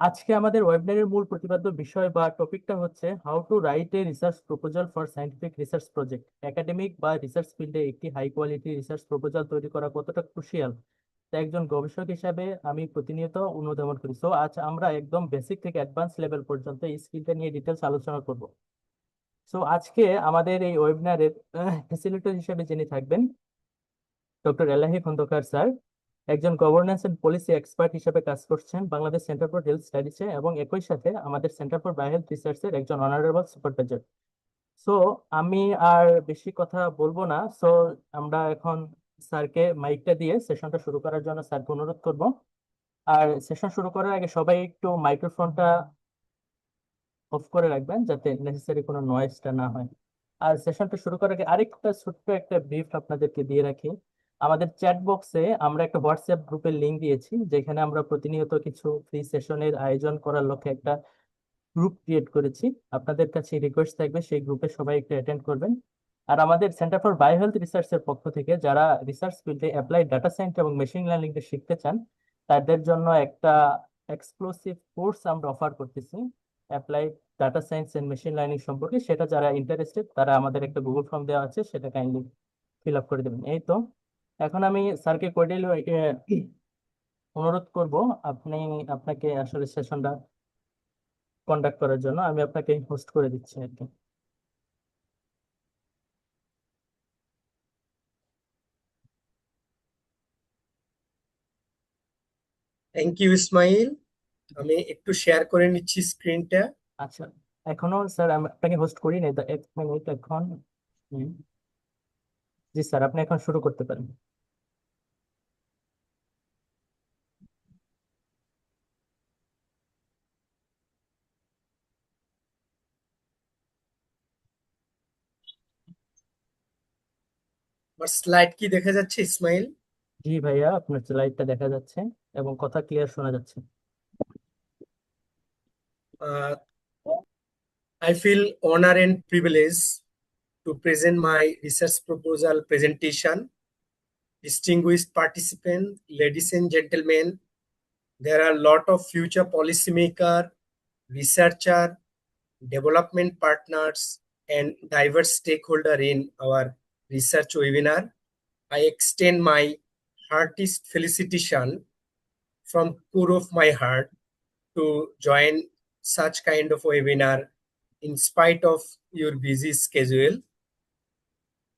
আজকে আমাদের ওয়েবিনারের মূল প্রতিপাদ্য বিষয় বা টপিকটা হচ্ছে how to write a research proposal for scientific research project. Academic বা রিসার্চ ফিল্ডে একটি হাই কোয়ালিটি রিসার্চ প্রপোজাল তৈরি করা কতটা ক্রুশিয়াল তা একজন গবেষক হিসাবে আমি প্রতিনিয়ত অনুধাবন করি। সো আজ আমরা একদম বেসিক থেকে অ্যাডভান্স লেভেল পর্যন্ত এই স্কিলটা নিয়ে ডিটেলস আলোচনা করব। সো আজকে আমাদের এই ওয়েবিনারের ফ্যাসিলিটেটর হিসেবে যিনি থাকবেন ডক্টর এলাহি খন্দকার স্যার, একজন গভর্নেন্স এন্ড পলিসি এক্সপার্ট হিসেবে কাজ করছেন বাংলাদেশ সেন্টার ফর হেলথ স্টাডিজে এবং একই সাথে আমাদের সেন্টার ফর বায়ো হেলথ রিসার্চের একজন অনারেবল সুপারভাইজার। সো আমি আর বেশি কথা বলবো না। সো আমরা এখন স্যারকে মাইকটা দিয়ে সেশনটা শুরু করার জন্য স্যারকে অনুরোধ করব। আর সেশন শুরু করার আগে সবাই একটু মাইক্রোফোনটা অফ করে রাখবেন যাতে নেসেসারি কোনো নয়েজটা না হয়। আর সেশনটা শুরু করার আগে আরেকটা ছোট্ট একটা ব্রিফ আপনাদেরকে দিয়ে রাখি। আমাদের চ্যাট বক্সে আমরা একটা হোয়াটসঅ্যাপ গ্রুপের লিংক দিয়েছি, যেখানে আমরা প্রতিনিয়ত কিছু ফ্রি সেশনের আয়োজন করার লক্ষ্যে একটা গ্রুপ ক্রিয়েট করেছি। আপনাদের কাছে রিকোয়েস্ট থাকবে সেই গ্রুপে সবাই একটু অ্যাটেন্ড করবেন। আর আমাদের সেন্টার ফর বায়ো হেলথ রিসার্চের পক্ষ থেকে যারা রিসার্চ ফিল্ডে অ্যাপ্লাইড ডাটা সায়েন্স এবং মেশিন লার্নিং শিখতে চান, তাদের জন্য একটা এক্সক্লুসিভ কোর্স আমরা অফার করতেছি applied data science and machine learning সম্পর্কে। সেটা যারা ইন্টারেস্টেড তারা আমাদের একটা গুগল ফর্ম দেওয়া আছে, সেটা কাইন্ডলি ফিল আপ করে দেবেন। এই তো, এখন আমি স্যারকে কর্ডিয়ালি অনুরোধ করব আপনি আপনাকে আসলে সেশনটা কন্ডাক্ট করার জন্য। আমি আপনাকে হোস্ট করে দিচ্ছি আর কি। Thank you Ismail. আমি একটু শেয়ার করে নিচ্ছি স্ক্রিনটা। আচ্ছা, এখনো স্যার আমি আপনাকে হোস্ট করি নাই, 1 মিনিট এখন। হুম, জি স্যার, আপনি এখন শুরু করতে পারেন। আমার স্লাইড কি দেখা যাচ্ছে ইসমাইল? জি ভাইয়া, আপনার স্লাইডটা দেখা যাচ্ছে এবং কথা ক্লিয়ার শোনা যাচ্ছে। I feel honor and privilege to present my research proposal presentation. Distinguished participants, ladies and gentlemen, there are a lot of future policymaker, researcher, development partners, and diverse stakeholder in our research webinar. I extend my heartiest felicitation from core of my heart to join such kind of webinar in spite of your busy schedule.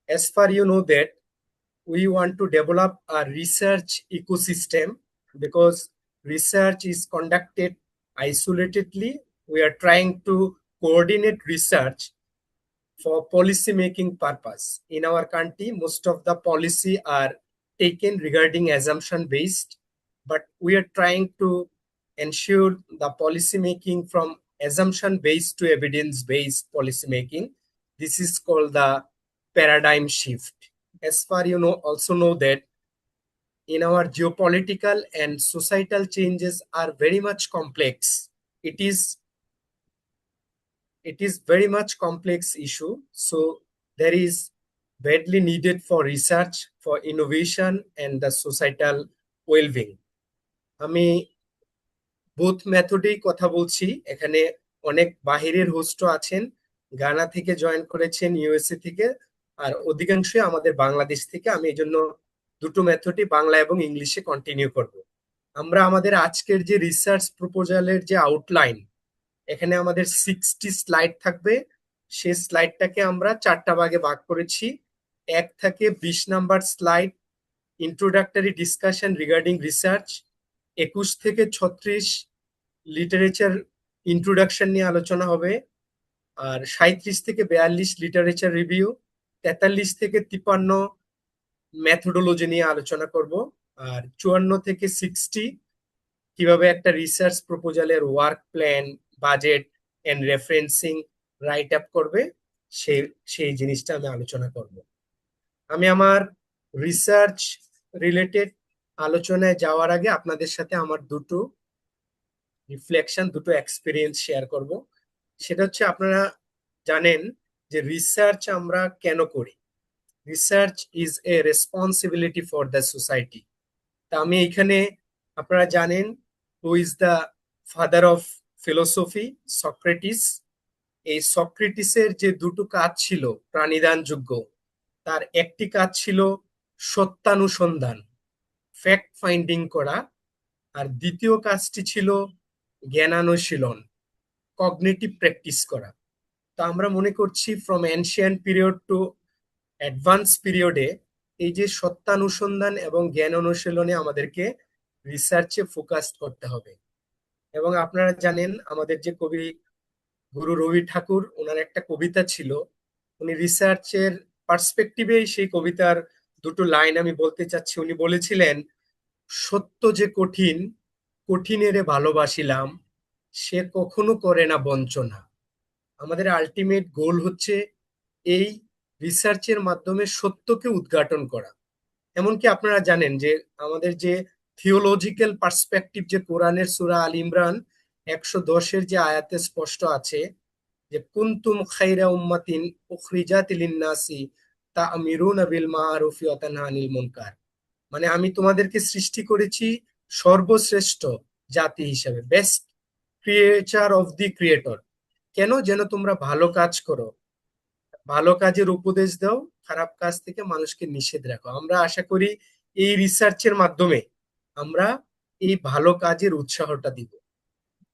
As far you know that we want to develop a research ecosystem because research is conducted isolatedly. We are trying to coordinate research for policy making purpose. In our country, most of the policy are taken regarding assumption based, but we are trying to ensure the policy making from assumption based to evidence based policy making. This is called the paradigm shift. As far you know, also know that in our geopolitical and societal changes are very much complex. It is very much complex issue, so there is badly needed for research for innovation and the societal well-being. আমি both মেথডেই কথা বলছি। এখানে অনেক বাহিরের হোস্টও আছেন, গানা থেকে join করেছেন, USA থেকে, আর অধিকাংশই আমাদের বাংলাদেশ থেকে। আমি এই জন্য দুটো মেথডই বাংলা এবং ইংলিশে কন্টিনিউ করব। আমরা আমাদের আজকের যে রিসার্চ প্রপোজালের যে আউটলাইন, এখানে আমাদের 60 স্লাইড থাকবে। সেই স্লাইডটাকে আমরা 4টা ভাগে ভাগ করেছি। 1 থেকে 20 number slide introductory discussion regarding research, 21 থেকে 36 লিটারেচার ইন্ট্রোডাকশন নিয়ে আলোচনা হবে, আর 37 থেকে 42 লিটারেচার রিভিউ, 43 থেকে 53 মেথোডোলজি নিয়ে আলোচনা করব, আর 54 থেকে 60 কিভাবে একটা রিসার্চ প্রপোজালের work plan, budget and referencing write up করবে, সেই সেই জিনিসটা আমি আলোচনা করব। আমি আমার রিসার্চ রিলেটেড আলোচনায় যাওয়ার আগে আপনাদের সাথে আমার দুটো রিফ্লেকশন, দুটো এক্সপিরিয়েন্স শেয়ার করব। সেটা হচ্ছে, আপনারা জানেন যে রিসার্চ আমরা কেন করি। Research is a responsibility for the society. তা আমি এখানে, আপনারা জানেন who is the father of philosophy Socrates. এই সক্রেটিসের যে দুটো কাজ ছিল প্রাণিধানযোগ্য, তার একটি কাজ ছিল সত্যানুসন্ধান, ফ্যাক্ট ফাইন্ডিং করা, আর দ্বিতীয় কাজটি ছিল জ্ঞানানুশীলন, কগনিটিভ প্র্যাকটিস করা। তো আমরা মনে করছি from ancient period to advance পিরিয়ডে এই যে সত্যানুসন্ধান এবং জ্ঞান অনুশীলনে আমাদেরকে রিসার্চে ফোকাস করতে হবে। এবং আপনারা জানেন আমাদের যে কবি গুরু রবি ঠাকুর, ওনার একটা কবিতা ছিল, উনি রিসার্চের পার্সপেক্টিভেই সেই কবিতার দুটো লাইন আমি বলতে চাচ্ছি। উনি বলেছিলেন, সত্য যে কঠিন, কঠিনেরে ভালোবাসিলাম, সে কখনো করে না বঞ্চনা। আমাদের আলটিমেট গোল হচ্ছে এই রিসার্চের মাধ্যমে সত্যকে উদ্ঘাটন করা। এমনকি আপনারা জানেন যে আমাদের যে থিওলজিক্যাল পার্সপেক্টিভ, যে কোরআনের সূরা আল ইমরান 110-এর যে আয়াতে স্পষ্ট আছে যে কুনতুম খাইরা উম্মাতিন উখরিজাত লিন-নাসি তা'মিরুনা বিল মা'রুফি ওয়া তানহাউনা আনিল মুনকার, মানে আমি তোমাদেরকে সৃষ্টি করেছি সর্বশ্রেষ্ঠ জাতি হিসেবে, best creature of the creator. কেন? যেন তোমরা ভালো কাজ করো, ভালো কাজের উপদেশ দাও, খারাপ কাজ থেকে মানুষকে নিষেধ রাখো। আমরা আশা করি এই রিসার্চের মাধ্যমে আমরা এই ভালো কাজের উৎসাহটা দিব।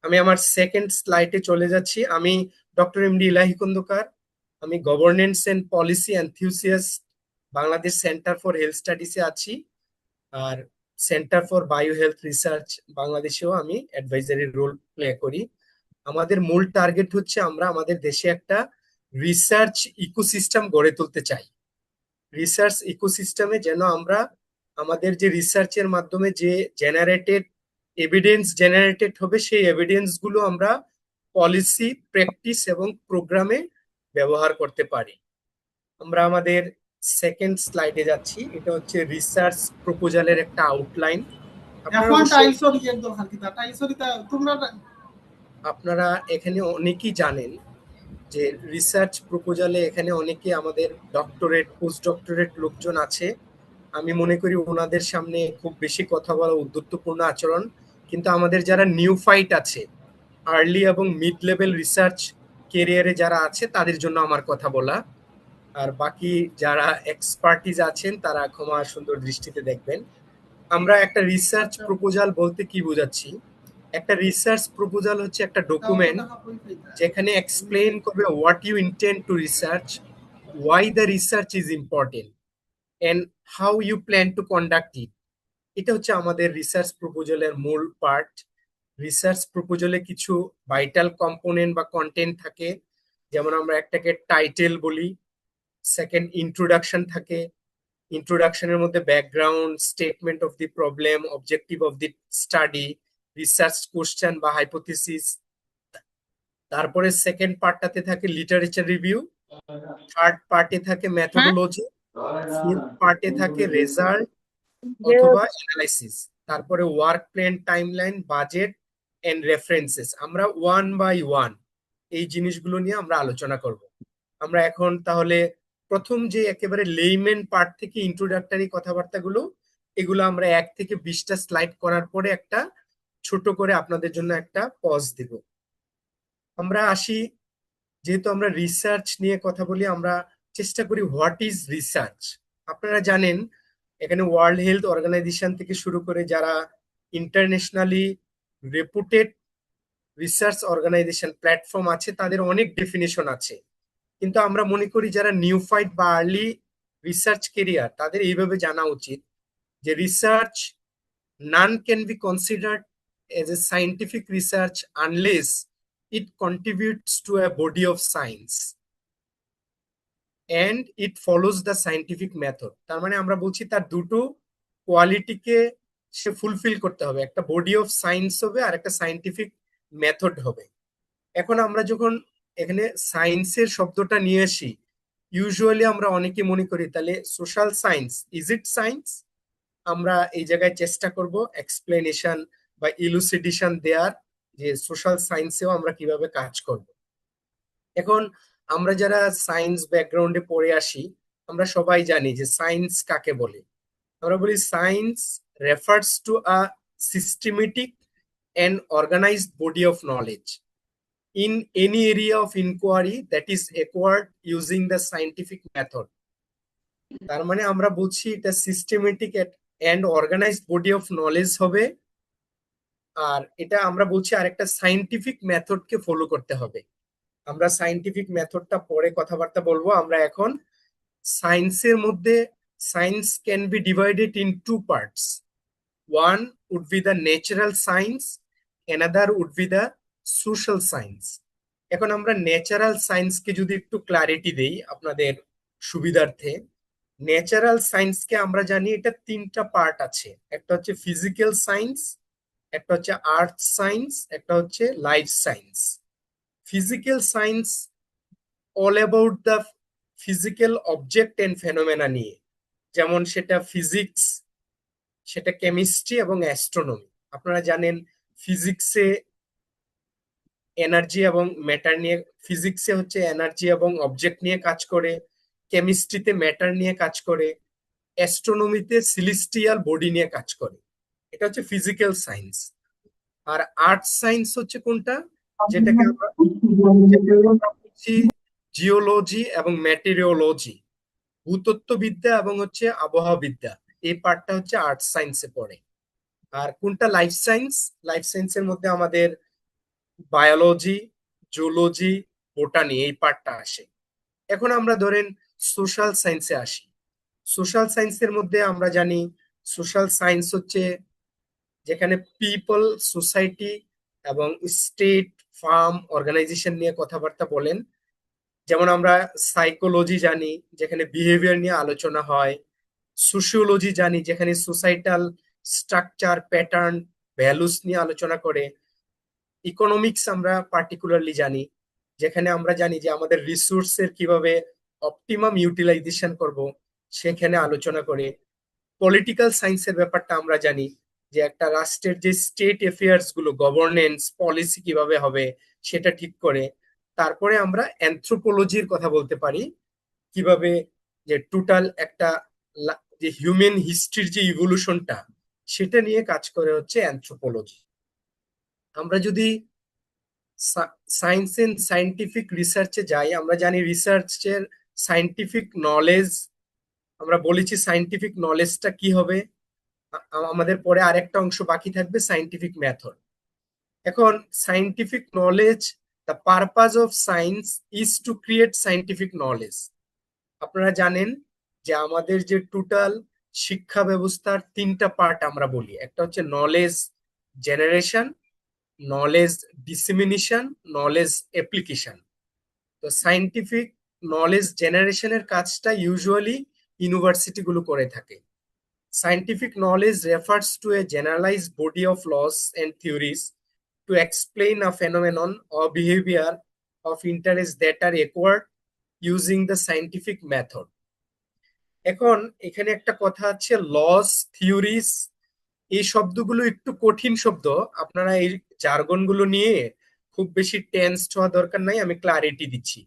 আমি আমার সেকেন্ড স্লাইডে চলে যাচ্ছি। আমি ডক্টর এমডি ইলাহি খন্দকার, আমি governance and policy enthusiast, Bangladesh centre for health স্টাডিজে আছি, আর centre for bio health research বাংলাদেশেও আমি অ্যাডভাইজারি রোল প্লে করি। আমাদের মূল টার্গেট হচ্ছে আমরা আমাদের দেশে একটা রিসার্চ ইকোসিস্টেম গড়ে তুলতে চাই। রিসার্চ ইকোসিস্টেমে যেন আমরা আমাদের যে রিসার্চের মাধ্যমে যে জেনারেটেড এভিডেন্স জেনারেটেড হবে, সেই এভিডেন্স গুলো আমরা পলিসি, প্র্যাকটিস এবং প্রোগ্রামে ব্যবহার করতে পারি। আমরা আমাদের সেকেন্ড স্লাইডে যাচ্ছি। এটা হচ্ছে রিসার্চ প্রপোজালের একটা আউটলাইন। আপনারা এখন অবশ্যই টাইলসরি একদম হালকিতা টাইলসরিতা তোমরা আপনারা এখানে অনেকেই জানেন যে রিসার্চ প্রপোজালে এখানে অনেকে আমাদের ডক্টরেট, পোস্ট ডক্টরেট লোকজন আছে। আমি মনে করি ওনাদের সামনে খুব বেশি কথা বলা উদ্ধত্তপূর্ণ আচরণ, কিন্তু আমাদের যারা নিউ ফাইট আছে, আর্লি এবং মিড লেভেল রিসার্চ কেরিয়ারে যারা আছে, তাদের জন্য আমার কথা বলা। আর বাকি যারা এক্সপার্টিজ আছেন তারা ক্ষমা সুন্দর দৃষ্টিতে দেখবেন। আমরা একটা রিসার্চ প্রপোজাল বলতে কি বোঝাচ্ছি? একটা রিসার্চ প্রপোজাল হচ্ছে একটা ডকুমেন্ট যেখানে এক্সপ্লেইন করবে what you intend to research, why the research is important, and how you plan to conduct it. এটা হচ্ছে আমাদের রিসার্চ প্রপোজালের মূল পার্ট। রিসার্চ প্রপোজালে কিছু ভাইটাল কম্পোনেন্ট বা কন্টেন্ট থাকে, যেমন আমরা একটাকে টাইটেল বলি, সেকেন্ড ইন্ট্রোডাকশন থাকে, ইন্ট্রোডাকশনের মধ্যে background, statement of the problem, objective of the study, research question বা হাইপোথিসিস। তারপরে সেকেন্ড পার্টটাতে থাকে লিটারেচার রিভিউ, থার্ড পার্টে থাকে মেথোডোলজি, ফোর্থ পার্টে থাকে রেজাল্ট অথবা অ্যানালাইসিস, তারপরে work plan, timeline, budget and references. আমরা ওয়ান বাই ওয়ান এই জিনিসগুলো নিয়ে আমরা আলোচনা করব। আমরা এখন তাহলে প্রথম যে একেবারে লেইম্যান পার্ট থেকে ইন্ট্রোডাক্টরি কথাবার্তাগুলো, এগুলো আমরা 1 থেকে 20টা স্লাইড করার পরে একটা ছোট করে আপনাদের জন্য একটা পজ দিব। আমরা আসি, যেহেতু আমরা রিসার্চ নিয়ে কথা বলি, আমরা চেষ্টা করি হোয়াট ইজ রিসার্চ। আপনারা জানেন এখানে ওয়ার্ল্ড হেলথ অর্গানাইজেশন থেকে শুরু করে যারা internationally reputed research organisation platform আছে, তাদের অনেক ডেফিনেশন আছে। কিন্তু আমরা মনে করি যারা নিউফাইট বা আর্লি রিসার্চ কেরিয়ার, তাদের এইভাবে জানা উচিত যে research none can be considered as a scientific research unless it contributes to a body of science and it follows the scientific method। তার মানে আমরা বলছি তার দুটো কোয়ালিটিকে সে ফুলফিল করতে হবে, একটা বডি অফ সায়েন্স হবে আর একটা সায়েন্টিফিক মেথড হবে। এখন আমরা যখন এখানে সায়েন্সের শব্দটা নিয়ে আসি, ইউজুয়ালি আমরা অনেকে মনে করি তাহলে social science, is it science? আমরা এই জায়গায় চেষ্টা করব এক্সপ্লেনেশন বা ইলুসিডেশন দেওয়ার, যে সোশ্যাল সায়েন্সেও আমরা কিভাবে কাজ করব। এখন আমরা যারা সায়েন্স ব্যাকগ্রাউন্ডে পড়ে আসি, আমরা সবাই জানি যে সায়েন্স কাকে বলে। আমরা বলি science refers to a systematic an organized body of knowledge in any area of inquiry that is acquired using the scientific method. তার মানে আমরা বলছি এটা systematic and organised body of knowledge হবে, আর এটা আমরা বলছি আরেকটা সায়েন্টিফিক মেথডকে ফলো করতে হবে। আমরা সায়েন্টিফিক মেথডটা পরে কথাবার্তা বলবো। আমরা এখন সায়েন্সের মধ্যে science can be divided into parts. One would be the natural science, another would be the social science. এখন আমরা ন্যাচারাল সায়েন্সকে যদি একটু ক্লারিটি দেই আপনাদের সুবিধার্থে, ন্যাচারাল সায়েন্সকে আমরা জানি এটা তিনটা পার্ট আছে। একটা হচ্ছে ফিজিক্যাল সায়েন্স, একটা হচ্ছে আর্থ সায়েন্স, একটা হচ্ছে life science. Physical science all about the physical object and phenomena নিয়ে, যেমন সেটা ফিজিক্স, সেটা কেমিস্ট্রি এবং অ্যাস্ট্রোনমি। আপনারা জানেন ফিজিক্সে এনার্জি এবং ম্যাটার নিয়ে, ফিজিক্সে হচ্ছে এনার্জি এবং অবজেক্ট নিয়ে কাজ করে, কেমিস্ট্রিতে ম্যাটার নিয়ে কাজ করে, অ্যাস্ট্রোনমিতে সিলেস্টিয়াল বডি নিয়ে কাজ করে। এটা হচ্ছে ফিজিক্যাল সায়েন্স। আর আর্থ সায়েন্স হচ্ছে কোনটা, যেটাকে আমরা বলছি জিওলজি এবং ম্যাটেরিওলজি, ভূতত্ত্ববিদ্যা এবং হচ্ছে আবহাওয়াবিদ্যা। এই পার্টটা হচ্ছে আর্থ সায়েন্সে পড়ে। আর কোনটা লাইফ সায়েন্স, লাইফ সায়েন্সের মধ্যে আমাদের বায়োলজি, জুলজি, বোটানি এই পার্টটা আসে। এখন আমরা ধরেন সোশ্যাল সায়েন্সে আসি। সোশ্যাল সায়েন্সের মধ্যে আমরা জানি সোশ্যাল সায়েন্স হচ্ছে যেখানে পিপল, সোসাইটি এবং স্টেট, ফার্ম, অর্গানাইজেশন নিয়ে কথাবার্তা বলেন। যেমন আমরা সাইকোলজি জানি, যেখানে বিহেভিয়ার নিয়ে আলোচনা হয়। সোশিওলজি জানি, যেখানে সোসাইটাল স্ট্রাকচার, প্যাটার্ন, ভ্যালুস নিয়ে আলোচনা করে। ইকোনমিক্স আমরা পার্টিকুলারলি জানি, যেখানে আমরা জানি যে আমাদের রিসোর্সের কিভাবে অপটিমাম ইউটিলাইজেশন করব, সেখানে আলোচনা করে। পলিটিক্যাল সায়েন্সের ব্যাপারটা আমরা জানি যে একটা রাষ্ট্রের যে স্টেট অ্যাফেয়ার্স গুলো, গভর্নেন্স, পলিসি কিভাবে হবে সেটা ঠিক করে। তারপরে আমরা অ্যানথ্রোপোলজির কথা বলতে পারি, কিভাবে যে টোটাল একটা যে হিউম্যান হিস্ট্রির যে ইভলিউশনটা সেটা নিয়ে কাজ করে হচ্ছে অ্যানথ্রোপোলজি। আমরা যদি সায়েন্স এন্ড সায়েন্টিফিক রিসার্চে যাই, আমরা জানি রিসার্চের সায়েন্টিফিক নলেজ, আমরা বলেছি সায়েন্টিফিক নলেজটা কি হবে। আমাদের পরে আরেকটা অংশ বাকি থাকবে সায়েন্টিফিক মেথড। এখন scientific knowledge, the purpose of science is to create scientific knowledge. আপনারা জানেন যে আমাদের যে টোটাল শিক্ষা ব্যবস্থার তিনটা পার্ট আমরা বলি, একটা হচ্ছে knowledge generation, knowledge dissemination, knowledge application. তো সায়েন্টিফিক নলেজ জেনারেশনের কাজটা ইউজুয়ালি ইউনিভার্সিটি গুলো করে থাকে। Scientific knowledge refers to a generalized body of laws and theories to explain a phenomenon or behavior of interest that are acquired using the scientific method. এখন এখানে একটা কথা আছে, লস, থিওরিজ, এই শব্দগুলো একটু কঠিন শব্দ। আপনারা এই জার্গন গুলো নিয়ে খুব বেশি টেন্সড হওয়া দরকার নাই, আমি ক্লারিটি দিচ্ছি।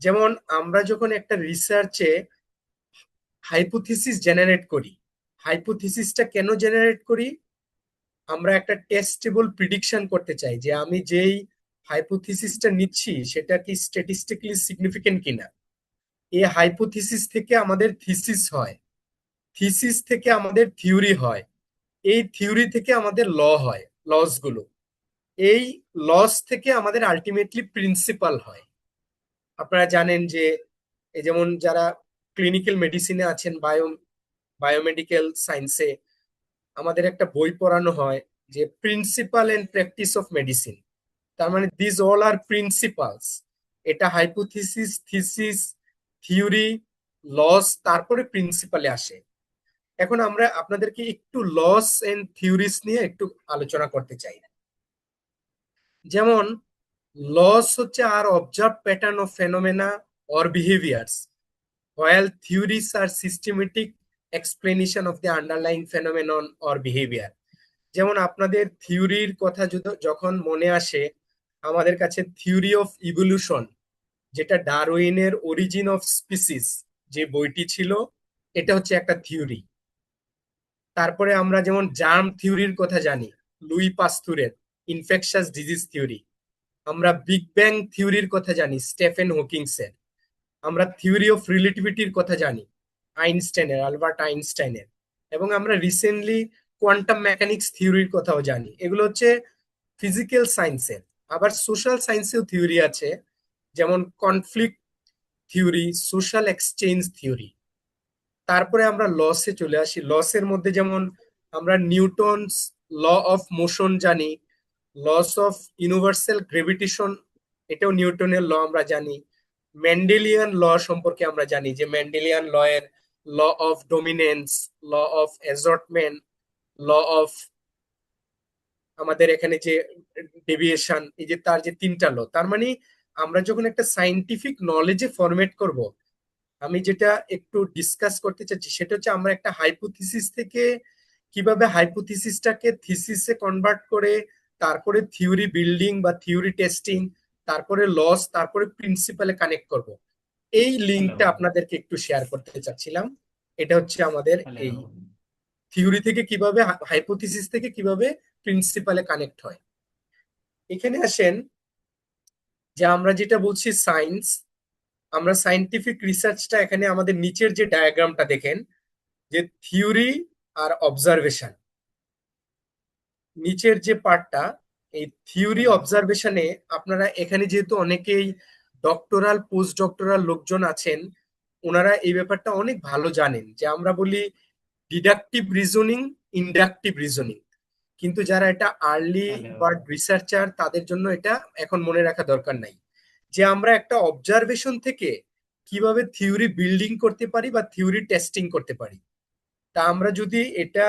যেমন আমরা যখন একটা রিসার্চে হাইপোথিসিস জেনারেট করি, হাইপোথিসিসটা কেন জেনারেট করি? আমরা একটা টেস্টেবল প্রিডিকশন করতে চাই যে আমি যেই হাইপোথিসিসটা নিচ্ছি সেটা কি স্ট্যাটিস্টিক্যালি সিগনিফিকেন্ট কিনা। এই হাইপোথিসিস থেকে আমাদের থিসিস হয়, থিসিস থেকে আমাদের থিওরি হয়, এই থিওরি থেকে আমাদের ল হয়, লস গুলো, এই লস থেকে আমাদের আলটিমেটলি প্রিন্সিপাল হয়। আপনারা জানেন যে এই যেমন যারা ক্লিনিক্যাল মেডিসিনে আছেন, বায়োমেডিক্যাল সায়েন্সে আমাদের একটা বই পড়ানো হয় যে principle and practice of medicine. তার মানে দিস অল আর প্রিন্সিপালস। এটা হাইপোথিসিস, থিসিস, থিওরি, লস, তারপরে প্রিন্সিপালে আসে। এখন আমরা আপনাদেরকে একটু লস এন্ড থিওরিস নিয়ে একটু আলোচনা করতে চাই। যেমন লস হচ্ছে আর observe pattern of phenomena or behaviours, while theories are systematic explanation of the underlying phenomenon or behavior. যেমন আপনাদের থিওরির কথা যখন মনে আসে, আমাদের কাছে থিওরি অফ ইভলিউশন, যেটা ডারউইনের অরিজিন অফ স্পিসিস যে বইটি ছিল, এটা হচ্ছে একটা থিওরি। তারপরে আমরা যেমন জার্ম থিওরির কথা জানি, লুই পাস্তুরের ইনফেকশাস ডিজিজ থিওরি, আমরা বিগ ব্যাং থিওরির কথা জানি স্টেফেন হকিংসের, আমরা থিওরি অফ রিলেটিভিটির কথা জানি আইনস্টাইনের, আলবার্ট আইনস্টাইনের, এবং আমরা রিসেন্টলি কোয়ান্টাম মেকানিক্স থিওরির কথাও জানি। এগুলো হচ্ছে ফিজিক্যাল সায়েন্সের। আবার সোশ্যাল সায়েন্সেও থিওরি আছে, যেমন conflict theory, social exchange theory. তারপরে আমরা লসে চলে আসি। লসের মধ্যে যেমন আমরা নিউটনস ল অফ মোশন জানি, লস অফ ইউনিভার্সাল গ্রেভিটেশন, এটাও নিউটনের ল আমরা জানি। মেন্ডেলিয়ান ল সম্পর্কে আমরা জানি যে মেন্ডেলিয়ান ল এর law of dominance, law of assortment, law of আমাদের এখানে যে ডেভিয়েশন, এই যে তার যে তিনটা ল, তার মানে আমরা যখন একটা সায়েন্টিফিক নলেজে ফরম্যাট করব, আমি যেটা একটু ডিসকাস করতে চাচ্ছি সেটা হচ্ছে আমরা একটা হাইপোথিসিস থেকে কিভাবে হাইপোথিসিসটাকে থিসিসে কনভার্ট করে, তারপরে থিওরি বিল্ডিং বা থিওরি টেস্টিং, তারপরে লস, তারপরে প্রিন্সিপালে কানেক্ট করব। এই লিঙ্কটা আপনাদেরকে একটু শেয়ার করতে চাচ্ছিলাম। এটা হচ্ছে আমাদের এই থিওরি থেকে কিভাবে, হাইপোথিসিস থেকে কিভাবে প্রিন্সিপালে কানেক্ট হয়। এখানে আসেন যে আমরা যেটা বলছি সায়েন্স, আমরা সায়েন্টিফিক রিসার্চটা এখানে আমাদের নিচের যে ডায়াগ্রামটা দেখেন যে থিওরি আর অবজারভেশন, নিচের যে পার্টটা, এই থিওরি অবজারভেশনে আপনারা এখানে যেহেতু অনেকেই ডক্টরাল পোস্ট ডক্টরাল লোকজন আছেন, ওনারা এই ব্যাপারটা অনেক ভালো জানেন যে আমরা বলি ডিডাকটিভ রিজনিং, ইন্ডাকটিভ রিজনিং, কিন্তু যারা এটা আর্লি বার্ড রিসার্চার তাদের জন্য এটা এখন মনে রাখা দরকার নাই যে আমরা একটা অবজারভেশন থেকে কিভাবে থিওরি বিল্ডিং করতে পারি বা থিওরি টেস্টিং করতে পারি। তা আমরা যদি এটা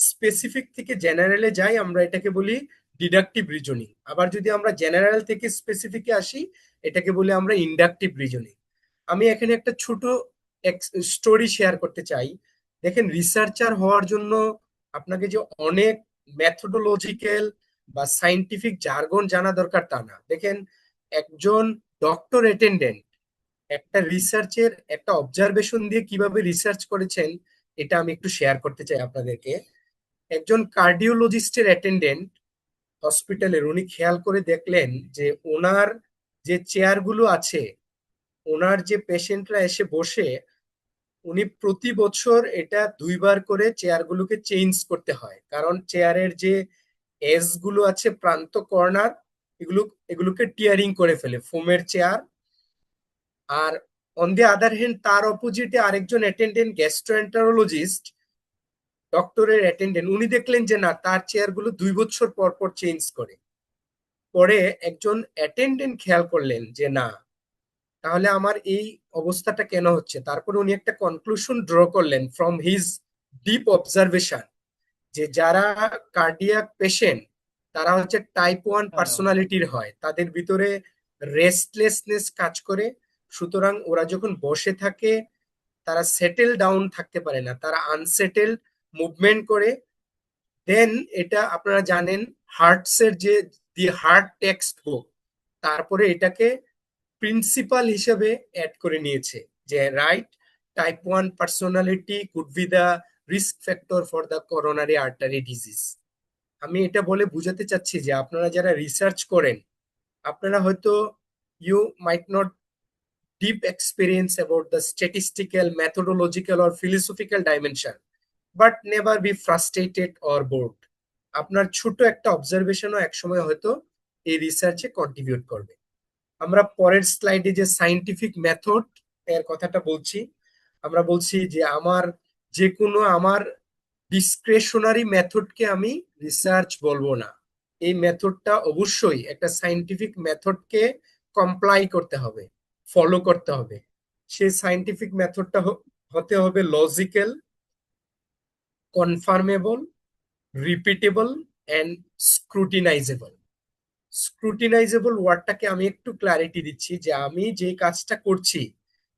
স্পেসিফিক থেকে জেনারেলে যাই আমরা এটাকে বলি ডিডাকটিভ রিজনিং, আবার যদি আমরা জেনারেল থেকে স্পেসিফিকে আসি এটাকে বলি আমরা ইন্ডাকটিভ রিজনিং। আমি এখানে একটা ছোট স্টোরি শেয়ার করতে চাই। দেখেন, রিসার্চার হওয়ার জন্য আপনাকে যে অনেক মেথোডোলজিক্যাল বা সায়েন্টিফিক জার্গন জানা দরকার তা না। দেখেন, একজন ডক্টর অ্যাটেন্ডেন্ট একটা রিসার্চের একটা অবজারভেশন দিয়ে কিভাবে রিসার্চ করেছেন এটা আমি একটু শেয়ার করতে চাই আপনাদেরকে। একজন কার্ডিওলজিস্টের অ্যাটেন্ডেন্ট হসপিটালের, উনি খেয়াল করে দেখলেন যে ওনার যে চেয়ারগুলো আছে, ওনার যে পেশেন্টরা এসে বসে, উনি প্রতি বছর এটা 2বার করে চেয়ারগুলোকে চেঞ্জ করতে হয়, কারণ চেয়ারের যে এজ গুলো আছে, প্রান্ত কর্নার, এগুলোকে টিয়ারিং করে ফেলে ফোমের চেয়ার। আর অন দি আদার হ্যান্ড তার অপোজিটে আরেকজন অ্যাটেন্ডেন্ট গ্যাস্ট্রোএন্টারোলজিস্ট, ডক্টরের অ্যাটেন্ডেন্ট, উনি দেখলেন যে না, তার চেয়ারগুলো 2 বছর পর পর চেঞ্জ করে। পরে একজন অ্যাটেন্ডেন্ট খেয়াল করলেন যে না, তাহলে আমার এই অবস্থাটা কেন হচ্ছে। তারপরে উনি একটা কনক্লুশন ড্র করলেন ফ্রম হিজ ডিপ অবজারভেশন যে যারা কার্ডিয়াক পেশেন্ট তারা হচ্ছে টাইপ 1 পার্সোনালিটির হয়, তাদের ভিতরে রেস্টলেসনেস কাজ করে, সুতরাং ওরা যখন বসে থাকে তারা সেটেল ডাউন থাকতে পারে না, তারা আনসেটেলড মুভমেন্ট করে। দেন এটা আপনারা জানেন হার্টসের যে দি হার্ট টেক্সট বুক, তারপরে এটাকে প্রিন্সিপাল হিসেবে অ্যাড করে নিয়েছে যে right type 1 personality could be the risk factor for the coronary artery disease. আমি এটা বলে বুঝাতে চাচ্ছি যে আপনারা যারা রিসার্চ করেন, আপনারা হয়তো you might not deep experience about the statistical, methodological or philosophical dimension, but never be frustrated or bored. আপনার ছোট একটা অবজারভেশনও একসময় হয়তো এই রিসার্চে কন্ট্রিবিউট করবে। আমরা পরের স্লাইডে যে সায়েন্টিফিক মেথড এর কথাটা বলছি, আমরা বলছি যে আমার যে কোনো আমার ডিসক্রিশনারি মেথডকে আমি রিসার্চ বলবো না। এই মেথডটা অবশ্যই একটা সায়েন্টিফিক মেথডকে কমপ্লাই করতে হবে, ফলো করতে হবে। সেই সায়েন্টিফিক মেথডটা হতে হবে লজিক্যাল, কনফার্মেবল, রিপিটেবল এন্ড স্ক্রুটিনাইজেবল। স্ক্রুটিনাইজেবল ওয়ার্ডটাকে আমি একটু ক্লারিটি দিচ্ছি যে আমি যে কাজটা করছি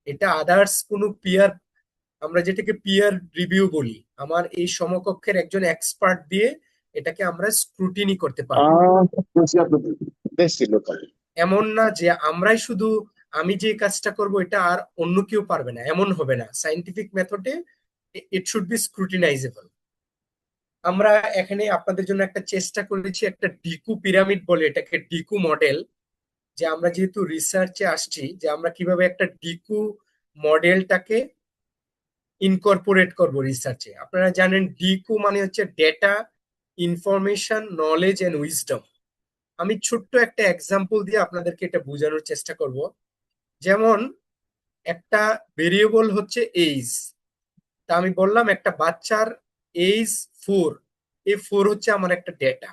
এটা আদার্স কোনো পিয়ার, আমরা যেটাকে পিয়ার রিভিউ বলি, আমার এই সমকক্ষের একজন এক্সপার্ট দিয়ে এটাকে আমরা স্ক্রুটিনি করতে পারবো। এমন না যে আমরাই শুধু, আমি যে কাজটা করব এটা আর অন্য কেউ পারবে না, এমন হবে না। সায়েন্টিফিক মেথডে ইট শুড বি স্ক্রুটিনাইজেবল। আমরা এখানে আপনাদের জন্য একটা চেষ্টা করেছি, একটা ডিকু পিরামিড বলে এটাকে, ডিকু মডেল, যে আমরা যেহেতু রিসার্চে আসছি যে আমরা কিভাবে একটা ডিকু মডেলটাকে ইনকর্পোরেট করব রিসার্চে। আপনারা জানেন ডিকু মানে হচ্ছে data, information, knowledge and wisdom. আমি ছোট্ট একটা এক্সাম্পল দিয়ে আপনাদেরকে এটা বোঝানোর চেষ্টা করব। যেমন একটা ভেরিয়েবল হচ্ছে এইজ। তা আমি বললাম একটা বাচ্চার এইজ 4, এই 4 হচ্ছে আমার একটা ডেটা।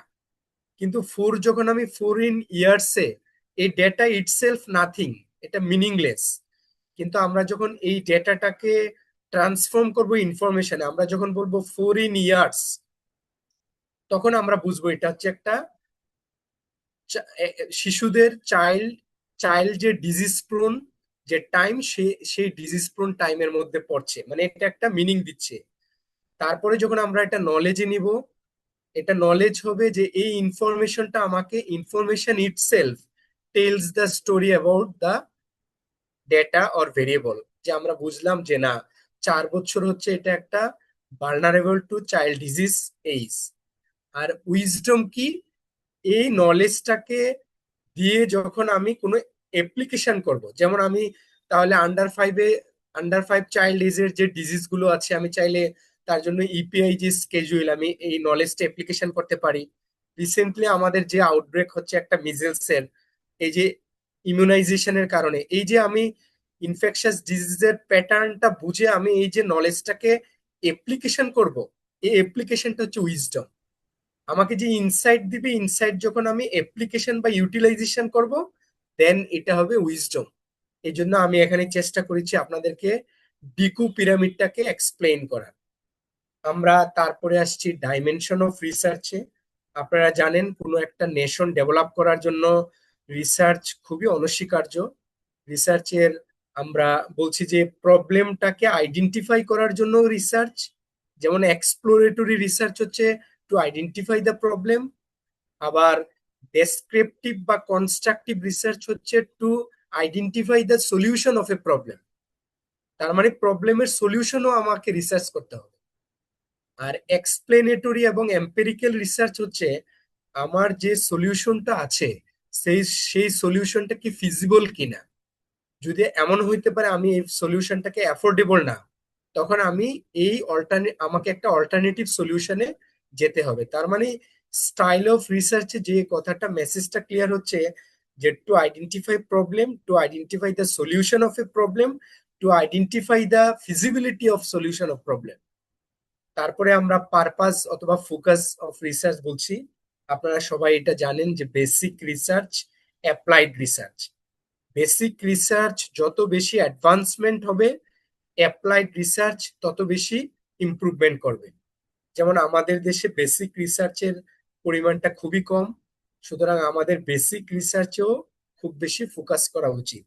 কিন্তু 4 যখন আমি 4 ইন ইয়ার্সে, এই ডেটা ইটসেলফ নাথিং, এটা মিনিংলেস। কিন্তু আমরা যখন এই ডেটাটাকে ট্রান্সফর্ম করব ইনফরমেশনে, আমরা যখন বলবো 4 ইন ইয়ার্স, তখন আমরা বুঝবো এটা হচ্ছে একটা শিশুদের চাইল্ড যে ডিজিজ প্রোন যে টাইম, সেই ডিজিজ প্রোন টাইমের মধ্যে পড়ছে, মানে এটা একটা মিনিং দিচ্ছে। তারপরে যখন আমরা এটা নলেজে নিব, এটা নলেজ হবে যে এই ইনফরমেশনটা আমাকে, information itself tells the story about the data or variable. যে আমরা বুঝলাম যে না, 4 বছর হচ্ছে এটা একটা vulnerable to child disease age. আর উইজডম কি? এই নলেজটাকে দিয়ে যখন আমি কোনো অ্যাপ্লিকেশন করব, যেমন আমি তাহলে আন্ডার 5 চাইল্ড এজের যে ডিজিজ গুলো আছে, আমি চাইলে তার জন্য ইপিআই যে স্কেজুয়েল, আমি এই নলেজটা অ্যাপ্লিকেশন করতে পারি। রিসেন্টলি আমাদের যে আউটব্রেক হচ্ছে একটা মিজেলসের, এই যে ইমিউনাইজেশনের কারণে, এই যে আমি ইনফেকশাস ডিজিজের প্যাটার্নটা বুঝে আমি এই যে নলেজটাকে অ্যাপ্লিকেশন করব, এই অ্যাপ্লিকেশনটা হচ্ছে উইজডম। আমাকে যে ইনসাইট দিবে, ইনসাইট যখন আমি অ্যাপ্লিকেশন বা ইউটিলাইজেশন করব, দেন এটা হবে উইজডম। এই জন্য আমি এখানে চেষ্টা করেছি আপনাদেরকে ডিকু পিরামিডটাকে এক্সপ্লেইন করার। আমরা তারপরে আসছি ডাইমেনশন অফ রিসার্চে। আপনারা জানেন কোনো একটা নেশন ডেভেলপ করার জন্য রিসার্চ খুবই অনস্বীকার্য। রিসার্চের আমরা বলছি যে প্রবলেমটাকে আইডেন্টিফাই করার জন্য রিসার্চ, যেমন এক্সপ্লোরেটরি রিসার্চ হচ্ছে টু আইডেন্টিফাই দ্য প্রবলেম, আবার ডেসক্রিপটিভ বা কনস্ট্রাকটিভ রিসার্চ হচ্ছে to identify the solution of A problem. তার মানে প্রবলেমের সলিউশনও আমাকে রিসার্চ করতে হবে। আর এক্সপ্লেনেটরি এবং এম্পিরিক্যাল রিসার্চ হচ্ছে আমার যে সলিউশনটা আছে, সেই সেই সলিউশনটা কি ফিজিবল কিনা। যদি এমন হইতে পারে আমি এই সলিউশনটাকে অ্যাফোর্ডেবল না, তখন আমি আমাকে একটা অল্টারনেটিভ সলিউশনে যেতে হবে। তার মানে স্টাইল অফ রিসার্চে যে কথাটা, মেসেজটা ক্লিয়ার হচ্ছে যে to identify problem, to identify the solution of A problem, to identify the feasibility of solution of problem. তারপরে আমরা পারপাস অথবা ফোকাস অফ রিসার্চ বলছি। আপনারা সবাই এটা জানেন যে basic research, applied research. Basic research যত বেশি অ্যাডভান্সমেন্ট হবে, অ্যাপ্লাইড রিসার্চ তত বেশি ইমপ্রুভমেন্ট করবে। যেমন আমাদের দেশে বেসিক রিসার্চের পরিমাণটা খুবই কম, সুতরাং আমাদের বেসিক রিসার্চেও খুব বেশি ফোকাস করা উচিত।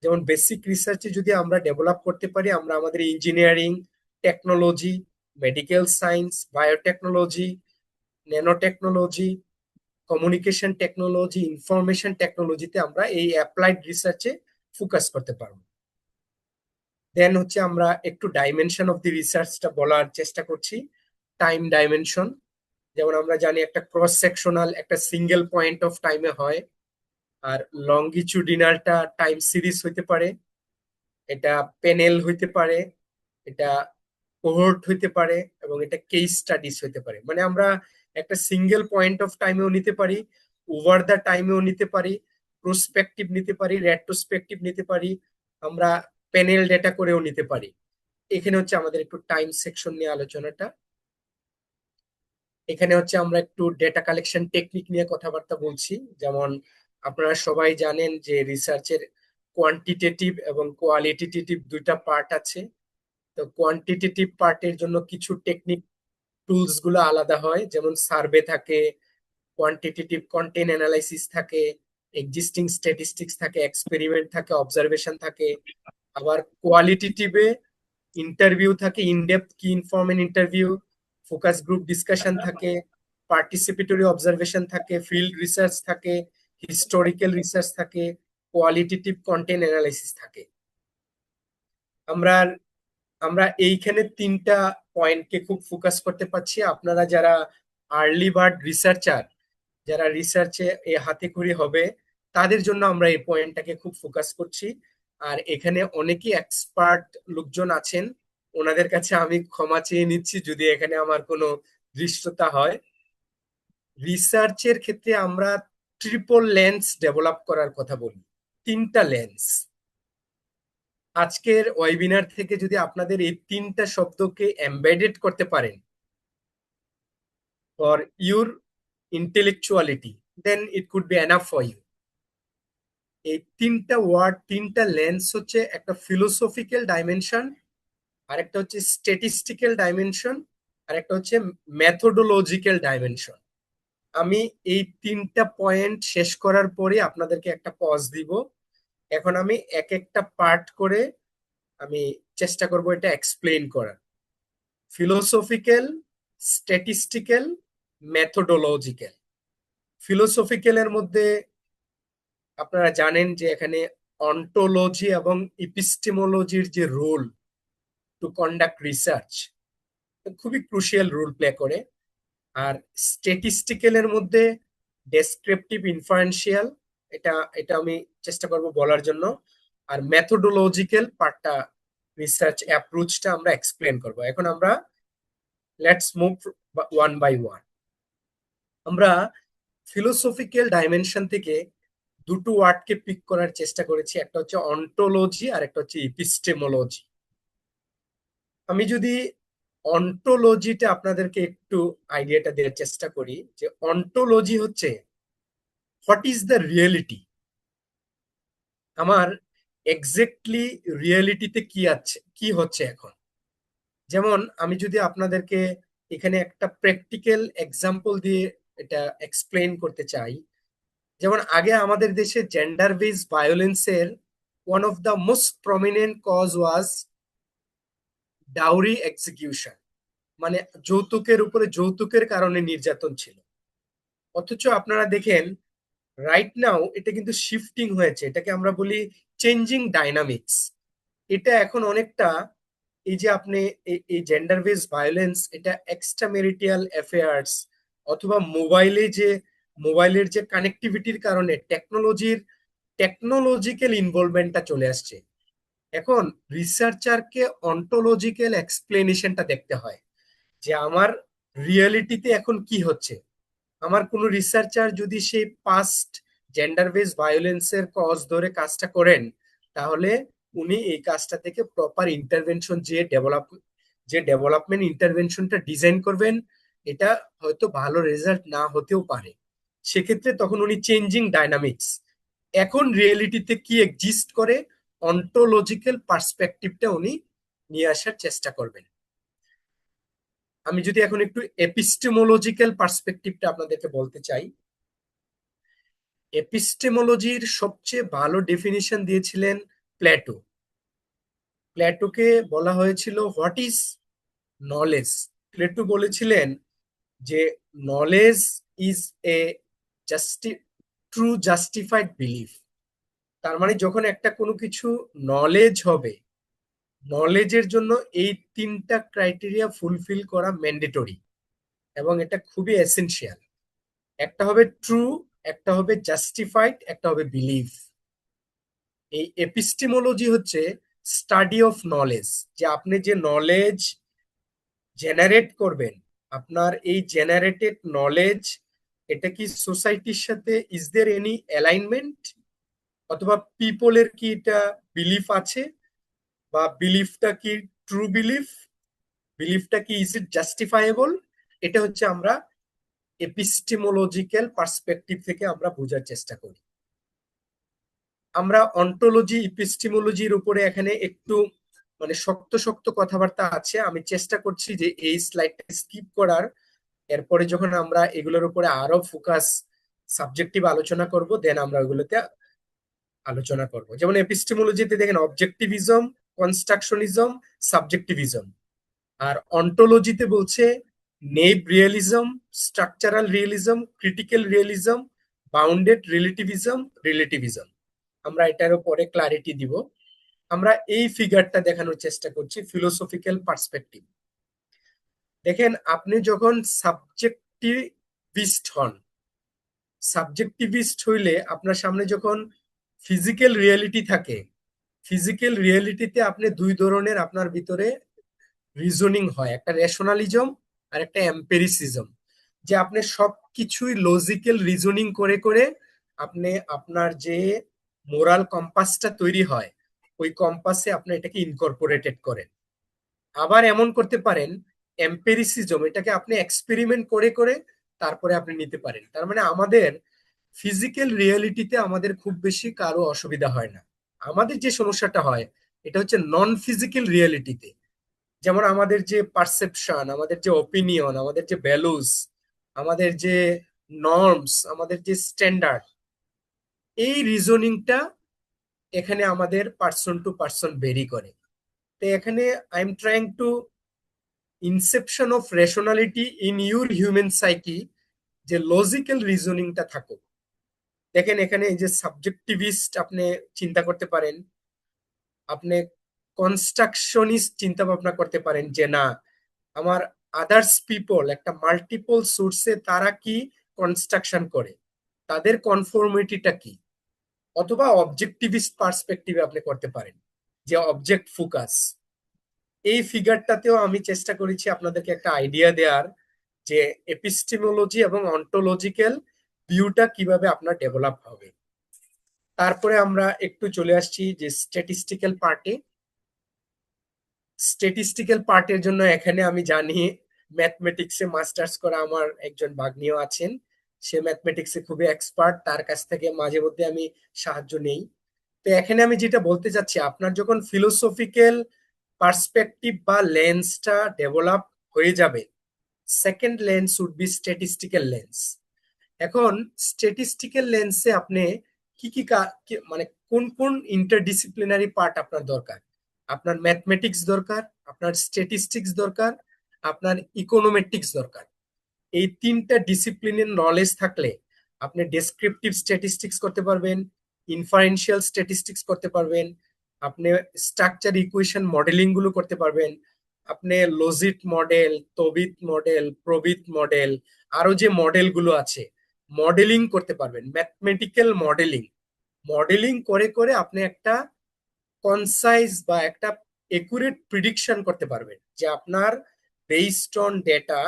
যেমন বেসিক রিসার্চে যদি আমরা ডেভেলপ করতে পারি, আমরা আমাদের engineering, technology, medical science, biotechnology, nano technology, communication technology, information টেকনোলজিতে আমরা এই অ্যাপ্লাইড রিসার্চে ফোকাস করতে পারবো। দেন হচ্ছে আমরা একটু ডাইমেনশন অফ দি রিসার্চটা বলার চেষ্টা করছি। টাইম ডাইমেনশন, যেমন আমরা জানি একটা ক্রস সেকশনাল একটা সিঙ্গেল পয়েন্ট অফ টাইমে হয়, আর লঙ্গিচুডিনালটা টাইম সিরিজ হইতে পারে, এটা প্যানেল হইতে পারে, এটা কোহর্ট হইতে পারে, এবং এটা কেস স্টাডিজ হইতে পারে। মানে আমরা একটা সিঙ্গেল পয়েন্ট অফ টাইমেও নিতে পারি, ওভার দ্য টাইমেও নিতে পারি, প্রসপেক্টিভ নিতে পারি, রেট্রোস্পেক্টিভ নিতে পারি, আমরা প্যানেল ডেটা করেও নিতে পারি। এখানে হচ্ছে আমাদের একটু টাইম সেকশন নিয়ে আলোচনাটা। এখানে হচ্ছে আমরা একটু ডেটা কালেকশন টেকনিক নিয়ে কথাবার্তা বলছি। যেমন আপনারা সবাই জানেন যে রিসার্চের কোয়ান্টিটেটিভ এবং কোয়ালিটেটিভ দুইটা পার্ট আছে। তো কোয়ান্টিটেটিভ পার্টের জন্য কিছু টেকনিক টুলস গুলো আলাদা হয়, যেমন সার্ভে থাকে, কোয়ান্টিটেটিভ কন্টেন্ট অ্যানালাইসিস থাকে, এক্সিস্টিং স্ট্যাটিস্টিক্স থাকে, এক্সপেরিমেন্ট থাকে, অবজারভেশন থাকে। আবার কোয়ালিটেটিভে ইন্টারভিউ থাকে, ইনডেপথ কি informant interview, focus group discussion থাকে, পার্টিসিপেটরি অবজারভেশন থাকে, ফিল্ড রিসার্চ থাকে, হিস্টোরিক্যাল রিসার্চ থাকে, কোয়ালিটেটিভ কন্টেন্ট অ্যানালাইসিস থাকে। আমরা এইখানে তিনটা পয়েন্টকে খুব ফোকাস করতে পারছি। আপনারা যারা আর্লি বার্ড রিসার্চার, যারা রিসার্চে হাতেখড়ি হবে, তাদের জন্য আমরা এই পয়েন্টটাকে খুব ফোকাস করছি। আর এখানে অনেকেই এক্সপার্ট লোকজন আছেন, ওনাদের কাছে আমি ক্ষমা চেয়ে নিচ্ছি যদি এখানে আমার কোনো দৃষ্টতা হয়। রিসার্চের ক্ষেত্রে আমরা ট্রিপল লেন্স ডেভেলপ করার কথা বলি, 3টা লেন্স। আজকের ওয়েবিনার থেকে যদি আপনাদের এই 3টা শব্দকে এমবেডেড করতে পারেন for your intellectuality, then it could be enough for you. এই 3টা ওয়ার্ড, 3টা লেন্স হচ্ছে একটা ফিলোসফিক্যাল ডাইমেনশন, আর একটা হচ্ছে স্ট্যাটিস্টিক্যাল ডাইমেনশন, আর একটা হচ্ছে মেথোডোলজিক্যাল ডাইমেনশন। আমি এই 3টা পয়েন্ট শেষ করার পরে আপনাদেরকে একটা পজ দিব। এখন আমি এক একটা পার্ট করে আমি চেষ্টা করব এটা এক্সপ্লেইন করার। Philosophical, statistical, methodological. ফিলোসফিক্যাল এর মধ্যে আপনারা জানেন যে এখানে অন্টোলজি এবং ইপিস্টেমোলজির যে রোল টু কন্ডাক্ট রিসার্চ খুবই ক্রুশিয়াল রোল প্লে করে। আর স্ট্যাটিস্টিক্যাল এর মধ্যে ডেসক্রিপটিভ ইনফারেন্সিয়াল, এটা এটা আমি চেষ্টা করব বলার জন্য। আর মেথোডোলজিক্যাল পার্টটা, রিসার্চ অ্যাপ্রোচটা আমরা এক্সপ্লেন করব। এখন আমরা let's move one by one. আমরা ফিলোসফিক্যাল ডাইমেনশন থেকে দুটো ওয়ার্ডকে পিক করার চেষ্টা করেছি, একটা হচ্ছে অন্টোলজি আর একটা হচ্ছে ইপিস্টেমোলজি। আমি যদি অন্টোলজিটা আপনাদেরকে একটু আইডিয়াটা দেওয়ার চেষ্টা করি, যে অন্টোলজি হচ্ছে হোয়াট ইজ দ্য রিয়েলিটি, আমার এক্স্যাক্টলি রিয়েলিটিতে কি আছে, কি হচ্ছে এখন। যেমন আমি যদি আপনাদেরকে এখানে একটা প্র্যাকটিক্যাল এক্সাম্পল দিয়ে এটা এক্সপ্লেন করতে চাই, যেমন আগে আমাদের দেশে জেন্ডার বেস ভায়োলেন্সের one of the most prominent cause was dowry execution, মানে যৌতুকের উপরে যৌতুকের কারণে নির্যাতন ছিল। অথচ আপনারা দেখেন রাইট নাও এটা কিন্তু শিফটিং হয়েছে, এটাকে আমরা বলি চেঞ্জিং ডাইনামিক্স। এটা এখন অনেকটা এই যে আপনি এই জেন্ডার বেস ভায়োলেন্স, এটা এক্সট্রা ম্যারিটাল অ্যাফেয়ার্স অথবা মোবাইলের যে কানেক্টিভিটির কারণে টেকনোলজিক্যাল ইনভলভমেন্টটা চলে আসছে। এখন রিসার্চারকে অন্টোলজিক্যাল এক্সপ্লেনেশনটা দেখতে হয় যে আমার রিয়েলিটিতে এখন কি হচ্ছে। আমার কোনো রিসার্চার যদি সেই পাস্ট জেন্ডার বেস ভায়োলেন্সের কজ ধরে কাজটা করেন, তাহলে উনি এই কাজটা থেকে প্রপার ইন্টারভেনশন যে ডেভেলপমেন্ট ইন্টারভেনশনটা ডিজাইন করবেন, এটা হয়তো ভালো রেজাল্ট না হতেও পারে। সেক্ষেত্রে তখন উনি চেঞ্জিং ডাইনামিক্স, এখন রিয়েলিটিতে কি এক্সিস্ট করে, অন্টোলজিক্যাল পার্সপেক্টিভটা উনি নিয়ে আসার চেষ্টা করবেন। আমি যদি এখন একটু এপিস্টেমোলজিক্যাল পার্সপেক্টিভটা আপনাদেরকে বলতে চাই, এপিস্টেমোলজির সবচেয়ে ভালো ডেফিনিশন দিয়েছিলেন প্লেটো। প্লেটোকে বলা হয়েছিল হোয়াট ইজ নলেজ। প্লেটো বলেছিলেন যে knowledge is a true justified belief. তার মানে যখন একটা কোনো কিছু নলেজ হবে, নলেজের জন্য এই 3টা ক্রাইটেরিয়া ফুলফিল করা ম্যান্ডেটরি এবং এটা খুবই এসেনশিয়াল। একটা হবে ট্রু, একটা হবে জাস্টিফাইড, একটা হবে বিলিভ। এই এপিস্টেমোলজি হচ্ছে স্টাডি অফ নলেজ, যে আপনি যে নলেজ জেনারেট করবেন, আপনার এই জেনারেটেড নলেজ এটা কি সোসাইটির সাথে ইজ দেয়ার এনি অ্যালাইনমেন্ট, অথবা পিপলের কি এটা বিলিফ আছে, বা বিলিফটা কি ট্রু বিলিফটা কি ইজ ইট জাস্টিফাইয়েবল। এটা হচ্ছে আমরা এপিস্টেমোলজিক্যাল পার্সপেক্টিভ থেকে আমরা বোঝার চেষ্টা করি। আমরা অন্টোলজি ইপিস্টেমোলজির উপরে এখানে একটু মানে শক্ত শক্ত কথাবার্তা আছে, আমি চেষ্টা করছি যে এই স্লাইডটা স্কিপ করার। এরপরে যখন আমরা এগুলোর উপরে আরো ফোকাস সাবজেক্টিভ আলোচনা করব, দেন আমরা ওইগুলোতে আলোচনা করব। যেমন এপিস্টেমোলজিতে দেখেন অবজেক্টিভিজম, কনস্ট্রাকশনিজম, সাবজেক্টিভিজম। আর অন্টোলজিতে বলছে naive realism, structural realism, critical realism, bounded relativism. আমরা এটার উপরে ক্লারিটি দিব। আমরা এই ফিগারটা দেখানোর চেষ্টা করছি ফিলোসফিক্যাল পার্সপেক্টিভ। দেখেন, আপনি যখন সাবজেক্টিভিস্ট হইলে আপনার সামনে যখন ফিজিক্যাল রিয়েলিটি থাকে, ফিজিক্যাল রিয়েলিটিতে আপনি দুই ধরনের আপনার ভিতরে রিজনিং হয়, একটা রেশনালিজম আর একটা এম্পেরিসিজম, যে আপনি সবকিছুই লজিক্যাল রিজনিং করে করে আপনি আপনার যে মোরাল কম্পাসটা তৈরি হয় ওই কম্পাসে আপনি এটাকে ইনকর্পোরেটেড করেন। আবার এমন করতে পারেন এম্পেরিসিজম, এটাকে আপনি এক্সপেরিমেন্ট করে করে তারপরে আপনি নিতে পারেন। তার মানে আমাদের ফিজিক্যাল রিয়েলিটিতে আমাদের খুব বেশি কারো অসুবিধা হয় না। আমাদের যে সমস্যাটা হয় এটা হচ্ছে নন ফিজিক্যাল রিয়েলিটিতে, যেমন আমাদের যে পারসেপশন, আমাদের যে ওপিনিয়ন, আমাদের যে ভ্যালুস, আমাদের যে নর্মস, আমাদের যে স্ট্যান্ডার্ড, এই রিজনিংটা এখানে আমাদের পার্সন টু পার্সন ভেরি করে। তো এখানে I am trying to Inception of rationality in your human psyche, যে লজিক্যাল রিজনিংটা থাকুক। দেখেন এখানে এই যে সাবজেক্টিভিস্ট আপনি চিন্তা করতে পারেন, আপনি কনস্ট্রাকশনিস্ট চিন্তা ভাবনা করতে পারেন যে না, আমার আদার্স পিপল একটা মাল্টিপল সোর্সে তারা কি কনস্ট্রাকশন করে, তাদের কনফর্মিটিটা কি। অথবা অবজেক্টিভিস্ট পার্সপেক্টিভে আপনি করতে পারেন, যে অবজেক্ট ফোকাস। এই ফিগারটাতেও আমি চেষ্টা করেছি আপনাদেরকে একটা আইডিয়া দেওয়ার, যে এপিস্টেমোলজি এবং অন্টোলজিক্যাল ভিউটা কিভাবে আপনার ডেভেলপ হবে। তারপরে আমরা একটু চলে আসছি যে স্ট্যাটিস্টিক্যাল পার্টে। স্ট্যাটিস্টিক্যাল পার্টের জন্য এখানে আমি জানি ম্যাথমেটিক্সে মাস্টার্স করা আমার একজন ভাগ্নিও আছেন, সে ম্যাথমেটিক্সে খুবই এক্সপার্ট, তার কাছ থেকে মাঝে মধ্যে আমি সাহায্য নেই। তো এখানে আমি যেটা বলতে চাচ্ছি, আপনার যখন ফিলোসফিক্যাল পার্সপেক্টিভ বা লেন্সটা ডেভেলপ হয়ে যাবে, second lens would be statistical lens. এখন স্ট্যাটিস্টিক্যাল লেন্সে আপনি কি কি মানে কোন কোন ইন্টারডিসিপ্লিনারি পার্ট আপনার দরকার। আপনার ম্যাথমেটিক্স দরকার, আপনার স্ট্যাটিস্টিক্স দরকার, আপনার ইকোনোমেট্রিক্স দরকার। এই তিনটা ডিসিপ্লিনের নলেজ থাকলে আপনি ডেসক্রিপটিভ স্ট্যাটিস্টিক্স করতে পারবেন, ইনফারেন্সিয়াল স্ট্যাটিস্টিক্স করতে পারবেন, আপনি স্ট্রাকচার ইকুয়েশন মডেলিং গুলো করতে পারবেন, আপনি লজিট মডেল, তবিত মডেল, প্রবিত মডেল, আরো যে মডেল গুলো আছে মডেলিং করতে পারবেন। ম্যাথমেটিক্যাল মডেলিং মডেলিং করে করে আপনি একটা কনসাইজ বা একটা একুরেট প্রিডিকশন করতে পারবেন, যে আপনার based on data,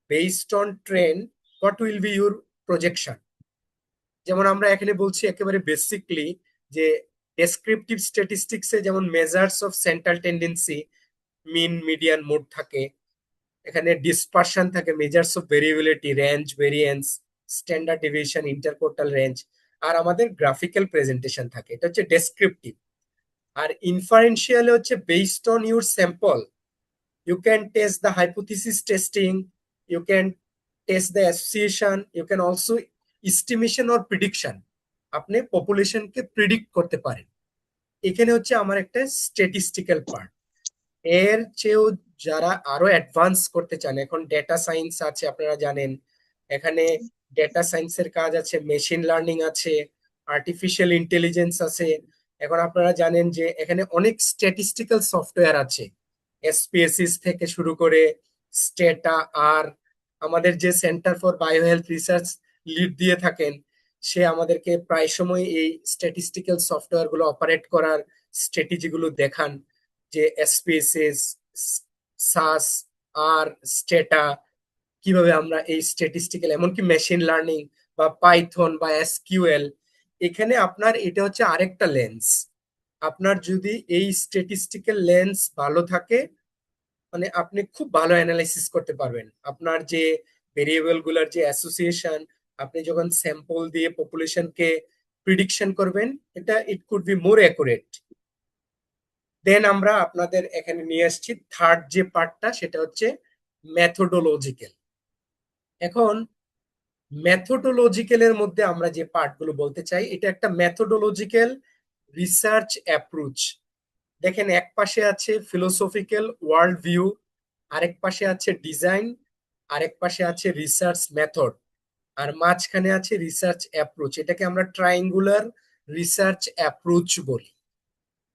based on trend, what will be your projection. যেমন আমরা এখানে বলছি একেবারে বেসিকলি যে ডেসক্রিপটিভ স্ট্যাটিস্টিক্সে যেমন measures of central tendency, mean, median, mode থাকে, এখানে ডিসপারশন থাকে, measures of variability, range, variance, standard deviation, interquartile range, আর আমাদের গ্রাফিক্যাল প্রেজেন্টেশন থাকে, এটা হচ্ছে ডেসক্রিপটিভ। আর ইনফারেন্সিয়াল হচ্ছে based on your sample, you can test the hypothesis testing, you can test the association, you can also estimation or prediction, আপনি পপুলেশনকে predict করতে পারেন। এখানে হচ্ছে আমার একটা স্ট্যাটিস্টিক্যাল পার্ট। এর চেয়েও যারা আরো অ্যাডভান্স করতে চান, এখন ডেটা সায়েন্স আছে, আপনারা জানেন এখানে ডেটা সায়েন্সের কাজ আছে, মেশিন লার্নিং আছে, আর্টিফিশিয়াল ইন্টেলিজেন্স আছে। এখন আপনারা জানেন যে এখানে অনেক স্ট্যাটিস্টিক্যাল সফটওয়্যার আছে, এসপিএসিস থেকে শুরু করে স্টেটা। আর আমাদের যে centre for bio health research lead দিয়ে থাকেন, সে আমাদেরকে প্রায় সময় এই স্ট্যাটিস্টিক্যাল সফটওয়্যার গুলো অপারেট করার স্ট্র্যাটেজি গুলো দেখান, যে এসপিএসএস, সাস, আর স্টেটা, কিভাবে আমরা এই স্ট্যাটিস্টিক্যাল, এমনকি মেশিন লার্নিং বা পাইথন বা এসকিউএল, এখানে আপনার এটা হচ্ছে আরেকটা লেন্স। আপনার যদি এই স্ট্যাটিস্টিক্যাল লেন্স ভালো থাকে, মানে আপনি খুব ভালো অ্যানালাইসিস করতে পারবেন। আপনার যে ভেরিয়েবল গুলার যে অ্যাসোসিয়েশন, আপনি যখন স্যাম্পল দিয়ে পপুলেশনকে প্রিডিকশন করবেন, এটা it could be more accurate. Then আমরা আপনাদের এখানে নিয়ে আসছি থার্ড যে পার্টটা, সেটা হচ্ছে মেথোডোলজিক্যাল। এখন মেথোডোলজিক্যালের মধ্যে আমরা যে পার্টগুলো বলতে চাই, এটা একটা মেথোডোলজিক্যাল রিসার্চ অ্যাপ্রোচ। দেখেন এক পাশে আছে ফিলোসফিক্যাল ওয়ার্ল্ড ভিউ, আরেক পাশে আছে ডিজাইন, আরেক পাশে আছে রিসার্চ মেথড, আর মাঝখানে আছে রিসার্চ অ্যাপ্রোচ। এটাকে আমরা ট্রায়াঙ্গুলার রিসার্চ অ্যাপ্রোচ বলি।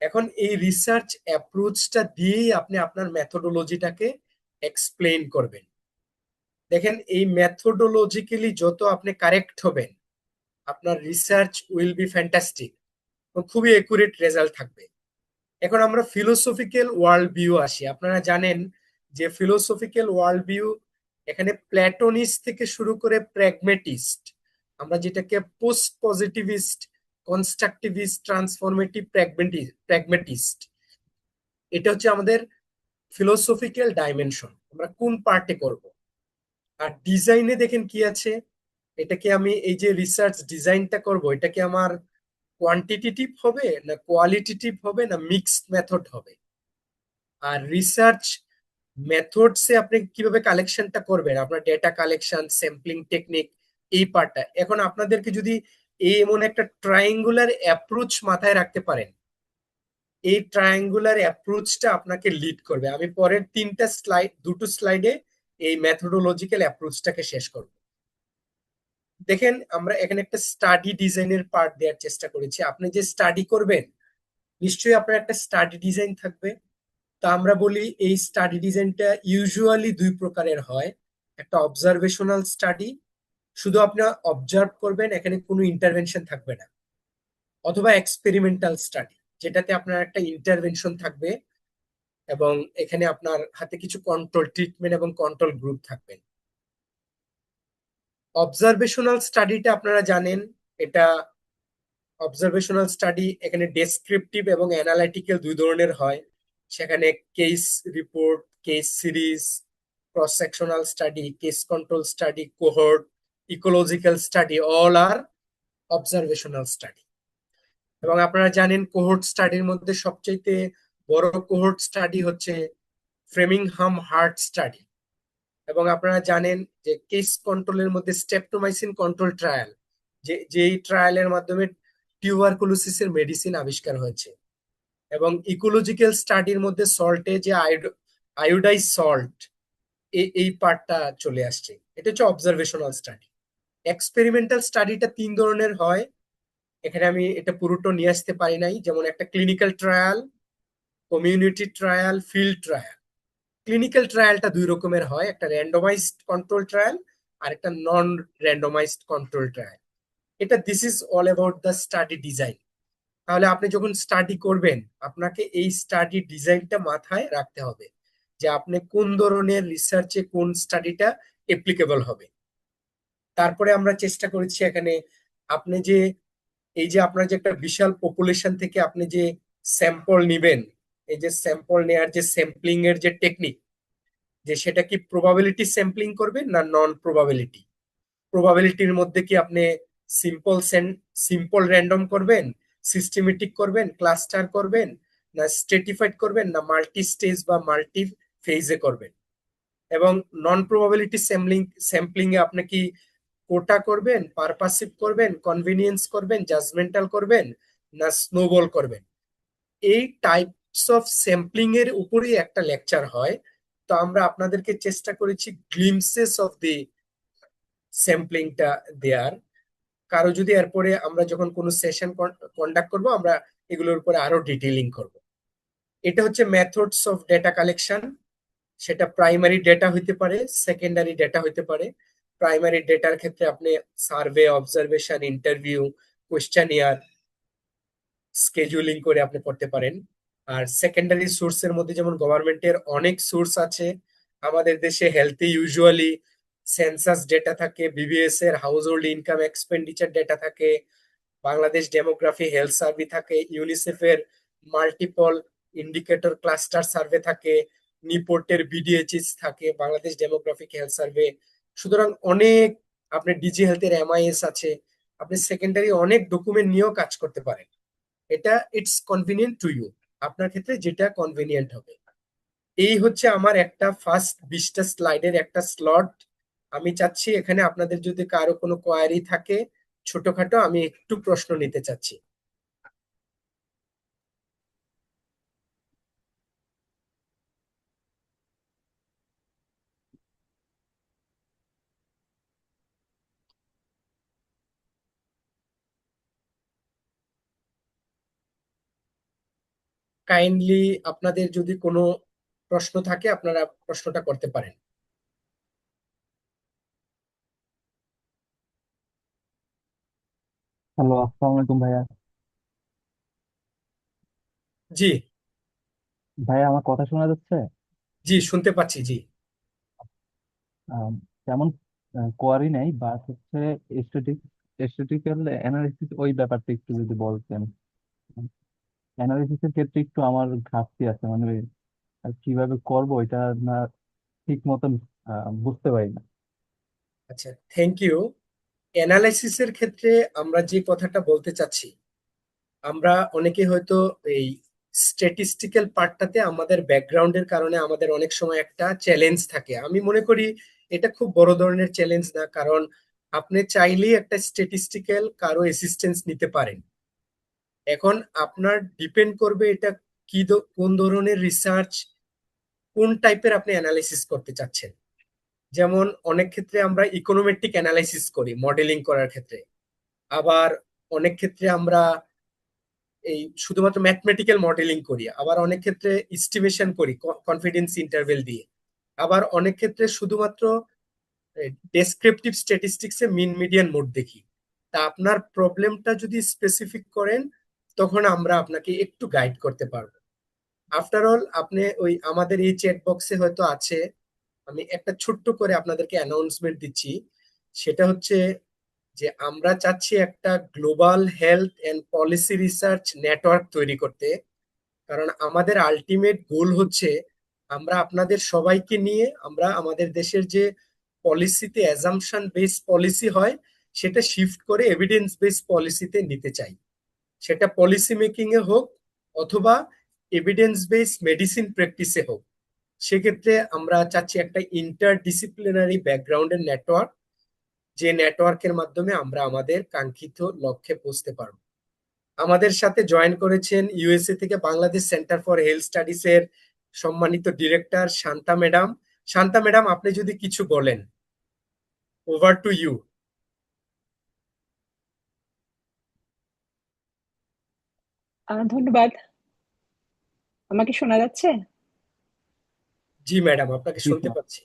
এখন এই রিসার্চ অ্যাপ্রোচটা দিয়েই আপনি আপনার মেথোডোলজিটাকে এক্সপ্লেইন করবেন। দেখেন এই মেথোডোলজিক্যালি যত আপনি কারেক্ট হবেন আপনার রিসার্চ উইল বি ফ্যান্টাস্টিক, খুবই একুরেট রেজাল্ট থাকবে। এখন আমরা ফিলোসফিক্যাল ওয়ার্ল্ড ভিউ আসি। আপনারা জানেন যে ফিলোসফিক্যাল ওয়ার্ল্ড ভিউ এখানে প্ল্যাটোনিস্ট থেকে শুরু করে প্র্যাগমেটিস্ট, আমরা যেটাকে পোস্ট পজিটিভিস্ট, কনস্ট্রাকটিভিস্ট, ট্রান্সফরমেটিভ, প্র্যাগমেটিস্ট, এটা হচ্ছে আমাদের ফিলোসফিক্যাল ডাইমেনশন, আমরা কোন পার্টে করব। আর ডিজাইনে দেখেন কি আছে, এটা কি আমি এই যে রিসার্চ ডিজাইনটা করব, এটা কি আমার কোয়ান্টিটেটিভ হবে না কোয়ালিটেটিভ হবে না মিক্সড মেথড হবে। আর রিসার্চ মেথডসে আপনি কিভাবে কালেকশনটা করবেন, আপনার ডেটা কালেকশন, স্যাম্পলিং টেকনিক, এই পার্টটা। এখন আপনাদেরকে যদি এই এমন একটা ট্রায়াঙ্গুলার অ্যাপ্রোচ মাথায় রাখতে পারেন, এই ট্রায়াঙ্গুলার অ্যাপ্রোচটা আপনাকে লিড করবে। আমি পরের দুটো স্লাইডে এই মেথোডোলজিক্যাল অ্যাপ্রোচটাকে শেষ করব। দেখেন আমরা এখানে একটা স্টাডি ডিজাইনের পার্ট দেওয়ার চেষ্টা করেছি। আপনি যে স্টাডি করবেন নিশ্চয়ই আপনার একটা স্টাডি ডিজাইন থাকবে। তা আমরা বলি এই স্টাডি ডিজাইনটা ইউজুয়ালি দুই প্রকারের হয়। একটা অবজারভেশনাল স্টাডি, শুধু আপনি অবজার্ভ করবেন, এখানে কোনো ইন্টারভেনশন থাকবে না। অথবা এক্সপেরিমেন্টাল স্টাডি, যেটাতে আপনার একটা ইন্টারভেনশন থাকবে এবং এখানে আপনার হাতে কিছু কন্ট্রোল ট্রিটমেন্ট এবং কন্ট্রোল গ্রুপ থাকবে। অবজারভেশনাল স্টাডিটা আপনারা জানেন, এটা অবজারভেশনাল স্টাডি এখানে ডেসক্রিপটিভ এবং অ্যানালাইটিক্যাল দুই ধরনের হয়। সেখানে case report, case series, cross sectional study, case control study, cohort, ecological study, all are observational study. এবং আপনারা জানেন কোহর্ট স্টাডির মধ্যে সবচেয়ে বড় কোহর্ট স্টাডি হচ্ছে ফ্রেমিংহাম হার্ট স্টাডি। এবং আপনারা জানেন যে কেস কন্ট্রোলের মধ্যে স্টেপটোমাইসিন কন্ট্রোল ট্রায়াল, যেই ট্রায়ালের মাধ্যমে টিউবারকুলোসিসের মেডিসিন আবিষ্কার হয়েছে। এবং ইকোলজিক্যাল স্টাডির মধ্যে সল্টে যে আয়োডাইজ সল্ট, এই পার্টটা চলে আসছে। এটা হচ্ছে অবজারভেশনাল স্টাডি। এক্সপেরিমেন্টাল স্টাডিটা তিন ধরনের হয়, এখানে আমি এটা পুরোটা নিয়ে আসতে পারি নাই। যেমন একটা clinical trial, community trial, field trial. Clinical ট্রায়ালটা দুই রকমের হয়, একটা র্যান্ডমাইজড কন্ট্রোল ট্রায়াল আর একটা নন র্যান্ডমাইজড কন্ট্রোল ট্রায়াল। এটা this is all about the study design. তাহলে আপনি যখন স্টাডি করবেন আপনাকে এই স্টাডি ডিজাইনটা মাথায় রাখতে হবে যে আপনি কোন ধরনের রিসার্চে কোন স্টাডিটা অ্যাপ্লিকেবল হবে। তারপরে আমরা চেষ্টা করেছি এখানে আপনি যে এই যে আপনার যে একটা বিশাল পপুলেশন থেকে আপনি যে স্যাম্পল নিবেন, এই যে স্যাম্পল নেয়ার যে স্যাম্পলিং এর যে টেকনিক, যে সেটা কি প্রবাবিলিটি স্যাম্পলিং করবেন না নন প্রবাবিলিটি। প্রবাবিলিটির মধ্যে কি আপনি সিম্পল সিম্পল র্যান্ডম করবেন, সিস্টেমেটিক করবেন, ক্লাস্টার করবেন, না স্ট্রেটিফাইড করবেন, না মাল্টি স্টেজ বা মাল্টি ফেজে করবেন। এবং নন প্রবাবিলিটি স্যাম্পলিং এ আপনি কি কোটা করবেন, পারপাসিভ করবেন, কনভিনিয়েন্স করবেন, জাজমেন্টাল করবেন, না স্নোবল করবেন। এই টাইপস অফ স্যাম্পলিং এর উপরেই একটা লেকচার হয়। তো আমরা আপনাদেরকে চেষ্টা করেছি গ্লিমসেস অফ দি স্যাম্পলিংটা দেয়ার। কারো যদি এরপরে আমরা যখন কোনো সেশন কন্ডাক্ট করব আমরা এগুলোর উপরে আরো ডিটেইলিং করব। এটা হচ্ছে মেথডস অফ ডেটা কালেকশন। সেটা প্রাইমারি ডেটা হইতে পারে, সেকেন্ডারি ডেটা হইতে পারে। প্রাইমারি ডেটার ক্ষেত্রে আপনি survey, observation, interview, questionnaire, scheduling করে আপনি করতে পারেন। আর সেকেন্ডারি সোর্সের মধ্যে যেমন গভর্নমেন্টের অনেক সোর্স আছে। আমাদের দেশে হেলথে ইউজুয়ালি সেন্সাস ডেটা থাকে, বিবিএস এর house hold income expenditure data থাকে, বাংলাদেশ ডেমোগ্রাফি হেলথ সার্ভে থাকে, ইউনিসেফের মাল্টিপল ইন্ডিকেটর ক্লাস্টার সার্ভে থাকে, নিপোর্টের বিডিএইচএস থাকে, বাংলাদেশ ডেমোগ্রাফিক হেলথ সার্ভে। সুতরাং অনেক, আপনি ডিজি হেলথের এমআইএস আছে, আপনি সেকেন্ডারি অনেক ডকুমেন্ট নিয়েও কাজ করতে পারেন। এটা ইটস কনভিনিয়েন্ট টু ইউ, আপনার ক্ষেত্রে যেটা কনভিনিয়েন্ট হবে। এই হচ্ছে আমার একটা ফার্স্ট 20টা স্লাইডের একটা স্লট। আমি চাচ্ছি এখানে আপনাদের যদি কারো কোনো কোয়ারি থাকে ছোটখাটো, আমি একটু প্রশ্ন নিতে চাচ্ছি। কাইন্ডলি আপনাদের যদি কোনো প্রশ্ন থাকে আপনারা প্রশ্নটা করতে পারেন। হ্যালো, আসসালামু আলাইকুম ভাইয়া। জি। ভাইয়া, আমার কথা শোনা যাচ্ছে? জি, শুনতে পাচ্ছি। জি। আম, তেমন কোয়ারি নাই, বাট হচ্ছে স্ট্যাটিস্টিক্যাল অ্যানালিসিস, ওই ব্যাপারটা একটু যদি বলতেন। অ্যানালিসিসের ক্ষেত্রে একটু আমার ঘাটতি আছে, মানে কিভাবে করবো এটা না ঠিক মতন বুঝতে পারি না। আচ্ছা, থ্যাংক ইউ। অ্যানালাইসিসের ক্ষেত্রে আমরা যে কথাটা বলতে চাচ্ছি, আমরা অনেকে হয়তো এই স্ট্যাটিস্টিক্যাল পার্টটাতে আমাদের ব্যাকগ্রাউন্ডের কারণে আমাদের অনেক সময় একটা চ্যালেঞ্জ থাকে। আমি মনে করি এটা খুব বড় ধরনের চ্যালেঞ্জ না, কারণ আপনি চাইলেই একটা স্ট্যাটিস্টিক্যাল কারো অ্যাসিস্ট্যান্স নিতে পারেন। এখন আপনার ডিপেন্ড করবে এটা কোন ধরনের রিসার্চ, কোন টাইপের আপনি অ্যানালাইসিস করতে চাচ্ছেন। যেমন অনেক ক্ষেত্রে আমরা ইকোনোমেট্রিক অ্যানালাইসিস করি মডেলিং করার ক্ষেত্রে, আবার অনেক ক্ষেত্রে আমরা এই শুধুমাত্র ম্যাথমেটিক্যাল মডেলিং করি, আবার অনেক ক্ষেত্রে এস্টিমেশন করি কনফিডেন্স ইন্টারভেল দিয়ে, আবার অনেক ক্ষেত্রে শুধুমাত্র ডেসক্রিপটিভ স্ট্যাটিস্টিক্সে মিন মিডিয়ান মোড দেখি। তা আপনার প্রবলেমটা যদি স্পেসিফিক করেন, তখন আমরা আপনাকে একটু গাইড করতে পারবো। আফটার অল আপনি ওই আমাদের এই চ্যাট বক্সে হয়তো আছে, আমি একটা ছোট্ট করে আপনাদেরকে অ্যানাউন্সমেন্ট দিচ্ছি। সেটা হচ্ছে যে আমরা চাচ্ছি একটা global health and policy research network তৈরি করতে। কারণ আমাদের আলটিমেট গোল হচ্ছে আমরা আপনাদের সবাইকে নিয়ে আমরা আমাদের দেশের যে পলিসিতে অ্যাজাম্পশন বেস পলিসি হয়, সেটা শিফট করে এভিডেন্স বেস পলিসিতে নিতে চাই। সেটা পলিসি মেকিং এ হোক অথবা এভিডেন্স বেস মেডিসিন প্র্যাকটিসে হোক। সেক্ষেত্রে আমরা চাচ্ছি একটা ইন্টারডিসিপ্লিনারি ব্যাকগ্রাউন্ডের নেটওয়ার্ক, যে নেটওয়ার্কের মাধ্যমে আমরা আমাদের কাঙ্ক্ষিত লক্ষ্যে পৌঁছতে পারব। আমাদের সাথে জয়েন করেছেন ইউএসএ থেকে Bangladesh centre for health studies এর সম্মানিত director Shanta madam. Shanta madam, আপনি যদি কিছু বলেন, ওভার টু ইউ। ধন্যবাদ। আমাকে শোনা যাচ্ছে? জি ম্যাডাম, আপনাকে জি শুনতে স্যার। পাচ্ছি।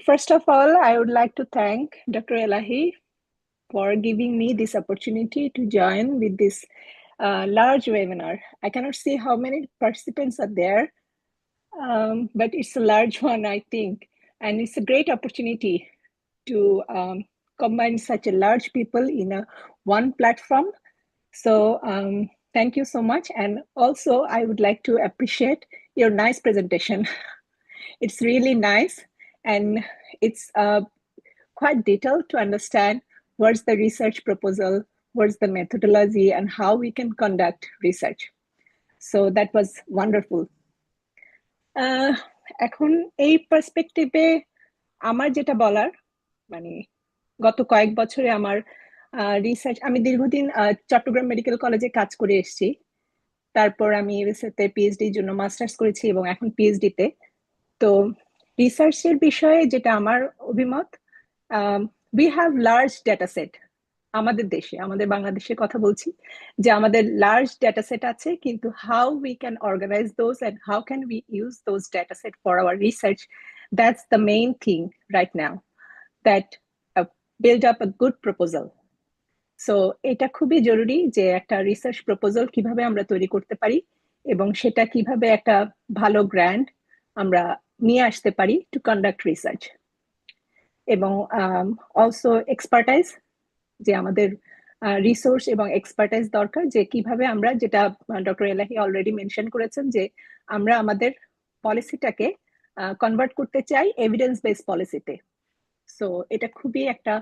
First of all, I would like to thank Dr. Elahi for giving me this opportunity to join with this large webinar. I cannot see how many participants are there, but it's a large one, I think, and it's a great opportunity to combine such a large people in one platform. So thank you so much. And also, I would like to appreciate your nice presentation. It's really nice, and it's quite detailed to understand what's the research proposal, what's the methodology, and how we can conduct research. So that was wonderful. এখন এই পার্সপেক্টিভে আমার যেটা বলার, মানে গত কয়েক বছরে আমার রিসার্চ, আমি দীর্ঘদিন চট্টগ্রাম মেডিকেল কলেজে কাজ করে এসেছি। তারপর আমি ইউএসএতে পিএইচডির জন্য মাস্টার্স করেছি এবং এখন পিএইচডিতে। তো রিসার্চের বিষয়ে যেটা আমার অভিমত, we have large data set. আমাদের দেশে, আমাদের বাংলাদেশের কথা বলছি, যে আমাদের লার্জ ডেটা সেট আছে, কিন্তু how we can organise those and how can we use those data set for our research, that's the main thing right now, that build up a good proposal. So এটা খুবই জরুরি যে একটা research proposal কিভাবে আমরা তৈরি করতে পারি এবং সেটা কিভাবে একটা ভালো গ্র্যান্ড আমরা নিয়ে আসতে পারি টু কন্ডাক্ট রিসার্চ। এবং অলসো এক্সপার্টাইজ, যে আমাদের রিসোর্স এবং এক্সপার্টাইজ দরকার, যে কিভাবে আমরা, যেটা ডক্টর এলাহি অলরেডি মেনশন করেছেন, যে আমরা আমাদের পলিসিটাকে কনভার্ট করতে চাই এভিডেন্স বেস পলিসিতে। সো এটা খুবই একটা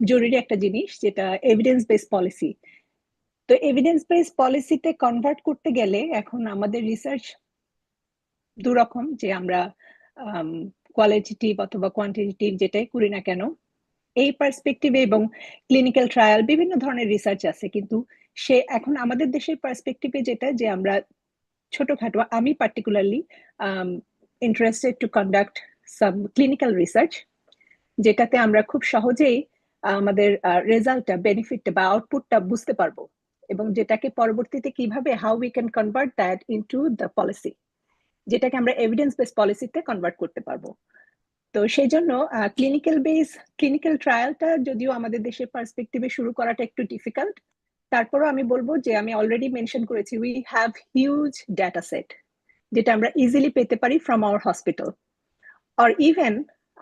জরুরি একটা জিনিস, যেটা এভিডেন্স বেস পলিসি। তো এভিডেন্স বেস পলিসিতে কনভার্ট করতে গেলে এখন আমাদের রিসার্চ দুরকম, যে আমরা কোয়ালিটেটিভ অথবা কোয়ান্টিটেটিভ যেটাই করি না কেন, এই পার্সপেক্টিভে, এবং ক্লিনিক্যাল ট্রায়াল, বিভিন্ন ধরনের রিসার্চ আছে। কিন্তু সে এখন আমাদের দেশের পার্সপেক্টিভে যেটা, যে আমরা ছোটখাটো, আমি particularly interested to conduct some clinical research, যেটাতে আমরা খুব সহজেই আমাদের রেজাল্টটা, বেনিফিটটা বা আউটপুটটা বুঝতে পারবো, এবং যেটাকে পরবর্তীতে কিভাবে, how we can convert that into the policy, যেটাকে আমরা এভিডেন্স বেস পলিসিতে কনভার্ট করতে পারবো। তো সেই জন্য ক্লিনিক্যাল ট্রায়ালটা যদিও আমাদের দেশের পার্সপেক্টিভে শুরু করাটা একটু ডিফিকাল্ট, তারপরও আমি বলবো যে আমি অলরেডি মেনশন করেছি we have huge data set যেটা আমরা ইজিলি পেতে পারি from our hospital, or even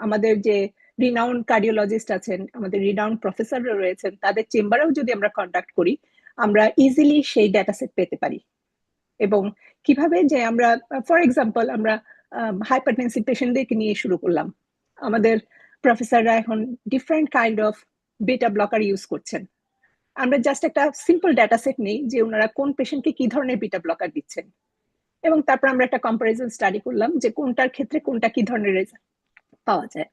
আমাদের যে রিনাউন্ড কার্ডিওলজিস্ট আছেন, আমাদের রিনাউন্ড প্রফেসররা রয়েছেন, তাদের চেম্বারেও যদি আমরা কন্ডাক্ট করি আমরা ইজিলি সেই ডেটা সেট পেতে পারি। এবং কিভাবে যে আমরা ফর এক্সাম্পল আমরা হাইপারটেনসিভ পেশেন্টদেরকে নিয়ে শুরু করলাম, আমাদের প্রফেসররা এখন ডিফারেন্ট কাইন্ড অফ বেটা ব্লকার ইউজ করছেন। আমরা জাস্ট একটা সিম্পল ডেটা সেট নেই যে ওনারা কোন পেশেন্টকে কি ধরনের বিটা ব্লকার দিচ্ছেন, এবং তারপর আমরা একটা কম্পারিজন স্টাডি করলাম যে কোনটার ক্ষেত্রে কোনটা কি ধরনের রেজাল্ট পাওয়া যায়।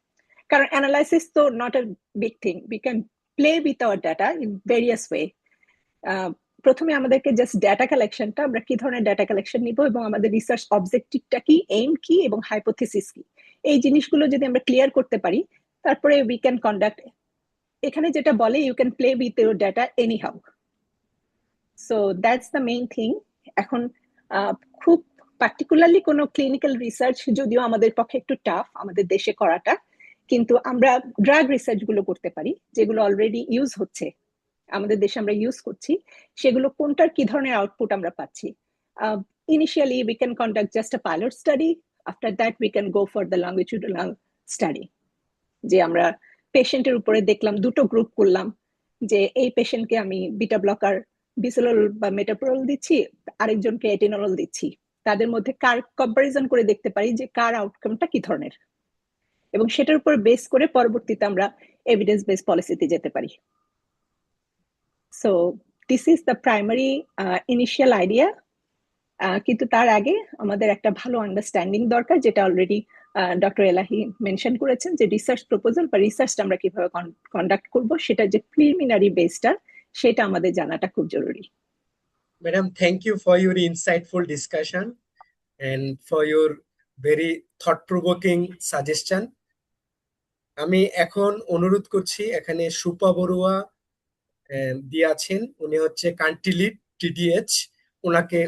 কারণ অ্যানালাইসিস তো not a big thing, we can play with our data in various way. প্রথমে আমাদেরকে জাস্ট ডাটা কালেকশনটা, আমরা কি ধরনের ডাটা কালেকশন নিব এবং আমাদের রিসার্চ অবজেক্টিভটা কি, এইম কি এবং হাইপোথিসিস কি, এই জিনিসগুলো যদি আমরা ক্লিয়ার করতে পারি তারপরে উই ক্যান কন্ডাক্ট, এখানে যেটা বলে you can play with your data anyhow. So that's the main thing. এখন খুব পার্টিকুলারলি কোনো ক্লিনিক্যাল রিসার্চ যদিও আমাদের পক্ষে একটু টাফ আমাদের দেশে করাটা, কিন্তু আমরা ড্রাগ রিসার্চ গুলো করতে পারি যেগুলো অলরেডি ইউজ হচ্ছে আমাদের দেশে, আমরা ইউজ করছি, সেগুলো কোনটার কি ধরনের আউটপুট আমরা পাচ্ছি। Initially we can conduct just a pilot study, after that we can go for the longitudinal study, যে আমরা পেশেন্টের উপরে দেখলাম, দুটো গ্রুপ করলাম, যে এই পেশেন্টকে আমি বিটা ব্লকার বিসোলল বা মেটাপ্রোল দিচ্ছি, আরেকজনকে এটেনরল দিচ্ছি, তাদের মধ্যে কার কম্পারিজন করে দেখতে পারি যে কার আউটকামটা কি ধরনের, এবং সেটার উপর বেস করে পরবর্তীতে আমরা এভিডেন্স বেস পলিসিতে যেতে পারি। So this is the primary initial idea, কিন্তু তার আগে আমাদের একটা ভালো আন্ডারস্ট্যান্ডিং দরকার, যেটা অলরেডি ডক্টর এলাহি মেনশন করেছেন, যে রিসার্চ প্রপোজাল বা রিসার্চটা আমরা কিভাবে কন্ডাক্ট করব, সেটা যে প্রিলিমিনারি বেসটা সেটা আমাদের জানাটা খুব জরুরি। Madam, thank you for your insightful discussion and for your very thought-provoking suggestion. আমি এখন অনুরোধ করছি, এখানে সুপা বড়ুয়া দি আছেন, উনি হচ্ছে কান্ট্রি লিড টিডিএইচ,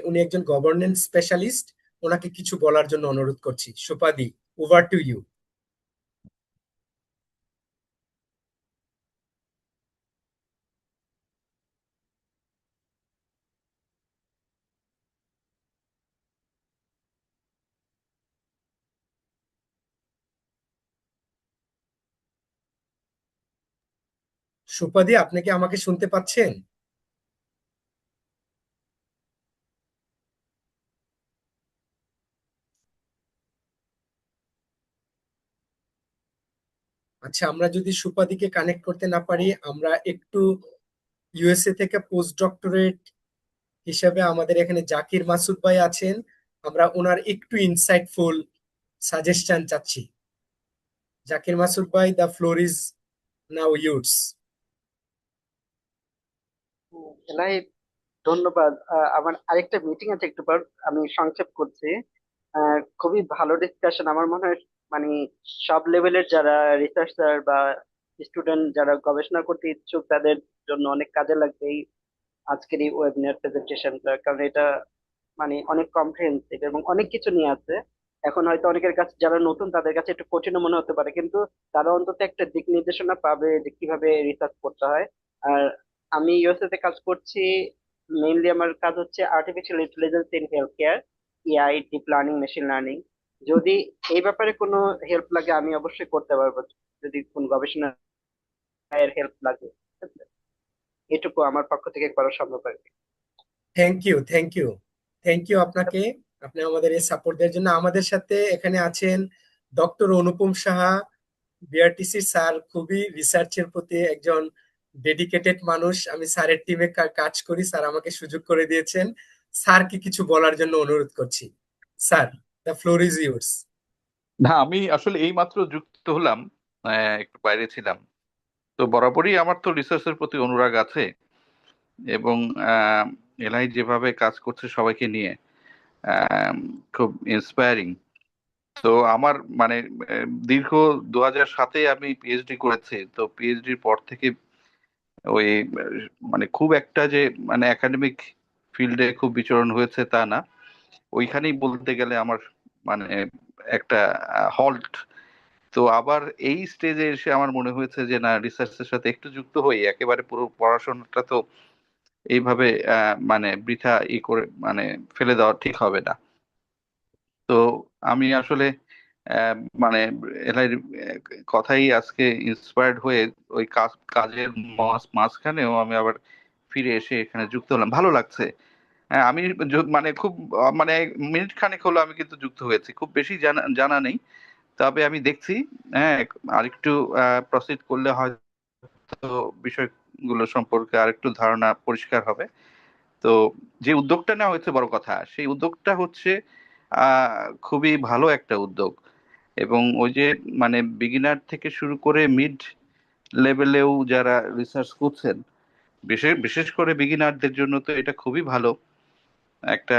উনি একজন গভর্নেন্স স্পেশালিস্ট, ওনাকে কিছু বলার জন্য অনুরোধ করছি। সুপা দি, ওভার টু ইউ। সুপা দি, আপনি কি আমাকে শুনতে পাচ্ছেন? আচ্ছা, আমরা যদি সুপাদিকে কানেক্ট করতে না পারি, আমরা একটু ইউএসএ থেকে পোস্ট ডক্টরেট হিসেবে আমাদের এখানে জাকির মাসুদ ভাই আছেন, আমরা ওনার একটু ইনসাইটফুল সাজেশন চাচ্ছি। জাকির মাসুদ ভাই, the floor is now yours. এলাই, ধন্যবাদ। আমার আরেকটা মিটিং আছে একটু পর, আমি সংক্ষেপ করছি। খুবই ভালো ডিসকাশন আমার মনে হয়। মানে সব লেভেলের যারা রিসার্চার বা স্টুডেন্ট যারা গবেষণা করতে ইচ্ছুক তাদের জন্য অনেক কাজে লাগবে এই আজকের এই ওয়েবিনার প্রেজেন্টেশনটা, কারণ এটা মানে অনেক কম্প্রিহেন্সিভ এবং অনেক কিছু নিয়ে আছে। এখন হয়তো অনেকের কাছে যারা নতুন তাদের কাছে একটু কঠিন মনে হতে পারে, কিন্তু তারা অন্তত একটা দিক নির্দেশনা পাবে যে কিভাবে রিসার্চ করতে হয়। আর আমি ইউএসএ তে কাজ করছি, মেইনলি আমার কাজ হচ্ছে artificial intelligence in health care, AI, deep learning, machine learning. যদি এই ব্যাপারে কোনো হেল্প লাগে আমি অবশ্যই করতে পারবো, যদি কোন গবেষণা এর হেল্প লাগে। এটুকু আমার পক্ষ থেকে করা সম্ভব আর কি। Thank you, thank you, thank you আপনাকে, আপনি আমাদের এই সাপোর্ট দেওয়ার জন্য। আমাদের সাথে এখানে আছেন ডক্টর অনুপম সাহা, বিআরটিসি স্যার, খুবই রিসার্চের প্রতি একজন ডেডিকেটেড মানুষ। আমি স্যারের টিমে কাজ করি, স্যার আমাকে সুযোগ করে দিয়েছেন। স্যারকে কিছু বলার জন্য অনুরোধ করছি। Sir, the floor is yours. না, আমি আসলে এই মাত্র যুক্ত হলাম, একটু বাইরে ছিলাম। তো বরাবরই আমার তো রিসার্চের প্রতি অনুরাগ আছে, এবং এলাই যেভাবে কাজ করছে সবাইকে নিয়ে খুব ইন্সপায়ারিং। তো আমার মানে দীর্ঘ 2007-এ আমি পিএইচডি করেছি। তো পিএইচডির পর থেকে ওই মানে খুব একটা যে মানে একাডেমিক ফিল্ডে খুব বিচরণ হয়েছে তা না, ওইখানেই বলতে গেলে আমার মানে একটা হল্ট। তো তো আবার এই স্টেজে এসে আমার মনে হয়েছে যে না, রিসার্চের সাথে একটু যুক্ত হই, একেবারে পুরো পড়াশোনাটা তো এইভাবে মানে বৃথা করে মানে ফেলে দেওয়া ঠিক হবে না। তো আমি আসলে মানে এলাইর কথাই আজকে ইন্সপায়ার্ড হয়ে ওই কাজের মাঝখানেও আমি আবার ফিরে এসে এখানে যুক্ত হলাম, ভালো লাগছে। আমি মানে খুব মানে মিনিট খানেক হলো আমি কিন্তু যুক্ত হয়েছি, খুব বেশি জানা জানা নেই, তবে আমি দেখছি হ্যাঁ আরেকটু প্রসিড করলে হয়তো বিষয়গুলো সম্পর্কে আরেকটু ধারণা পরিষ্কার হবে। তো যে উদ্যোগটা নেওয়া হয়েছে বড় কথা, সেই উদ্যোগটা হচ্ছে খুবই ভালো একটা উদ্যোগ। এবং ওই যে মানে বিগিনার থেকে শুরু করে মিড লেভেলেও যারা রিসার্চ করছেন, বিশেষ করে বিগিনারদের জন্য তো এটা খুবই ভালো একটা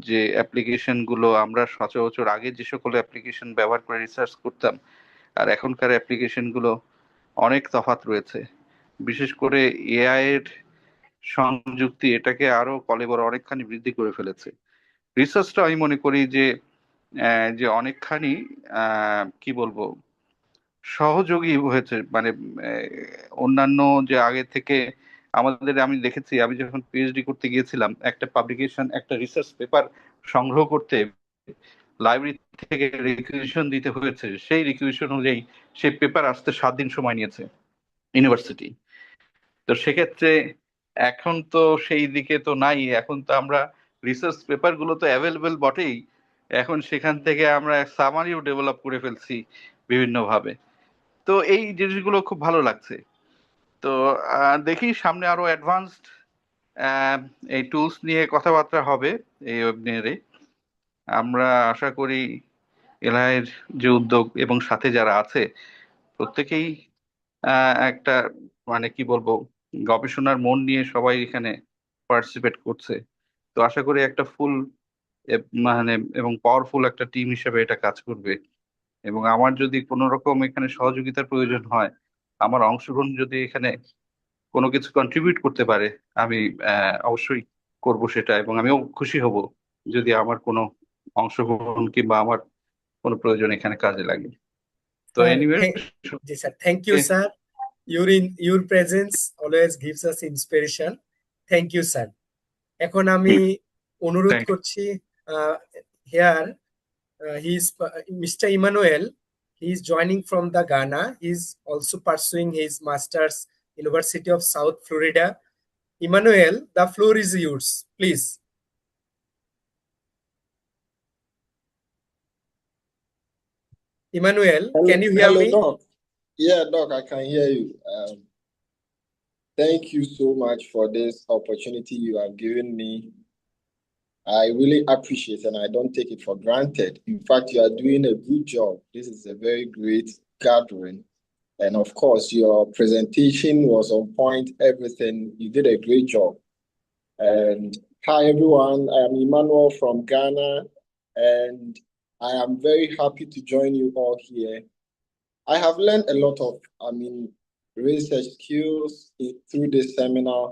যে অ্যাপ্লিকেশন গুলো আমরা সচরাচর আগে যে সকল অ্যাপ্লিকেশন ব্যবহার করে রিসার্চ করতাম আর এখনকার অ্যাপ্লিকেশন গুলো অনেক তফাৎ রয়েছে। বিশেষ করে এআই এর সংযুক্তি এটাকে আরো কলেবর অনেকখানি বৃদ্ধি করে ফেলেছে। রিসার্চটা আমি মনে করি যে অনেকখানি কি বলবো সহযোগী হয়েছে, মানে অন্যান্য যে আগে থেকে আমি দেখেছি, আমি যখন পিএইচডি করতে গিয়েছিলাম একটা পাবলিকেশন একটা রিসার্চ পেপার সংগ্রহ করতে লাইব্রেরি থেকে রিকুইজিশন দিতে হয়েছে, সেই রিকুইজিশন অনুযায়ী সেই পেপার আসতে 7 দিন সময় নিয়েছে ইউনিভার্সিটি। তো সেক্ষেত্রে এখন তো সেই দিকে তো নাই, এখন তো আমরা রিসার্চ পেপার গুলো তো অ্যাভেলেবেল বটেই, এখন সেখান থেকে আমরা সামারিও ডেভেলপ করে ফেলছি বিভিন্ন ভাবে। তো এই জিনিসগুলো খুব ভালো লাগছে। তো দেখি সামনে আরো অ্যাডভান্সড এই টুলস নিয়ে কথাবার্তা হবে এই ওয়েবিনারে। আমরা আশা করি এলআইয়ের যে উদ্যোগ এবং সাথে যারা আছে প্রত্যেকেই একটা মানে কি বলবো গবেষণার মন নিয়ে সবাই এখানে পার্টিসিপেট করছে। তো আশা করি একটা ফুল মানে এবং পাওয়ারফুল একটা টিম হিসেবে এটা কাজ করবে। এবং আমার যদি কোনো রকম এখানে সহযোগিতার প্রয়োজন হয়, আমার অংশগ্রহণ যদি এখানে কোনো কিছু কন্ট্রিবিউট করতে পারে, আমি অবশ্যই করব সেটা, এবং আমিও খুশি হব যদি আমার কোনো অংশগ্রহণ কিংবা আমার কোনো প্রয়োজন এখানে কাজে লাগে। তো Sir, এনিওয়ে জি sir, thank you sir. Your presence always gives us inspiration. Thank you sir. এখন আমি অনুরোধ Thank you. করছি here he is Mr. Emmanuel. He is joining from the Ghana. He is also pursuing his masters University of South Florida. Emmanuel, the floor is yours, please. Emmanuel, can you hear Hello, me? Doc. Yeah, Doc, I can hear you. Thank you so much for this opportunity you have given me. I really appreciate it and I don't take it for granted. In fact, you are doing a good job. This is a very great gathering. And of course, your presentation was on point, everything. You did a great job. And hi, everyone. I am Emmanuel from Ghana, and I am very happy to join you all here. I have learned a lot of, research skills through this seminar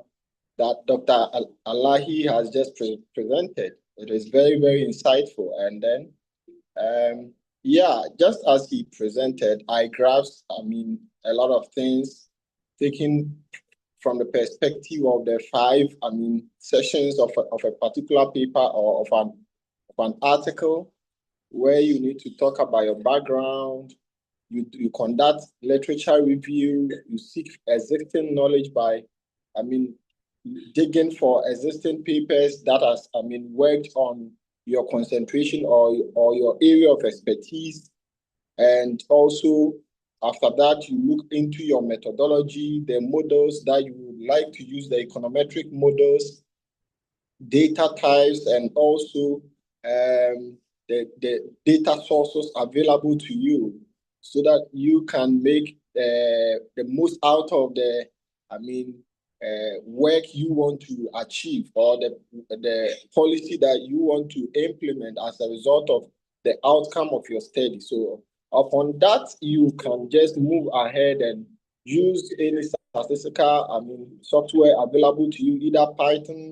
that Dr. Alahi has just presented. It is very, very insightful. And then, just as he presented, I grasped, a lot of things, taking from the perspective of the 5, sessions of a particular paper or of an article, where you need to talk about your background, you conduct literature review, you seek existing knowledge by, digging for existing papers that has, worked on your concentration or your area of expertise. And also, after that, you look into your methodology, the models that you would like to use, the econometric models, data types, and also the data sources available to you, so that you can make the most out of the, work you want to achieve, or the policy that you want to implement as a result of the outcome of your study. So upon that, you can just move ahead and use any statistical software available to you, either Python,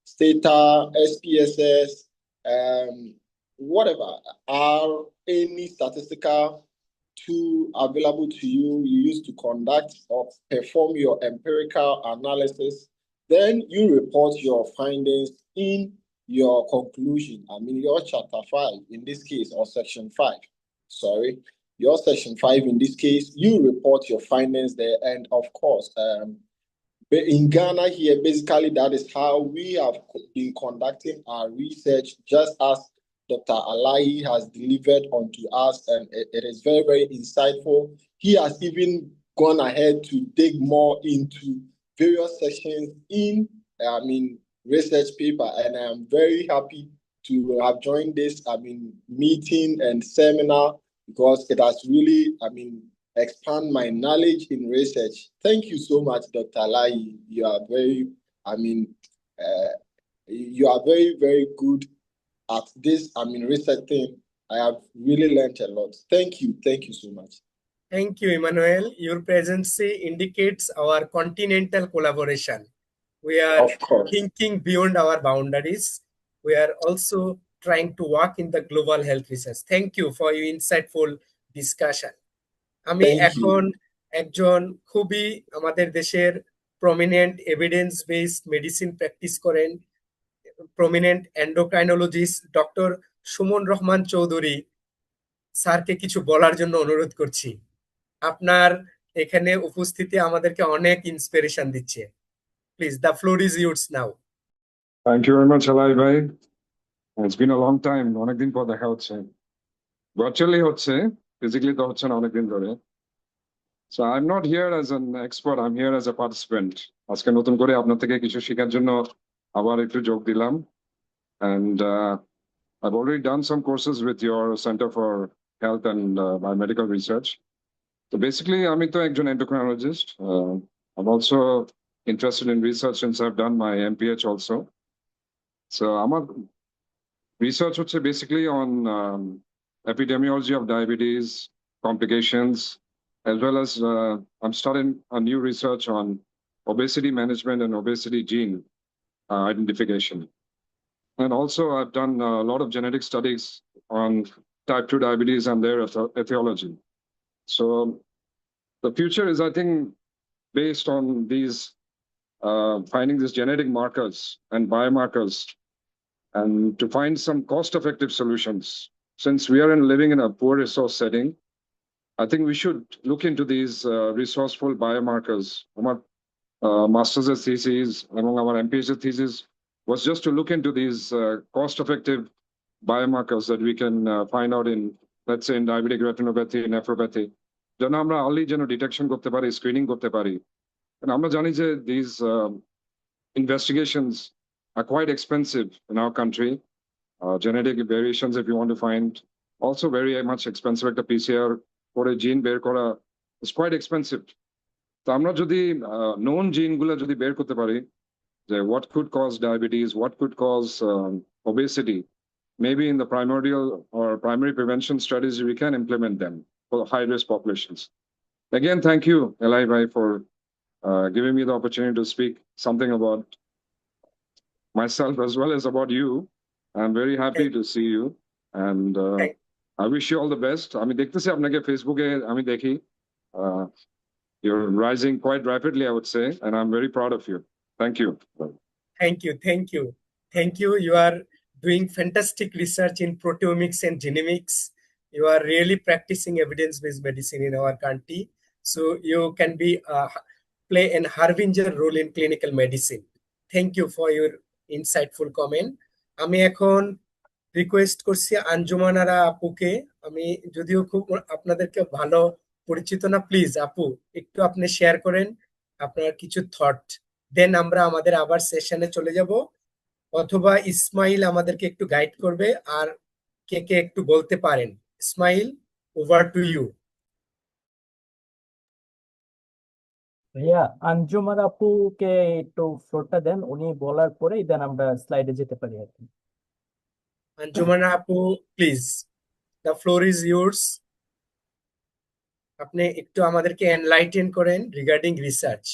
Stata, SPSS, whatever, are any statistical tool available to you use to conduct or perform your empirical analysis, then you report your findings in your conclusion. I mean, your chapter 5 in this case, or section 5. Sorry, your section 5 in this case, you report your findings there. And of course, in Ghana here, basically, that is how we have been conducting our research, just as Dr. Alayi has delivered onto us, and it is very, very insightful. He has even gone ahead to dig more into various sections in, research paper, and I am very happy to have joined this, meeting and seminar, because it has really, expand my knowledge in research. Thank you so much, Dr. Alayi. You are very, you are very, very good at this, research thing. I have really learned a lot. Thank you so much. Thank you, Emmanuel. Your presence indicates our continental collaboration. We are Of course. thinking beyond our boundaries. We are also trying to work in the global health research. Thank you for your insightful discussion. আমি Thank you. এখন একজন খুবই আমাদের দেশের prominent evidence based medicine practice করেন, prominent endocrinologist doctor Suman Rahman Chowdhury স্যারকে কিছু বলার জন্য অনুরোধ করছি। আপনার এখানে উপস্থিতি আমাদেরকে অনেক ইন্সপিরেশন দিচ্ছে। Please, the floor is yours now. Thank you very much, Alai bhai. It's been a long time. অনেকদিন পর দেখা হচ্ছে। Virtually হচ্ছে, physically তো হচ্ছে না অনেকদিন ধরে। So I'm not here as an expert, I'm here as a participant. আজকে নতুন করে আপনার থেকে কিছু শেখার জন্য আবার একটু যোগ দিলাম। And I've already done some courses with your Center for Health and Biomedical Research. So basically, I'm an endocrinologist. I'm also interested in research since I've done my MPH also. So I'm a research which is basically on epidemiology of diabetes, complications, as well as I'm starting a new research on obesity management and obesity gene identification. And also I've done a lot of genetic studies on type 2 diabetes and their etiology. So the future is, I think, based on these finding these genetic markers and biomarkers, and to find some cost-effective solutions. Since we are living in a poor resource setting, I think we should look into these resourceful biomarkers. Our master's thesis, among our MPH thesis, was just to look into these cost-effective biomarkers that we can find out in, let's say, in diabetic retinopathy, nephropathy. যেন আমরা early যেন detection করতে পারি, screening করতে পারি। And আমরা জানি যে these investigations are quite expensive in our country. Genetic variations, if you want to find, also very much expensive. একটা PCR করে gene বের করা is quite expensive. তো আমরা যদি known gene গুলো যদি বের করতে পারি, যে what could cause diabetes, what could cause obesity, maybe in the primordial or primary prevention strategies, we can implement them for high-risk populations. Again, thank you, Alai bhai, for giving me the opportunity to speak something about myself as well as about you. I'm very happy to see you, and I wish you all the best. আমি দেখতেছি আপনাকে ফেসবুকে, আমি দেখি you're rising quite rapidly, I would say, and I'm very proud of you. Thank you. Thank you. You are doing fantastic research in proteomics and genomics. You are really practicing evidence-based medicine in our country. So you can be play an harbinger role in clinical medicine. Thank you for your insightful comment. আমি এখন request করছি আঞ্জুমানারা আপুকে। আমি যদিও খুব আপনাদেরকে ভালো পরিচিত না, প্লিজ আপু একটু আপনি শেয়ার করেন আপনার কিছু থট, দেন আমরা আমাদের আবার সেশনে চলে যাব, অথবা ইসমাইল আমাদেরকে একটু গাইড করবে আর কে কে একটু বলতে পারেন। Ismail, over to you. ভাইয়া আঞ্জুমান আপুকে একটু ফ্লোরটা দেন, উনি বলার পরেই দেন আমরা স্লাইডে যেতে পারি আর কি। আঞ্জুমানা আপু, please, the floor is yours. আপনি একটু আমাদেরকে এনলাইটেন করেন regarding research.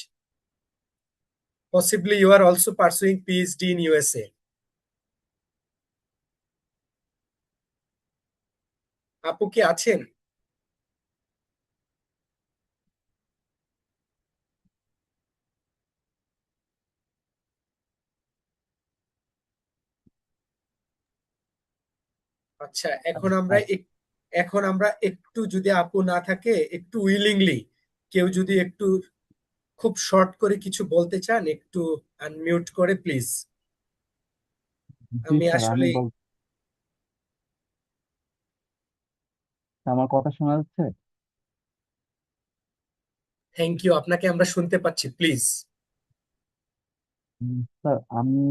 Possibly you are also pursuing PhD in USA. আপু কি আছেন? আচ্ছা, এখন আমরা একটু, যদি আপু না থাকে, একটু উইলিংলি কেউ যদি একটু খুব শর্ট করে কিছু বলতে চান, একটু আনমিউট করে প্লিজ। জি আমি স্যার, আসলে আমার কথা শোনা যাচ্ছে? থ্যাংক ইউ, আপনাকে আমরা শুনতে পাচ্ছি, প্লিজ। স্যার, আমি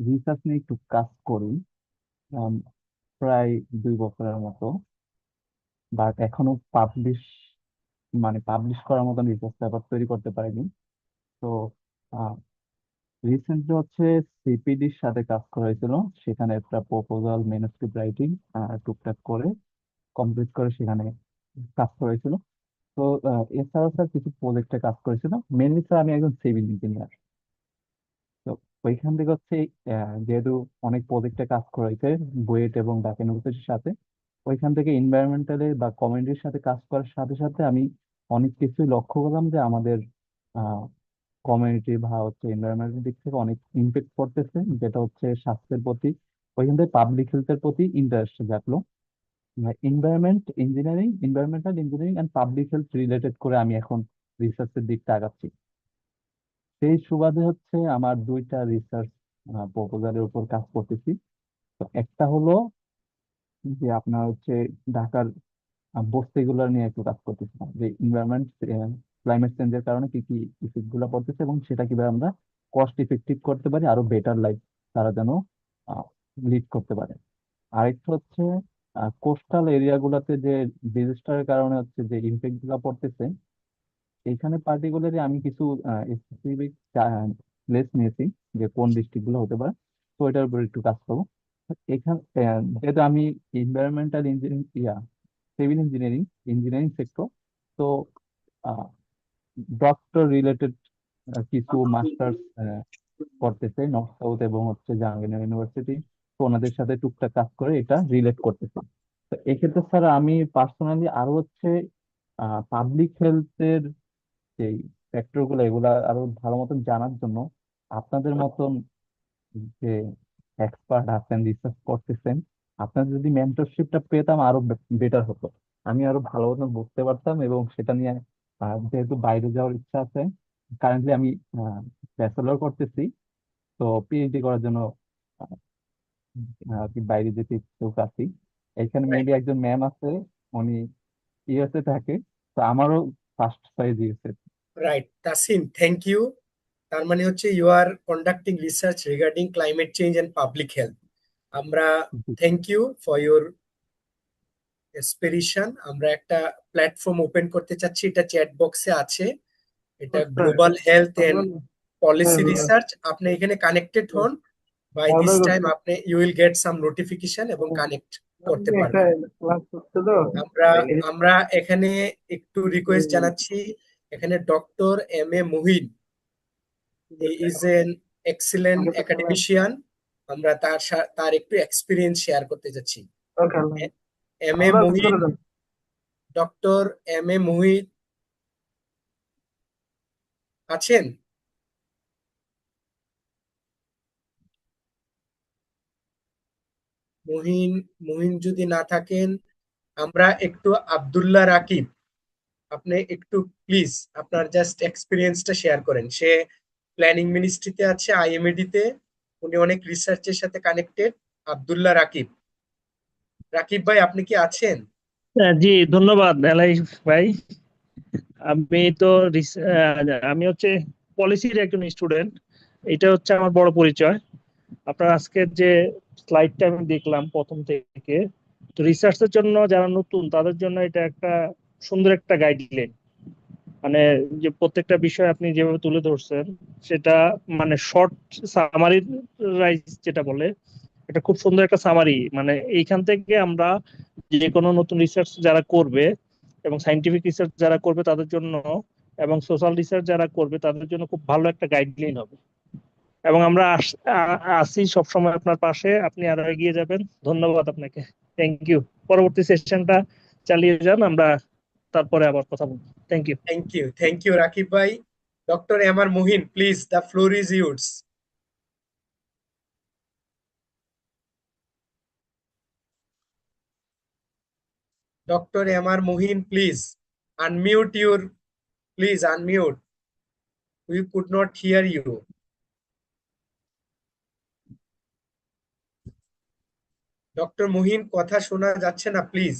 রিসার্চ নিয়ে একটু কাজ করি, আম, প্রায় 2 বছরের মতো, বাট এখনো পাবলিশ করার মতন রিসার্চ পেপার তৈরি করতে পারিনি। তো রিসেন্টলি হচ্ছে সিপিডির সাথে কাজ করা হয়েছিল, সেখানে একটা প্রপোজাল ম্যানুস্ক্রিপ্ট রাইটিং টুকটাক করে কমপ্লিট করে সেখানে কাজ করা হয়েছিল। তো এছাড়াও স্যার কিছু প্রজেক্টে কাজ করেছিল। মেনলি স্যার আমি একজন সিভিল ইঞ্জিনিয়ার। তো ওইখান থেকে হচ্ছে যেহেতু অনেক প্রজেক্টে কাজ করা হয়েছে বুয়েট এবং ঢাকা ইউনিভার্সিটির সাথে, ওইখান থেকে এনভায়রনমেন্টালে বা কমিউনিটির সাথে কাজ করার সাথে সাথে আমি অনেক কিছুই লক্ষ্য করলাম যে আমাদের কমিউনিটি বা হচ্ছে এনভায়রনমেন্টের দিক থেকে অনেক ইমপ্যাক্ট পড়তেছে, যেটা হচ্ছে স্বাস্থ্যের প্রতি। ওইখান থেকে পাবলিক হেলথের প্রতি ইন্টারেস্ট জাগলো। Environmental engineering and public health related করে আমি এখন রিসার্চের দিকটা আগাচ্ছি। সেই সুবাদে হচ্ছে আমার 2টা রিসার্চ প্রপোজালের উপর কাজ করতেছি। তো একটা হলো যে আপনার হচ্ছে ঢাকার বস্তিগুলো নিয়ে একটু কাজ করতেছিলাম, যে ইনভায়রনমেন্ট ক্লাইমেট চেঞ্জের কারণে কি কি ইফেক্ট গুলো পড়তেছে এবং সেটা কিভাবে আমরা কস্ট ইফেক্টিভ করতে পারি, আরো বেটার লাইফ তারা যেন লিড করতে পারে। আরেকটা হচ্ছে কোস্টাল এরিয়া গুলাতে যে ডিজাস্টারের কারণে হচ্ছে যে ইমপ্যাক্ট গুলো পড়তেছে, এখানে পার্টিকুলারলি আমি কিছু স্পেসিফিক প্লেস নিয়েছি যে কোন ডিস্ট্রিক্ট গুলো হতে পারে। তো এটার উপর একটু কাজ করবো এখানে। যেহেতু আমি environmental engineering civil engineering engineering sector, তো ডক্টর রিলেটেড কিছু মাস্টার্স করতেছে নর্থ সাউথ এবং হচ্ছে জাহাঙ্গীরনগর ইউনিভার্সিটি। তো ওনাদের সাথে টুকটাক কাজ করে এটা রিলেট করতেছে। তো এক্ষেত্রে স্যার আমি পার্সোনালি আরো হচ্ছে পাবলিক হেলথের যেই ফ্যাক্টর গুলো এগুলা আরো ভালো মতন জানার জন্য আপনাদের মতন যে এক্সপার্ট আছেন, রিসার্চ করতেছেন, আপনাদের যদি মেন্টরশিপটা পেতাম আরো বেটার হতো। আমি আরো ভালো মতন বুঝতে পারতাম এবং সেটা নিয়ে যেহেতু বাইরে যাওয়ার ইচ্ছা আছে, কারেন্টলি আমি ব্যাচেলর করতেছি, তো পিএইচডি করার জন্য আহ, আর কি বাইরে যেতে ইচ্ছুক আছি। এখানে রাইট, মেবি একজন ম্যাম আছে, উনি ইউএসএ থাকে, তো আমারও first choice USA. Right Tasin, thank you. তার মানে হচ্ছে you are conducting research regarding climate change and public health. আমরা thank you for your experience. আমরা একটা প্ল্যাটফর্ম ওপেন করতে চাচ্ছি, এটা চ্যাট বক্সে আছে। এটা global health and policy research. আপনি এখানে কানেক্টেড হন, বাই দিস টাইম আপনি you will get some notification এবং কানেক্ট করতে পারবেন। আমরা আমরা এখানে একটু রিকোয়েস্ট জানাচ্ছি, এখানে doctor M A Muhin, he is an excellent academician. আমরা তার একটু এক্সপিরিয়েন্স শেয়ার করতে যাচ্ছি। M A Muhin, doctor M A Muhin আছেন? মুহিন মুহিন যদি না থাকেন, আমরা একটু আব্দুল্লাহ রাকিব, আপনি একটু প্লিজ আপনার জাস্ট এক্সপিরিয়েন্সটা শেয়ার করেন। সে প্ল্যানিং মিনিস্ট্রিতে আছে, আইএমএডি তে। উনি অনেক রিসার্চের সাথে কানেক্টেড। আব্দুল্লাহ রাকিব, রাকিব ভাই আপনি কি আছেন? জি, ধন্যবাদ এলাই ভাই। আমি তো আমি হচ্ছে পলিসির একজন স্টুডেন্ট। এটা হচ্ছে আমার বড় পরিচয়। আপনার আজকের যে স্লাইডটা আমি দেখলাম প্রথম থেকে, তো রিসার্চের জন্য যারা নতুন তাদের জন্য এটা একটা সুন্দর একটা গাইডলাইন। মানে যে প্রত্যেকটা বিষয় আপনি যেভাবে তুলে ধরছেন সেটা মানে শর্ট সামারিরাইজ যেটা বলে, এটা খুব সুন্দর একটা সামারি। মানে এইখান থেকে আমরা যে কোনো নতুন রিসার্চ যারা করবে এবং সাইন্টিফিক রিসার্চ যারা করবে তাদের জন্য এবং সোশ্যাল রিসার্চ যারা করবে তাদের জন্য খুব ভালো একটা গাইডলাইন হবে। এবং আমরা আছি সবসময় আপনার পাশে, আপনি আরো এগিয়ে যাবেন। ধন্যবাদ আপনাকে, থ্যাংক ইউ। পরবর্তী সেশনটা চালিয়ে যান, আমরা তারপরে আবার কথা বলবো। Thank you. Thank you Rakib ভাই। Doctor MR Mohin, please, the floor is yours. Dr. M.R. Mohin, please unmute your, please unmute. We could not hear you. Doctor Muhin, কথা শোনা যাচ্ছে না, প্লিজ।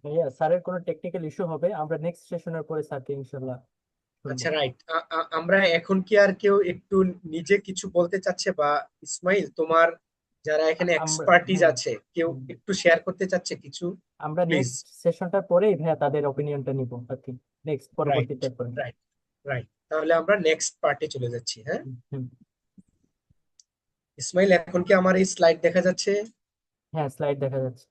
ভাইয়া স্যারের কোনো টেকনিক্যাল ইস্যু হবে, আমরা নেক্সট সেশনের পরে স্যারকে ইনশাল্লাহ শুনবো। আচ্ছা, রাইট। আমরা এখন কি আর কেউ একটু নিজে কিছু বলতে চাচ্ছে, বা ইসমাইল তোমার যারা এখানে এক্সপার্টিজ আছে কেউ একটু শেয়ার করতে চাচ্ছে কিছু? আমরা প্লিজ। নেক্সট সেশনটার পরেই ভাইয়া তাদের অপিনিয়নটা নিব আর কি, নেক্সট রাইট, পরবর্তীতে পরে। Right, right. তাহলে আমরা নেক্সট পার্টে চলে যাচ্ছি। হ্যাঁ ইসমাইল, এখন কি আমার এই স্লাইড দেখা যাচ্ছে? হ্যাঁ, স্লাইড দেখা যাচ্ছে।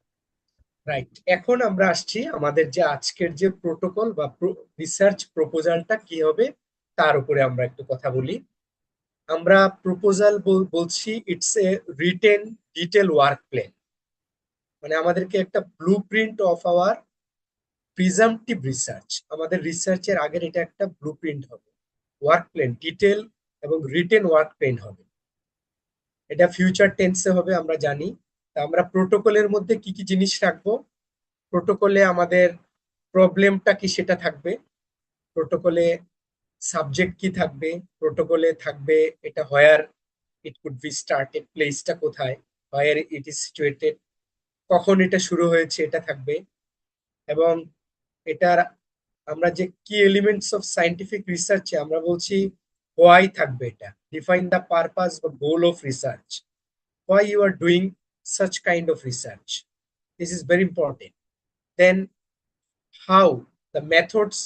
রাইট, এখন আমরা আসছি আমাদের যে আজকের যে প্রোটোকল বা রিসার্চ প্রপোজালটা কি হবে তার উপরে আমরা একটু কথা বলি। আমরা প্রপোজাল বলছি it's a written detail work plan, মানে আমাদেরকে একটা blueprint of our presumptive research, আমাদের রিসার্চের আগের এটা একটা ব্লু প্রিন্ট হবে, ওয়ার্ক প্ল্যান, ডিটেল এবং রিটেন ওয়ার্ক প্ল্যান হবে। এটা ফিউচার টেন্সে হবে আমরা জানি। তা আমরা প্রোটোকলের মধ্যে কি কি জিনিস রাখবো? প্রোটোকলে আমাদের প্রবলেমটা কি সেটা থাকবে, প্রোটোকলে সাবজেক্ট কি থাকবে, প্রোটোকলে থাকবে এটা হোয়ার ইট কুড বি স্টার্টেড, প্লেসটা কোথায়, হোয়ার ইট ইজ সিচুয়েটেড, কখন এটা শুরু হয়েছে এটা থাকবে, এবং এটার আমরা যে কি এলিমেন্টস অফ সায়েন্টিফিক রিসার্চে আমরা বলছি হোয়াই থাকবে, এটা ডিফাইন দ্য পারপাস বা goal of research, why you are doing such kind of research. This is very important. Then how the methods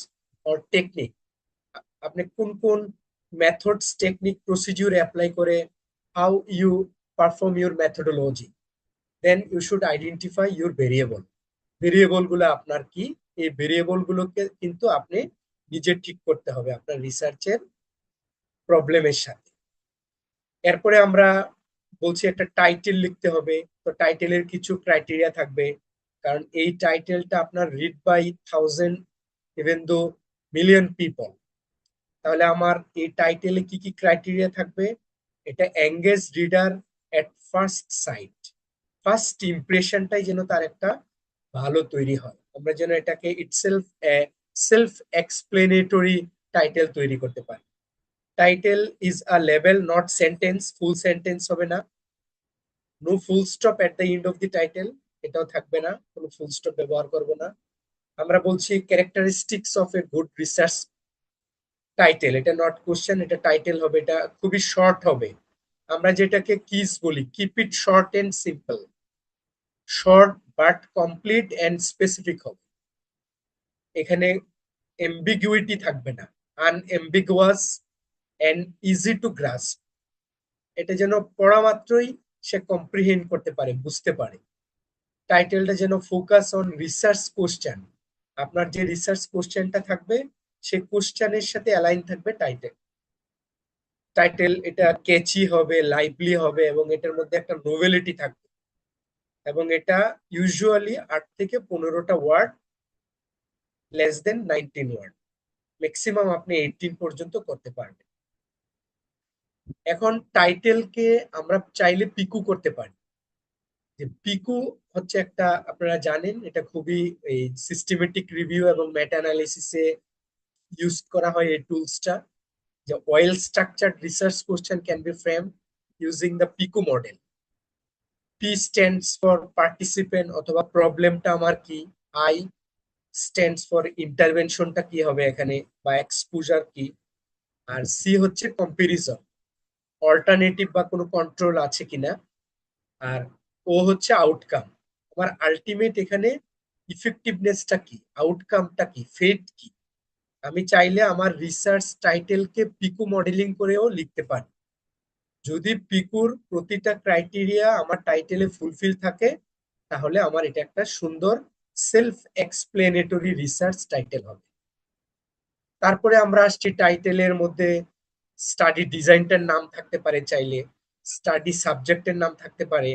or technique, আপনি কোন কোন methods, technique, procedure apply করে, how you perform your methodology. Then you should identify your variable. Variable গুলো আপনার কি, এই variable গুলোকে কিন্তু আপনি নিজে ঠিক করতে হবে আপনার রিসার্চের প্রবলেমের সাথে। এরপরে আমরা বলছি একটা টাইটেল লিখতে হবে, তো টাইটেলের কিছু ক্রাইটেরিয়া থাকবে, কারণ এই টাইটেলটা আপনার read by 1000 even though million people. তাহলে আমার এই টাইটেলে কি কি ক্রাইটেরিয়া থাকবে? এটা engage reader at first sight, first ইমপ্রেশনটাই যেন তার একটা ভালো তৈরি হয়, আমরা যেন এটাকে ইটসেলফ সেলফ এক্সপ্লেনেটরি টাইটেল তৈরি করতে পারি। Title is a level, not sentence, full sentence হবে না। No full stop at the end of the title, এটাও থাকবে না, কোনো ফুল স্টপ ব্যবহার করব না। আমরা বলছি characteristics of a good research title, এটা নট কোশ্চেন, এটা টাইটেল হবে, এটা খুবই শর্ট হবে, আমরা যেটাকে কিস বলি, keep it short and simple, short but complete and specific হবে। এখানে এম্বিগুইটি থাকবে না, unambiguous and easy to grasp, এটা যেন পড়া মাত্রই সে কম্প্রিহেন্ড করতে পারে, বুঝতে পারে। টাইটেলটা যেন ফোকাস অন রিসার্চ কোশ্চেন, আপনার যে রিসার্চ কোশ্চেনটা থাকবে সেই কোশ্চেনের সাথে অ্যালাইন থাকবে টাইটেল। টাইটেল এটা ক্যাচি হবে, লাইভলি হবে, এবং এটার মধ্যে একটা নোভেলিটি থাকবে, এবং এটা ইউজুয়ালি 8 থেকে 15টা word, less than 19 word, maximum আপনি 18 পর্যন্ত করতে পারবেন। এখন টাইটেলকে আমরা চাইলে পিকু করতে পারি, যে পিকু হচ্ছে একটা, আপনারা জানেন এটা খুবই এই সিস্টেমেটিক রিভিউ এবং মেটা অ্যানালিসিসে ইউজ করা হয় এই টুলসটা, যে well structured research question can be framed using the Piku model. P stands for participant অথবা প্রবলেমটা আমার কি, আই স্ট্যান্ডস ফর ইন্টারভেনশনটা কি হবে এখানে, বা এক্সপোজার কি, আর সি হচ্ছে কম্পারিজন, অল্টারনেটিভ বা কোনো কন্ট্রোল আছে কিনা, আর ও হচ্ছে আউটকাম, আমার আলটিমেট এখানে ইফেক্টিভনেসটা কি, আউটকামটা কি, ফেট কি। আমি চাইলে আমার রিসার্চ টাইটেলকে পিকু মডেলিং করেও লিখতে পারি, যদি পিকুর প্রতিটা ক্রাইটেরিয়া আমার টাইটেলে ফুলফিল থাকে তাহলে আমার এটা একটা সুন্দর সেলফ এক্সপ্লেনেটরি রিসার্চ টাইটেল হবে। তারপরে আমরা আসছি টাইটেলের মধ্যে স্টাডি ডিজাইনটার নাম থাকতে পারে, চাইলে স্টাডি সাবজেক্টের নাম থাকতে পারে,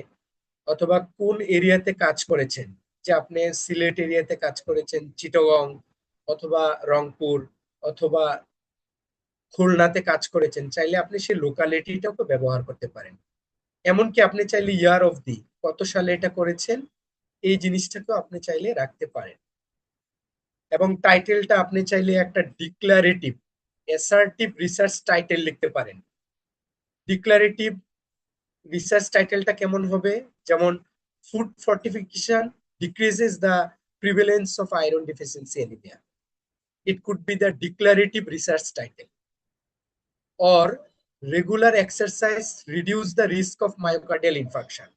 অথবা কোন এরিয়াতে কাজ করেছেন, যে আপনি সিলেট এরিয়াতে কাজ করেছেন, চিটাগং অথবা রংপুর অথবা খুলনাতে কাজ করেছেন, চাইলে আপনি সেই লোকালিটিটাকে ব্যবহার করতে পারেন। এমনকি আপনি চাইলে ইয়ার অফ দি, কত সালে এটা করেছেন, এই জিনিসটাকেও আপনি চাইলে রাখতে পারেন। এবং টাইটেলটা আপনি চাইলে একটা ডিক্লারেটিভ অ্যাসার্টিভ রিসার্চ টাইটেল লিখতে পারেন। ডিক্লারেটিভ রিসার্চ টাইটেলটা কেমন হবে, যেমন food fortification decreases the prevalence of iron deficiency anaemia, it could be the declarative research title. Or regular exercise reduce the risk of myocardial infarction.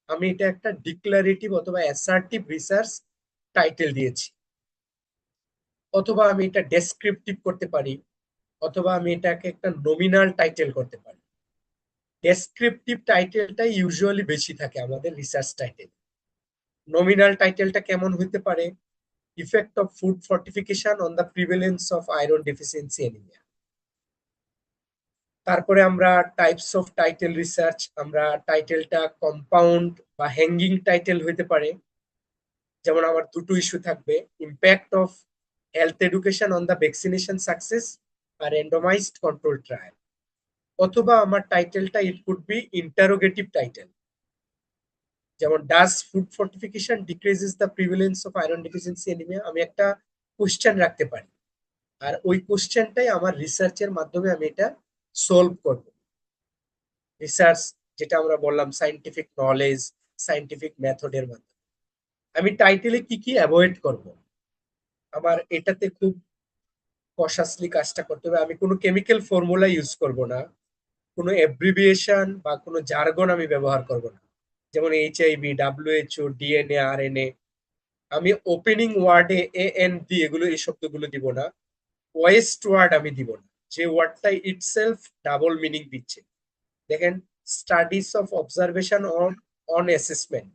আমি এটা একটা declarative অথবা অ্যাসার্টিভ রিসার্চ টাইটেল দিয়েছি। অথবা আমি এটা ডেসক্রিপটিভ করতে পারি, অথবা আমি এটাকে একটা নমিনাল টাইটেল করতে পারি। ডেসক্রিপটিভ টাইটেলটাই ইউজুয়ালি বেশি থাকে আমাদের রিসার্চ টাইটেল। নমিনাল টাইটেলটা কেমন হতে পারে, effect of food fortification on the prevalence of iron deficiency anaemia. তারপরে আমরা টাইপস অফ টাইটেল রিসার্চ, আমরা টাইটেলটা কম্পাউন্ড বা হ্যাঙ্গিং টাইটেল হইতে পারে। যেমন আমার দুটো ইস্যু থাকবে, impact of health education on the vaccination success আর র্যান্ডমাইজড কন্ট্রোল ট্রায়াল। অথবা আমার টাইটেলটা it could be interrogative title, যেমন does food fortification decreases the prevalence of iron deficiency anaemia. আমি একটা কোশ্চেন রাখতে পারি, আর ওই কোশ্চেনটাই আমার রিসার্চের মাধ্যমে আমি এটা সলভ করব। রিসার্চ যেটা আমরা বললাম সায়েন্টিফিক নলেজ, সায়েন্টিফিক মেথডের মাধ্যমে। আমি টাইটেলে কি কি অ্যাভয়েড করব, আমার এটাতে খুব কশাসলি কাজটা করতে হবে। আমি কোনো কেমিক্যাল ফর্মুলা ইউজ করব না, কোনো অ্যাব্রিভিয়েশন বা কোনো জার্গন আমি ব্যবহার করব না, যেমন HIV, WHO, DNA, RNA। আমি ওপেনিং ওয়ার্ডে AND এগুলো, এই শব্দগুলো দিব না। ওয়েস্ট ওয়ার্ড আমি দিব না, যে ওয়ার্ডটা ইটসেলফ ডাবল মিনিং দিচ্ছে। দেখেন, studies of observation on assessment,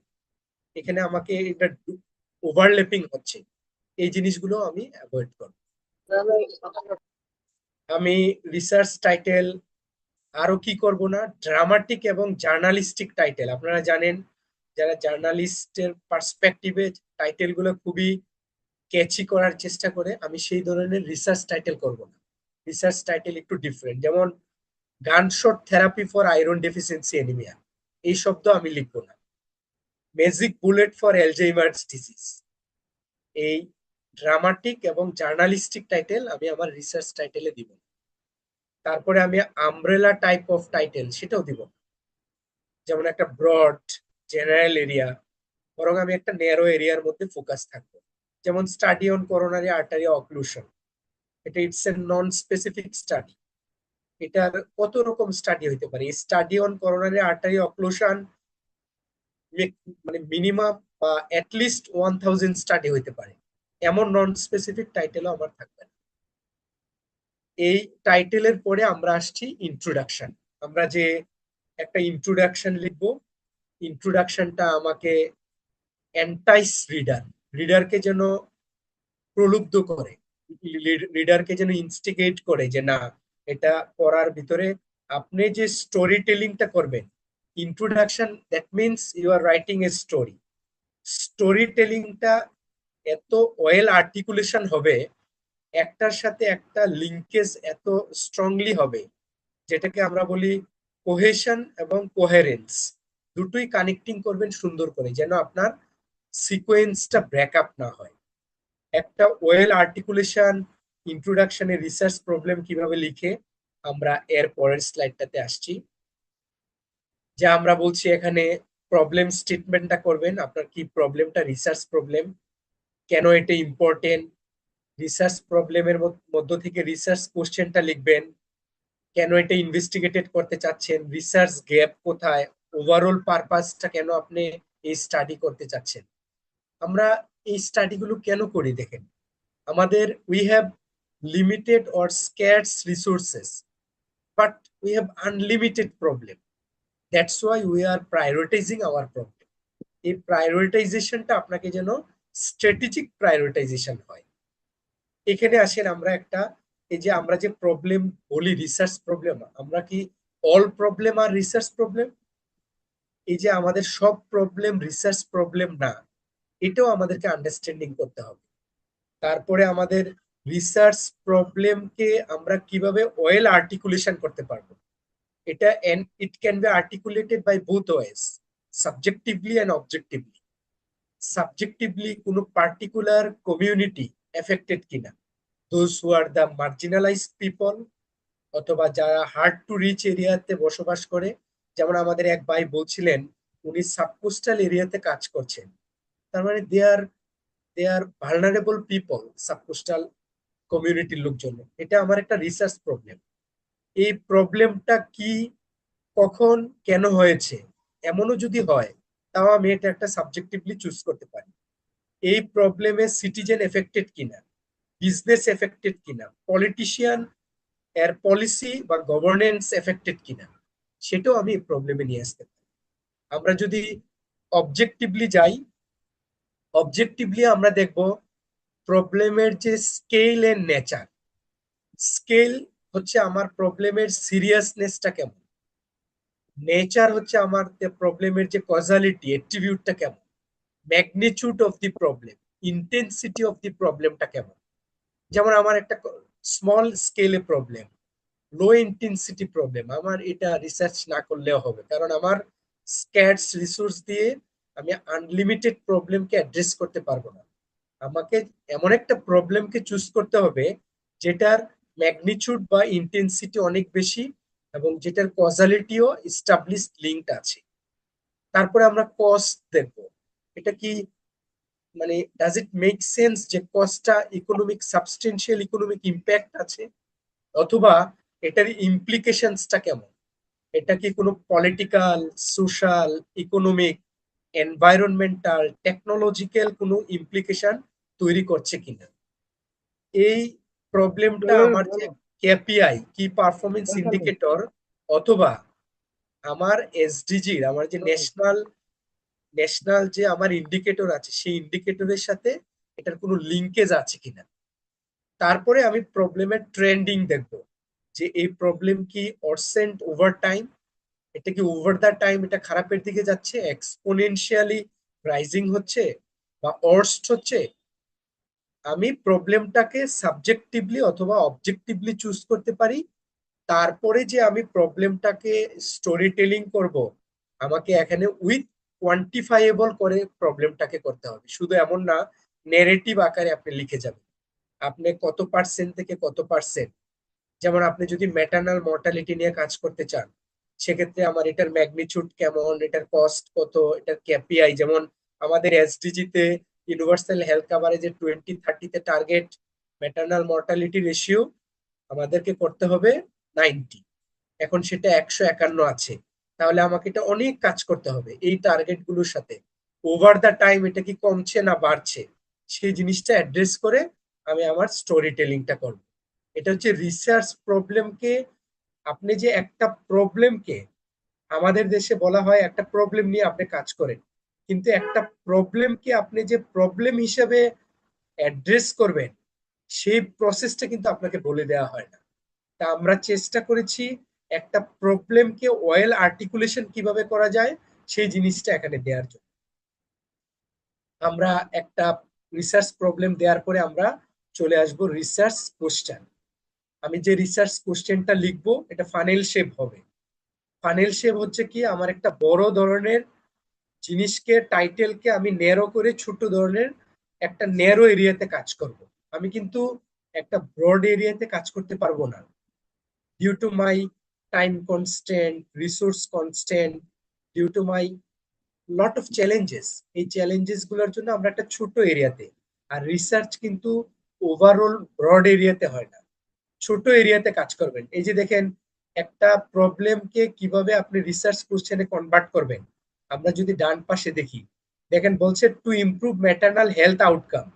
এখানে আমাকে এটা ওভারল্যাপিং হচ্ছে, এই জিনিসগুলো আমি অ্যাভয়েড করব। আমি রিসার্চ টাইটেল আরো কি করব না, ড্রামাটিক এবং জার্নালিস্টিক টাইটেল। আপনারা জানেন, যারা জার্নালিস্টের পার্সপেক্টিভে টাইটেলগুলো খুবই ক্যাচি করার চেষ্টা করে, আমি সেই ধরনের রিসার্চ টাইটেল করব না। রিসার্চ টাইটেল একটু ডিফারেন্ট, যেমন gunshot therapy for iron deficiency anaemia, এই শব্দ আমি লিখবো না। Magic bullet for Alzheimer's disease. এই ড্রামাটিক এবং জার্নালিস্টিক টাইটেল আমি আমার রিসার্চ টাইটেলে দিব। তারপরে আমি আমব্রেলা টাইপ অফ টাইটেল সেটাও দিব, যেমন একটা ব্রড জেনারেল এরিয়া, বরং আমি একটা ন্যারো এরিয়ার মধ্যে ফোকাস থাকবো। যেমন study on coronary artery occlusion, এটা it's a non specific study. এটার কত রকম স্টাডি হইতে পারে। Study on coronary artery occlusion মানে মিনিমাম বা অ্যাটলিস্ট 1000 স্টাডি হইতে পারে, এমন নন স্পেসিফিক টাইটেলও আমার থাকবে না। এই টাইটেলের পরে আমরা আসছি ইন্ট্রোডাকশন। আমরা যে একটা ইন্ট্রোডাকশন লিখবো, ইন্ট্রোডাকশনটা আমাকে এন্টাইস রিডারকে যেন প্রলুব্ধ করে, রিডারকে যেন ইনস্টিগেট করে যে না, এটা পড়ার ভিতরে আপনি যে স্টোরি টেলিংটা করবেন। Introduction, that means you are writing a story. Story টেলিংটা এত ওয়েল আর্টিকুলেশন হবে, একটার সাথে একটা লিঙ্কেজ এত স্ট্রংলি হবে, যেটাকে আমরা বলি কোহেশন এবং কোহেরেন্স, দুটোই কানেক্টিং করবেন সুন্দর করে, যেন আপনার সিকোয়েন্সটা ব্রেকআপ না হয়। একটা ওয়েল আর্টিকুলেশন ইন্ট্রোডাকশনে রিসার্চ প্রবলেম কিভাবে লিখে, আমরা এর পরের স্লাইডটাতে আসছি। যা আমরা বলছি এখানে প্রবলেম স্টেটমেন্টটা করবেন, আপনার কি প্রবলেমটা রিসার্চ প্রবলেম, কেন এটা ইম্পর্টেন্ট, রিসার্চ প্রবলেমের মধ্য থেকে রিসার্চ কোশ্চেনটা লিখবেন, কেন এটা ইনভেস্টিগেটেড করতে চাচ্ছেন, রিসার্চ গ্যাপ কোথায়, ওভারঅল পারপাসটা কেন আপনি এই স্টাডি করতে চাচ্ছেন। আমরা এই স্টাডিগুলো কেন করি দেখেন, আমাদের we have limited or scarce resources, but we have unlimited problem. That's why we are prioritising our problem. এই প্রায়োরিটাইজেশনটা আপনাকে যেন স্ট্র্যাটেজিক প্রায়োরিটাইজেশন হয়। এখানে আসেন, আমরা একটা এই যে আমরা যে প্রবলেম বলি রিসার্চ প্রবলেম, আমরা কি অল প্রবলেম আর রিসার্চ প্রবলেম? এই যে আমাদের সব প্রবলেম রিসার্চ প্রবলেম না, এটাও আমাদেরকে আন্ডারস্ট্যান্ডিং করতে হবে। তারপরে আমাদের রিসার্চ প্রবলেমকে আমরা কিভাবে ওয়েল আর্টিকুলেশন করতে পারবো, এটা it can be articulated by both ways, subjectively and objectively. Subjectively কোনো পার্টিকুলার কমিউনিটি এফেক্টেড কিনা, those who are the marginalised people, অথবা যারা হার্ড টু রিচ এরিয়াতে বসবাস করে। যেমন আমাদের এক ভাই বলছিলেন উনি সাবকোস্টাল এরিয়াতে কাজ করছেন, তার মানে দে আর ভালনারেবল পিপল, সাবকোস্টাল কমিউনিটির লোকজন। এটা আমার একটা রিসার্চ প্রবলেম। এই প্রবলেমটা কি, কখন, কেন হয়েছে, এমনও যদি হয় তাও আমি এটা একটা সাবজেক্টিভলি চুজ করতে পারি। এই প্রবলেমে সিটিজেন এফেক্টেড কিনা, বিজনেস এফেক্টেড কিনা, পলিটিশিয়ান এর পলিসি বা গভর্নেন্স এফেক্টেড কিনা, সেটাও আমি প্রবলেমে নিয়ে আসতে পারি। আমরা যদি অবজেক্টিভলি যাই, অবজেক্টিভলি আমরা দেখব প্রবলেমের যে স্কেল এন্ড নেচার। স্কেল হচ্ছে আমার প্রবলেমের সিরিয়াসনেসটা কেমন, নেচার হচ্ছে আমার প্রবলেমের যে কজালিটি অ্যাট্রিবিউটটা কেমন, magnitude of the problem, intensity of the প্রবলেমটা কেমন। যেমন আমার একটা স্মল স্কেলে প্রবলেম, লো ইন্টেন্সিটি প্রবলেম, আমার এটা রিসার্চ না করলেও হবে, কারণ আমার স্ক্যার্স রিসোর্স দিয়ে আমি আনলিমিটেড প্রবলেমকে অ্যাড্রেস করতে পারবো না। আমাকে এমন একটা প্রবলেমকে চুজ করতে হবে যেটার ম্যাগনিটিউড বা ইন্টেন্সিটি অনেক বেশি এবং যেটার কজালিটিও এস্টাবলিশড লিঙ্কড আছে। তারপরে আমরা কস্ট দেখব, এটা কি মানে ডাজ ইট মেক সেন্স যে কস্টটা ইকোনমিক সাবস্টেন্সিয়াল ইকোনমিক ইম্প্যাক্ট আছে, অথবা এটার ইমপ্লিকেশনসটা কেমন, এটা কি কোনো political, social, economic, environmental, technological কোনো ইমপ্লিকেশন তৈরি করছে কিনা। এই প্রবলেমটা আমার যে কেপিআই, কি পারফরমেন্স ইন্ডিকেটর, অথবা আমার এসডিজির, আমার যে ন্যাশনাল যে আমার ইন্ডিকেটর আছে, সেই ইন্ডিকেটরের সাথে এটার কোনো লিঙ্কেজ আছে কিনা। তারপরে আমি প্রবলেমের ট্রেন্ডিং দেখব, যে এই প্রবলেম কি অরসেন্ট ওভার টাইম, এটা কি ওভার দ্য টাইম এটা খারাপের দিকে যাচ্ছে, এক্সপোনেনশিয়ালি রাইজিং হচ্ছে বা ওয়ার্স্ট হচ্ছে। আমি প্রবলেমটাকে সাবজেক্টিভলি অথবা অবজেক্টিভলি চুজ করতে পারি। তারপরে যে আমি প্রবলেমটাকে স্টোরি টেলিং করব, আমাকে এখানে উইথ কোয়ান্টিফাইয়েবল করে প্রবলেমটাকে করতে হবে। শুধু এমন না নেরেটিভ আকারে আপনি লিখে যাবেন আপনি কত পার্সেন্ট থেকে কত পার্সেন্ট। যেমন আপনি যদি ম্যাটারনাল মর্টালিটি নিয়ে কাজ করতে চান, সেক্ষেত্রে আমার এটার ম্যাগনিটিউড কেমন, এটার কস্ট কত, এটার কেপিআই, যেমন আমাদের এসডিজি তে ইউনিভার্সাল হেলথ কাভারেজের 2030-তে টার্গেট ম্যাটারনাল মর্টালিটি রেশিও আমাদেরকে করতে হবে 90, এখন সেটা 151 আছে। তাহলে আমাকে এটা অনেক কাজ করতে হবে এই টার্গেট গুলোর সাথে। ওভার দ্য টাইম এটা কি কমছে না বাড়ছে, সেই জিনিসটা অ্যাড্রেস করে আমি আমার স্টোরি টেলিংটা করব। এটা হচ্ছে রিসার্চ প্রবলেমকে, আপনি যে একটা প্রবলেমকে, আমাদের দেশে বলা হয় একটা প্রবলেম নিয়ে আপনি কাজ করেন, কিন্তু একটা প্রবলেমকে আপনি যে প্রবলেম হিসেবে অ্যাড্রেস করবেন, সেই প্রসেসটা কিন্তু আপনাকে বলে দেওয়া হয় না। তা আমরা চেষ্টা করেছি একটা প্রবলেমকে ওয়েল আর্টিকুলেশন কিভাবে করা যায় সেই জিনিসটা এখানে দেওয়ার জন্য। আমরা একটা রিসার্চ প্রবলেম দেওয়ার পরে আমরা চলে আসব রিসার্চ কোশ্চেন। আমি যে রিসার্চ কোশ্চেনটা লিখবো এটা ফানেল শেপ হবে। ফানেল শেপ হচ্ছে কি, আমার একটা বড় ধরনের জিনিসকে, টাইটেলকে আমি ন্যারো করে ছোট ধরনের একটা ন্যারো এরিয়াতে কাজ করব। আমি কিন্তু একটা ব্রড এরিয়াতে কাজ করতে পারবো না, due to my time constant, resource constant, due to my lot of challenges. এই চ্যালেঞ্জেস গুলোর জন্য আমরা একটা ছোট এরিয়াতে, আর রিসার্চ কিন্তু ওভারঅল ব্রড এরিয়াতে হয় না, ছোট এরিয়াতে কাজ করবেন। এই যে দেখেন একটা প্রবলেমকে কিভাবে আপনি রিসার্চ কোশ্চেনে কনভার্ট করবেন, আমরা যদি ডান পাশে দেখি, দেখেন বলছে to improve maternal health outcome.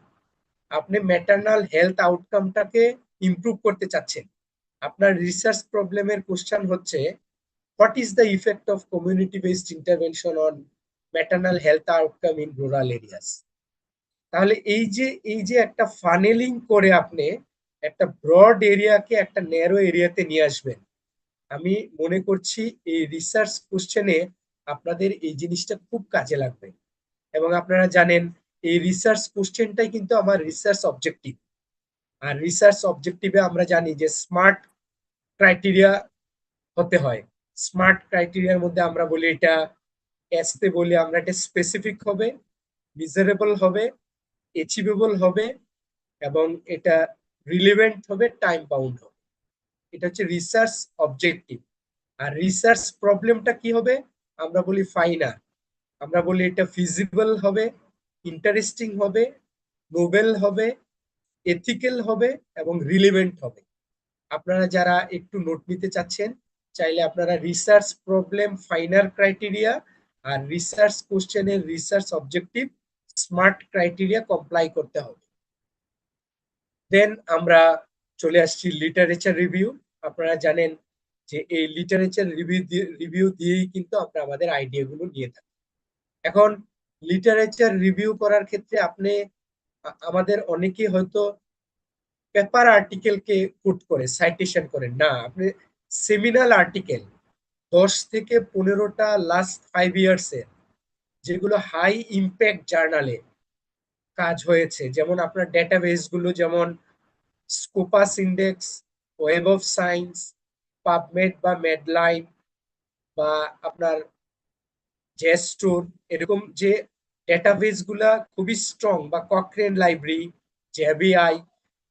আপনি ম্যাটারনাল হেলথ আউটকামটাকে ইমপ্রুভ করতে চাচ্ছেন। আপনার রিসার্চ প্রবলেমের কোশ্চেন হচ্ছে what is the effect of community based intervention on maternal health outcome in rural areas. তাহলে এই যে একটা ফানেলিং করে আপনি একটা ব্রড এরিয়াকে একটা ন্যারো এরিয়াতে নিয়ে আসবেন। আমি মনে করছি এই রিসার্চ কোশ্চেনে আপনাদের এই জিনিসটা খুব কাজে লাগবে। এবং আপনারা জানেন এই রিসার্চ কোশ্চেনটাই কিন্তু আমার রিসার্চ অবজেক্টিভ। আর রিসার্চ অবজেক্টিভে আমরা জানি যে স্মার্ট ক্রাইটেরিয়া হতে হয়। স্মার্ট ক্রাইটেরিয়ার মধ্যে আমরা বলি এটা এসতে বলি আমরা, এটা স্পেসিফিক হবে, মিজারেবল হবে, অ্যাচিভেবল হবে এবং এটা রিলেভেন্ট হবে, টাইম বাউন্ড হবে। এটা হচ্ছে রিসার্চ অবজেক্টিভ। আর রিসার্চ প্রবলেমটা কি হবে? আমরা বলি ফাইনার, আমরা বলি এটা ফিজিবল হবে, ইন্টারেস্টিং হবে, নোবেল হবে, এথিক্যাল হবে এবং রিলেভেন্ট হবে। আপনারা যারা একটু নোট নিতে চাচ্ছেন চাইলে আপনারা রিসার্চ প্রবলেম ফাইনার ক্রাইটেরিয়া আর রিসার্চ কোশ্চেনের research objective smart criteria comply করতে হবে। দেন আমরা চলে আসছি লিটারেচার রিভিউ। আপনারা জানেন যে এই লিটারেচার রিভিউ দিয়েই কিন্তু আমরা আমাদের আইডিয়াগুলো নিয়ে থাকি। এখন লিটারেচার রিভিউ করার ক্ষেত্রে আপনি আমাদের অনেকেই হয়তো পেপার আর্টিকেলকে কোট করে সাইটেশন করেন না, আপনি সেমিনাল আর্টিকেল 10 থেকে 15টা লাস্ট 5 ইয়ার্সের যেগুলো হাই ইম্প্যাক্ট জার্নালে কাজ হয়েছে, যেমন আপনার ডেটাবেস গুলো যেমন Scopus index, web of science, PubMed বা মেডলাইন বা আপনার জেস্টোর, এরকম যে ডেটাবেস গুলা খুবই স্ট্রং, বা কক্রেন লাইব্রেরি, জেবিআই,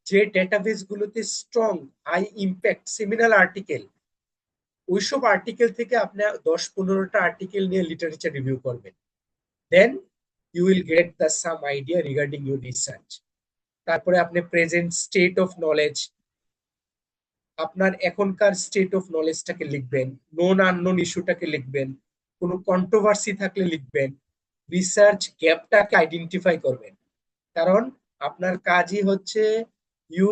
যে ডেটাবেস গুলোতে strong high impact seminal article, ওইসব আর্টিকেল থেকে আপনি 10-15টা আর্টিকেল নিয়ে লিটারেচার রিভিউ করবেন। Then you will get the some idea regarding your research. তারপরে আপনি প্রেজেন্ট স্টেট অফ নলেজ, আপনার এখনকার স্টেট অফ নলেজটাকে লিখবেন, নোন আননোন ইস্যুটাকে লিখবেন, কোনো কন্ট্রোভার্সি থাকলে লিখবেন, রিসার্চ গ্যাপটাকে আইডেন্টিফাই করবেন। কারণ আপনার কাজই হচ্ছে you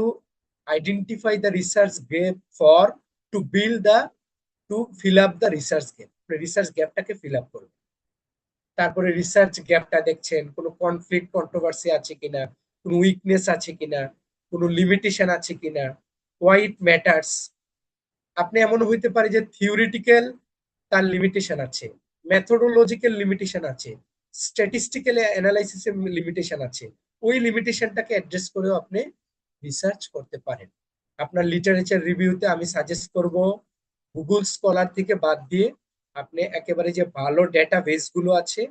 identify the research gap for to fill up the research gap. Research গ্যাপটাকে ফিল আপ করবেন। তারপরে রিসার্চ গ্যাপটা দেখছেন কোনো কনফ্লিক্ট কন্ট্রোভার্সি আছে কিনা, কোনো উইকনেস আছে কিনা, কোনো লিমিটেশন আছে কিনা, হোয়াই ইট ম্যাটার্স। আপনি এমন হইতে পারে যে থিওরিটিক্যাল তার লিমিটেশন আছে, মেথোডোলজিক্যাল লিমিটেশন আছে, স্ট্যাটিস্টিক্যাল অ্যানালাইসিসের লিমিটেশন আছে, ওই লিমিটেশনটাকে অ্যাড্রেস করেও আপনি রিসার্চ করতে পারেন। আপনার লিটারেচার রিভিউতে আমি সাজেস্ট করব গুগল স্কলার থেকে বাদ দিয়ে আপনি একেবারে যে ভালো ডেটাবেস গুলো আছে,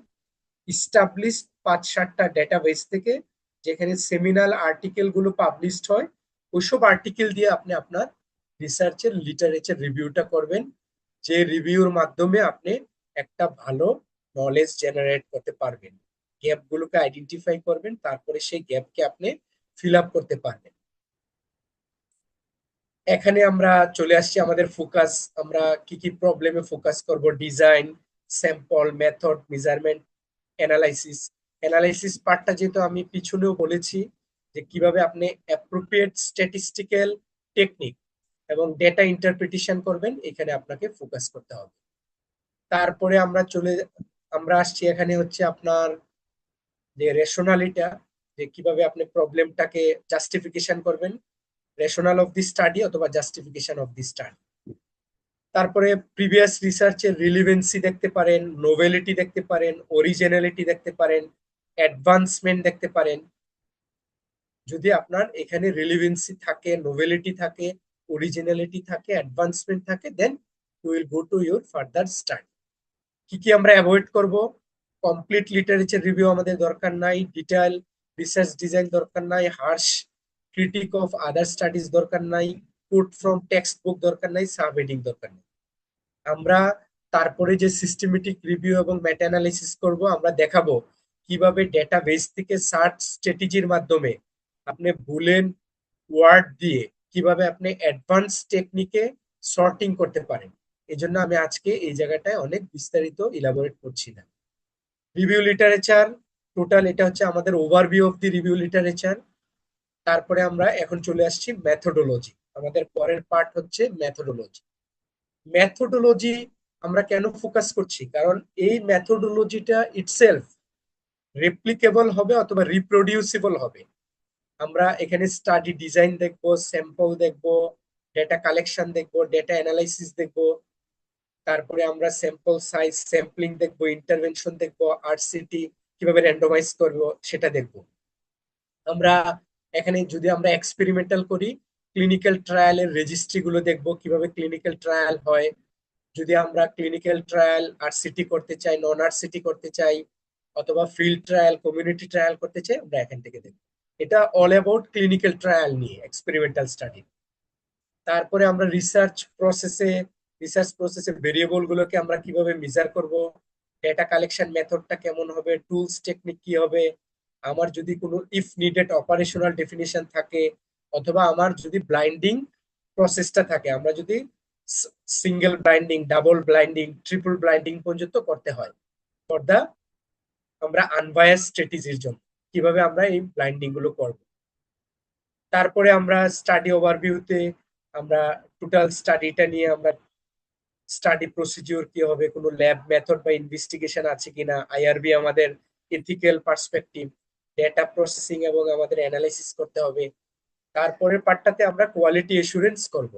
ইস্টাবলিশ 5-7টা ডেটাবেস থেকে যেখানে সেমিনাল আর্টিকেল গুলো পাবলিশড হয়, ওইসব আর্টিকেল দিয়ে আপনি আপনার রিসার্চের লিটারেচার রিভিউটা করবেন, যে রিভিউর মাধ্যমে আপনি একটা ভালো নলেজ জেনারেট করতে পারবেন, গ্যাপ গুলোকে আইডেন্টিফাই করবেন, তারপরে সেই গ্যাপকে আপনি ফিল আপ করতে পারবেন। এখানে আমরা চলে আসছি আমাদের ফোকাস, আমরা কি কি প্রবলেমে ফোকাস করব: design, sample, method, measurement, analysis. Analysis পার্টটা যেহেতু আমি পিছনেও বলেছি যে কিভাবে আপনি অ্যাপ্রোপ্রিয়েট স্ট্যাটিস্টিক্যাল টেকনিক এবং ডেটা ইন্টারপ্রিটেশন করবেন, এখানে আপনাকে ফোকাস করতে হবে। তারপরে আমরা আসছি এখানে হচ্ছে আপনার যে রেশনালিটা, যে কিভাবে আপনি প্রবলেমটাকে জাস্টিফিকেশন করবেন, রেশনাল অফ দি স্টাডি অথবা জাস্টিফিকেশন অফ দি স্টাডি। তারপরে প্রিভিয়াস রিসার্চের রিলিভেন্সি দেখতে পারেন, নোভেলিটি দেখতে পারেন, অরিজিনালিটি দেখতে পারেন, অ্যাডভান্সমেন্ট দেখতে পারেন। যদি আপনার এখানে রিলিভেন্সি থাকে, নোভেলিটি থাকে, অরিজিনালিটি থাকে, অ্যাডভান্সমেন্ট থাকে, then you will go to your further study. কি কি আমরা অ্যাভয়েড করব? কমপ্লিট লিটারেচার রিভিউ আমাদের দরকার নাই, ডিটেইল রিসার্চ ডিজাইন দরকার নাই, harsh critique of other studies দরকার নাই, কোট ফ্রম টেক্সট বুক দরকার নাই, সাব হেডিং দরকার নাই। আমরা তারপরে যে সিস্টেমেটিক রিভিউ এবং মেটা অ্যানালাইসিস করব, আমরা দেখাবো কিভাবে ডেটাবেস থেকে সার্চ স্ট্র্যাটেজির মাধ্যমে আপনি বুলিয়ান ওয়ার্ড দিয়ে কিভাবে আপনি অ্যাডভান্স টেকনিকে সর্টিং করতে পারেন। এজন্য আমি আজকে এই জায়গাটায় অনেক বিস্তারিত ইলাবোরেট করছি না। রিভিউ লিটারেচার টোটাল এটা হচ্ছে আমাদের overview of the review literature. তারপরে আমরা এখন চলে আসছি মেথোডোলজি। আমাদের পরের পার্ট হচ্ছে মেথোডোলজি। মেথোডোলজি আমরা কেন ফোকাস করছি? কারণ এই মেথোডোলজিটা ইটসেলফ রেপ্লিকেবল হবে অথবা রিপ্রোডিউসিবল হবে। আমরা এখানে স্টাডি ডিজাইন দেখবো, স্যাম্পল দেখবো, ডেটা কালেকশন দেখবো, ডেটা অ্যানালাইসিস দেখবো, তারপরে আমরা স্যাম্পল সাইজ স্যাম্পলিং দেখবো, ইন্টারভেনশন দেখবো, আরসিটি কিভাবে র্যান্ডমাইজ করবো সেটা দেখবো। আমরা এখানে যদি আমরা এক্সপেরিমেন্টাল করি, ক্লিনিক্যাল ট্রায়ালের রেজিস্ট্রি গুলো দেখবো, কিভাবে ক্লিনিক্যাল ট্রায়াল হয়। যদি আমরা ক্লিনিক্যাল ট্রায়াল আরসিটি করতে চাই, নন আরসিটি করতে চাই, অথবা ফিল্ড ট্রায়াল, কমিউনিটি ট্রায়াল করতে চাই, আমরা এখান থেকে দেখবো। এটা অল অ্যাবাউট ক্লিনিক্যাল ট্রায়াল নিয়ে, এক্সপেরিমেন্টাল স্টাডি। তারপরে আমরা রিসার্চ প্রসেসে ভেরিয়েবল গুলোকে আমরা কিভাবে মেজার করব, ডেটা কালেকশন মেথডটা কেমন হবে, টুলস টেকনিক কি হবে, আমার যদি কোনো ইফ নিডেড অপারেশনাল ডেফিনিশন থাকে, অথবা আমার যদি ব্লাইন্ডিং প্রসেসটা থাকে, আমরা যদি single blinding, double blinding, triple blinding পর্যন্ত করতে হয় ফর দা আমরা আনবায়াস স্ট্র্যাটেজির জন্য, কিভাবে আমরা এই ব্লাইন্ডিং গুলো করব। তারপরে আমরা স্টাডি ওভারভিউতে আমরা টোটাল স্টাডিটা নিয়ে আমরা স্টাডি প্রসিডিওর কি হবে, কোনো ল্যাব মেথড বা ইনভেস্টিগেশন আছে কিনা, আইআরবি আমাদের এথিক্যাল পার্সপেক্টিভ, ডেটা প্রসেসিং এবং আমাদের অ্যানালাইসিস করতে হবে। তারপরের পার্টটাতে আমরা কোয়ালিটি এসুরেন্স করব,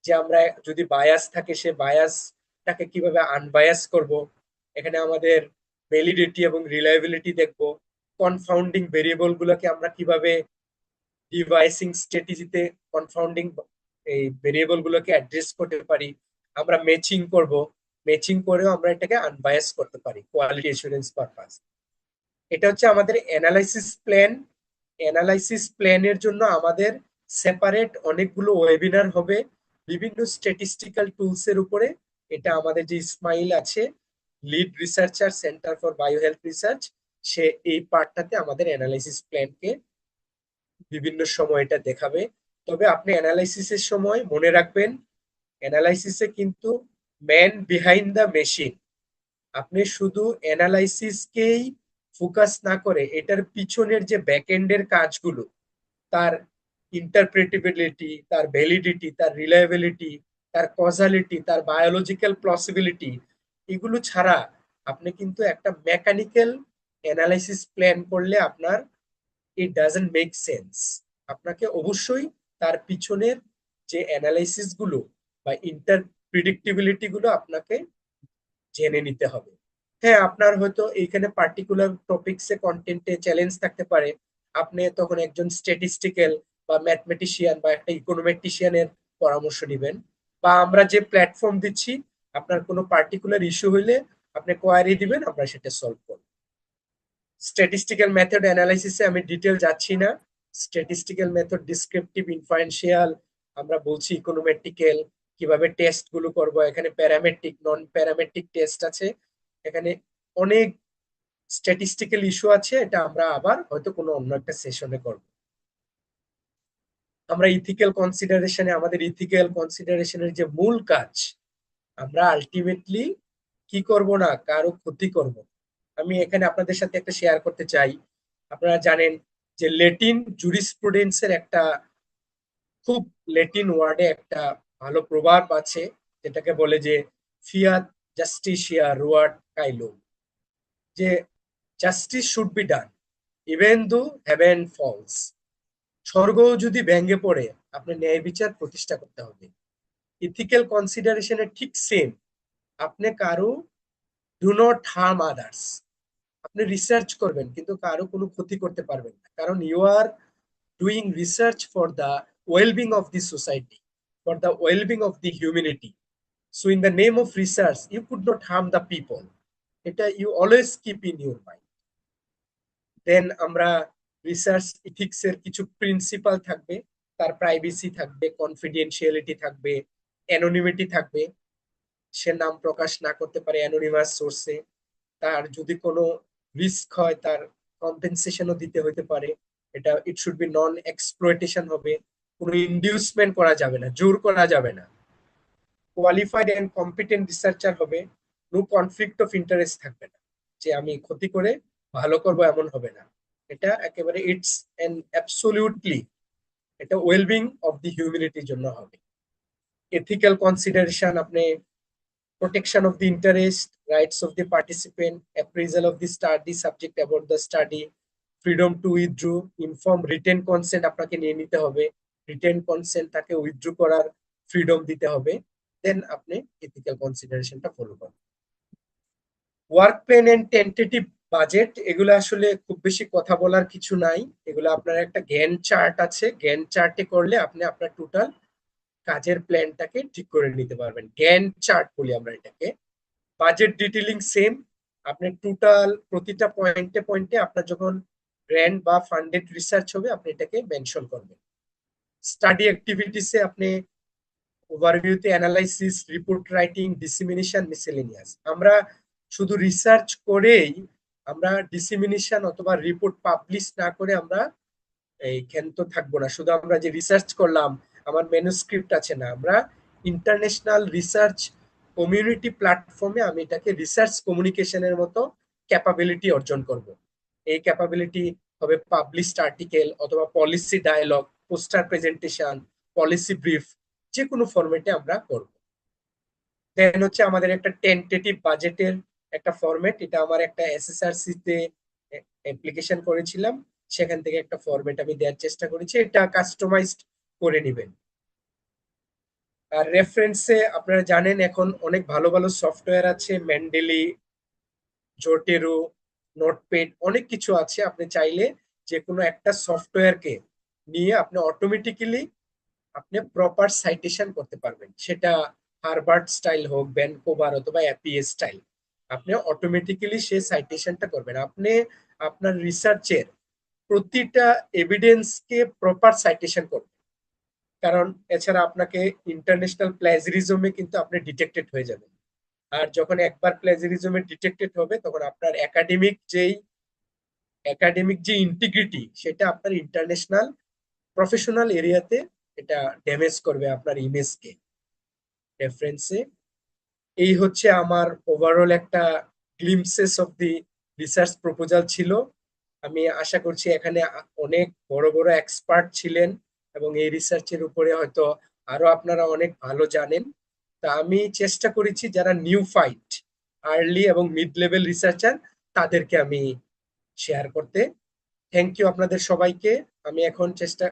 যে আমরা যদি বায়াস থাকে সে বায়াসটাকে কিভাবে আনবায়াস করব। এখানে আমাদের ভ্যালিডিটি এবং রিলায়েবিলিটি দেখব, কনফাউন্ডিং ভেরিয়েবল গুলোকে আমরা কিভাবে ডিভাইসিং স্ট্র্যাটেজিতে কনফাউন্ডিং এই ভেরিয়েবল গুলোকে অ্যাড্রেস করতে পারি। আমরা ম্যাচিং করব, ম্যাচিং করেও আমরা এটাকে আনবায়াস করতে পারি কোয়ালিটি এসুরেন্স পারপাস। এটা হচ্ছে আমাদের অ্যানালাইসিস প্ল্যান। অ্যানালাইসিস প্ল্যানের জন্য আমাদের সেপারেট অনেকগুলো ওয়েবিনার হবে বিভিন্ন স্ট্যাটিস্টিক্যাল টুলস এর উপরে। এটা আমাদের যে ইসমাইল আছে, lead researcher centre for bio health research, সে এই পার্টটাতে আমাদের অ্যানালাইসিস প্ল্যানকে বিভিন্ন সময় এটা দেখাবে। তবে আপনি অ্যানালাইসিসের সময় মনে রাখবেন, অ্যানালাইসিসে কিন্তু ম্যান বিহাইন্ড দ্য মেশিন। আপনি শুধু অ্যানালাইসিসকেই ফোকাস না করে এটার পিছনের যে ব্যাকএন্ডের কাজগুলো, তার ইন্টারপ্রেটেবিলিটি, তার ভ্যালিডিটি, তার রিলায়েবিলিটি, তার কজালিটি, তার বায়োলজিক্যাল পসিবিলিটি, এগুলো ছাড়া আপনি কিন্তু একটা মেকানিক্যাল অ্যানালাইসিস প্ল্যান করলে আপনার ইট ডাজন্ট মেক সেন্স। আপনাকে অবশ্যই তার পিছনের যে অ্যানালাইসিস গুলো বা প্রিডিক্টিবিলিটি গুলো আপনাকে জেনে নিতে হবে। হ্যাঁ, আপনার হয়তো এইখানে পার্টিকুলার টপিকসে কন্টেন্টে চ্যালেঞ্জ থাকতে পারে, আপনি তখন একজন স্ট্যাটিস্টিক্যাল বা ম্যাথমেটিশিয়ান বা একটা ইকোনোমেট্রিশিয়ানের পরামর্শ নেবেন, বা আমরা যে প্ল্যাটফর্ম দিচ্ছি আপনার কোনো পার্টিকুলার ইস্যু হইলে আপনি কোয়ারি দিবেন, আমরা সেটা সলভ করব। স্ট্যাটিস্টিক্যাল মেথড অ্যানালাইসিসে আমি ডিটেল যাচ্ছি না। স্ট্যাটিস্টিক্যাল মেথড ডিসক্রিপটিভ, ইনফারেন্সিয়াল, আমরা বলছি ইকোনোমেট্রিক্যাল, কিভাবে টেস্ট গুলো করবো, এখানে প্যারামেট্রিক, নন প্যারামেট্রিক টেস্ট আছে, এখানে অনেক স্ট্যাটিস্টিক্যাল ইস্যু আছে। এটা আমরা আবার হয়তো কোনো অন্য একটা সেশনে করব। আমরা ইথিক্যাল কনসিডারেশনে, আমাদের ইথিক্যাল কনসিডারেশনের যে মূল কাজ, আমরা আলটিমেটলি কি করব না, কারো ক্ষতি করব। আমি এখানে আপনাদের সাথে একটা শেয়ার করতে চাই। আপনারা জানেন যে ল্যাটিন জুরিসপ্রুডেন্সের একটা খুব ল্যাটিন ওয়ার্ডে একটা ভালো প্রবাদ আছে, যেটাকে বলে যে ফিয়াট জাস্টিশিয়া রুয়াট কাইলো, যে justice should be done even though heaven falls. স্বর্গ যদি ভেঙে পড়ে, আপনি ন্যায় বিচার প্রতিষ্ঠা করতে হবে। ইথিক্যাল কনসিডারেশনের ঠিক সেম, আপনি কারো ডু নট হার্ম আদার্স, আপনি রিসার্চ করবেন কিন্তু কারো কোনো ক্ষতি করতে পারবেন না, কারণ you are doing research for the well-being of the society, for the well-being of the humanity. So in the name of research, you could not harm the people. Eta you always keep in your mind. Then আমরা research ethics এর কিছু principal থাকবে, তার privacy থাকবে, confidentiality থাকবে, anonymity থাকবে, সে নাম প্রকাশ না করতে পারে অ্যানোনিমাস সোর্সে, তার যদি কোনো রিস্ক হয় তার কম্পেনসেশনও দিতে হতে পারে। এটা it should be non exploitation হবে, কোনো ইনডিউসমেন্ট করা যাবে না, জোর করা যাবে না। কোয়ালিফাইড এন্ড কম্পিটেন্ট রিসার্চার হবে, নো কনফ্লিক্ট অফ ইন্টারেস্ট থাকবে না, যে আমি ক্ষতি করে ভালো করব এমন হবে না। এটা একেবারে ইটস এন্ড অ্যাবসলিউটলি এটা ওয়েলবিং অফ দি হিউম্যানিটির জন্য হবে। এথিক্যাল কনসিডারেশন, আপনি protection of the interest, rights of the participant, appraisal of the study, subject about the study, freedom to withdraw, inform written consent আপনাকে নিয়ে নিতে হবে, রিটেন কনসেন্ট তাকে withdraw করার ফ্রিডম দিতে হবে, দেন আপনি এথিক্যাল কনসিডারেশনটা ফলো করবেন। Work plan and tentative budget, এগুলো আসলে খুব বেশি কথা বলার কিছু নাই। এগুলো আপনার একটা গ্যান চার্ট আছে, গ্যান চার্টে করলে আপনি আপনার টোটাল কাজের প্ল্যানটাকে ঠিক করে নিতে পারবেন। গ্যান চার্ট বলি আমরা এটাকে। বাজেট ডিটেইলিং সেম, আপনি টোটাল প্রতিটা পয়েন্টে পয়েন্টে আপনার যখন গ্র্যান্ট বা ফান্ডেড রিসার্চ হবে আপনি এটাকে মেনশন করবেন। স্টাডি অ্যাক্টিভিটিসে আপনি ওভারভিউতে analysis, report writing, dissemination, miscellaneous. আমরা শুধু রিসার্চ করেই আমরা ডিসিমিনেশন অথবা রিপোর্ট পাবলিশ না করে আমরা এই ক্ষান্ত থাকবো না। শুধু আমরা যে রিসার্চ করলাম আমার ম্যানুস্ক্রিপ্ট আছে না, আমরা ইন্টারন্যাশনাল রিসার্চ কমিউনিটি প্ল্যাটফর্মে আমি এটাকে রিসার্চ কমিউনিকেশনের মতো ক্যাপাবিলিটি অর্জন করব। এই ক্যাপাবিলিটি হবে পাবলিশড আর্টিকেল অথবা policy dialogue, poster presentation, policy brief, যে কোনো ফরম্যাটে আমরা করব। দেন হচ্ছে আমাদের একটা টেন্টেটিভ বাজেটের একটা ফরম্যাট, এটা আমার একটা এসএসআরসি তে অ্যাপ্লিকেশন করেছিলাম, সেখান থেকে একটা ফরম্যাট আমি দেওয়ার চেষ্টা করেছি, এটা কাস্টমাইজড করে নেবেন। আর রেফারেন্সে আপনারা জানেন এখন অনেক ভালো ভালো সফটওয়্যার আছে, মেন্ডেলি, জোটেরো, নোটপ্যাড, অনেক কিছু আছে। আপনি চাইলে যে কোনো একটা সফটওয়্যারকে নিয়ে আপনি অটোমেটিক্যালি আপনি প্রপার সাইটেশন করতে পারবেন, সেটা হার্ভার্ড স্টাইল হোক, ভ্যানকুভার অথবা অ্যাপিএ স্টাইল, আপনি অটোমেটিক্যালি সেই সাইটেশনটা করবেন। আপনি আপনার রিসার্চের প্রতিটা এভিডেন্সকে প্রপার সাইটেশন করবেন, কারণ এছাড়া আপনাকে ইন্টারন্যাশনাল প্লেজারিজমে কিন্তু আপনি ডিটেক্টেড হয়ে যাবেন। আর যখন একবার প্লেজারিজমে ডিটেক্টেড হবে তখন আপনার একাডেমিক যে ইন্টিগ্রিটি সেটা আপনার ইন্টারন্যাশনাল প্রফেশনাল এরিয়াতে এটা ড্যামেজ করবে আপনার ইমেজকে। রেফারেন্সে এই হচ্ছে আমার ওভারঅল একটা glimpses of the research proposal ছিল। আমি আশা করছি এখানে অনেক বড় বড় এক্সপার্ট ছিলেন এবং এই রিসার্চের উপরে হয়তো আরো আপনারা অনেক ভালো জানেন। তা আমি চেষ্টা করেছি যারা নিউ ফাইট, আর্লি এবং মিড লেভেল রিসার্চার তাদেরকে আমি শেয়ার করতে। থ্যাংক ইউ আপনাদের সবাইকে। আমি এখন চেষ্টা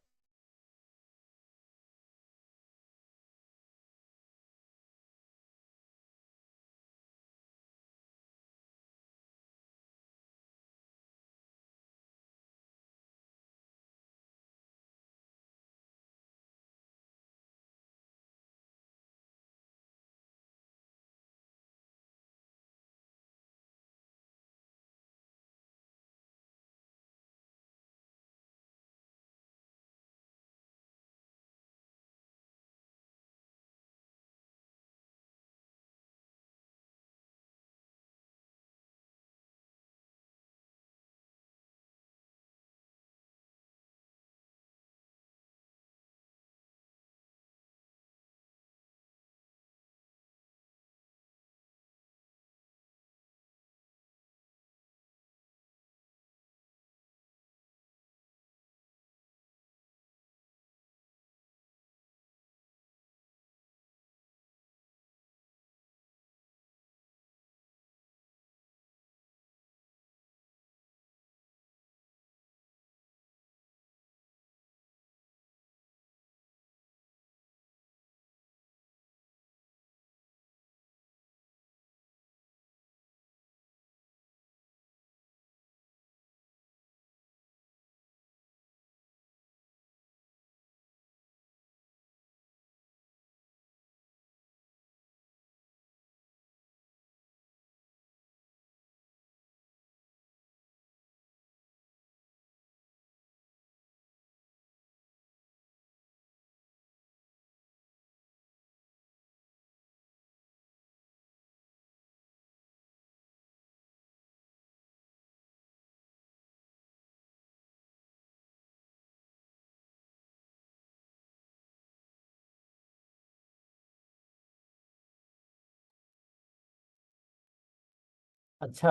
আচ্ছা,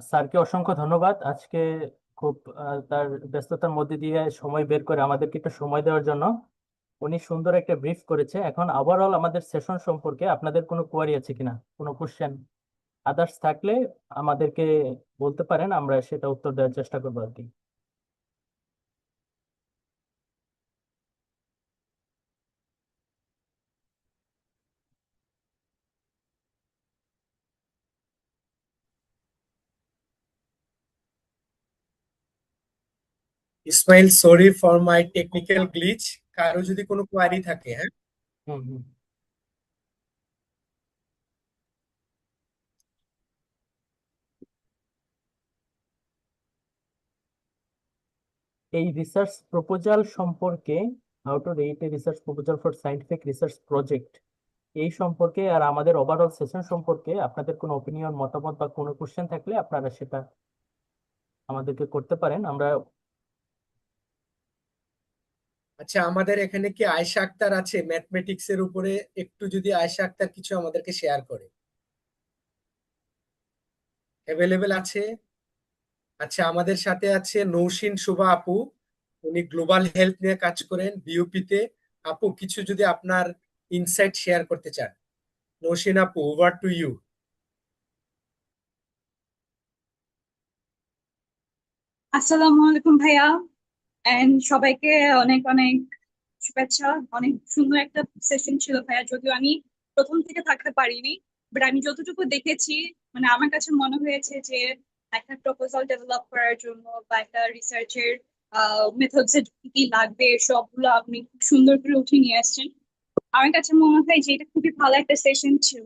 স্যারকে অসংখ্য ধন্যবাদ আজকে খুব তার ব্যস্ততার মধ্যে দিয়ে সময় বের করে আমাদেরকে একটু সময় দেওয়ার জন্য। উনি সুন্দর একটা ব্রিফ করেছে। এখন ওভারঅল আমাদের সেশন সম্পর্কে আপনাদের কোনো কোয়ারি আছে কিনা, কোনো কোশ্চেন আদার্স থাকলে আমাদেরকে বলতে পারেন, আমরা সেটা উত্তর দেওয়ার চেষ্টা করবো আর কি। Ismail, sorry for my technical glitch. কারো যদি কোনো কোয়ারি থাকে, হ্যাঁ। হুম হুম এই রিসার্চ প্রপোজাল সম্পর্কে, how to rate a research proposal for scientific research project, এই সম্পর্কে আর আমাদের ওভারঅল সেশন সম্পর্কে আপনাদের কোনো অপিনিয়ন, মতামত বা কোনো কোশ্চেন থাকলে আপনারা সেটা আমাদেরকে করতে পারেন। আমরা আচ্ছা, আমাদের এখানে কি আয়েশা আক্তার আছে ম্যাথমেটিক্স এর উপরে? একটু যদি আয়েশা আক্তার কিছু আমাদেরকে শেয়ার করে। অ্যাভেলেবেল আছে? আচ্ছা, আমাদের সাথে আছে নৌশিন শুভা আপু, উনি গ্লোবাল হেলথ নিয়ে কাজ করেন বিইউপি তে। আপু, কিছু যদি আপনার ইনসাইট শেয়ার করতে চান। নৌশিন আপু, ওভার টু ইউ। আসসালামু আলাইকুম ভাইয়া, এন্ড সবাইকে অনেক অনেক শুভেচ্ছা। অনেক সুন্দর একটা সেশন ছিল ভাইয়া, যদিও আমি প্রথম থেকে থাকতে পারিনি, বাট আমি যতটুকু দেখেছি মানে আমার কাছে মনে হয়েছে যে একটা প্রপোজাল ডেভেলপ করার জন্য বা একটা রিসার্চের মেথডস এর কি কি লাগবে সবগুলো আপনি খুব সুন্দর করে উঠে নিয়ে আসছেন। আমার কাছে মনে হয় যে এটা খুবই ভালো একটা সেশন ছিল।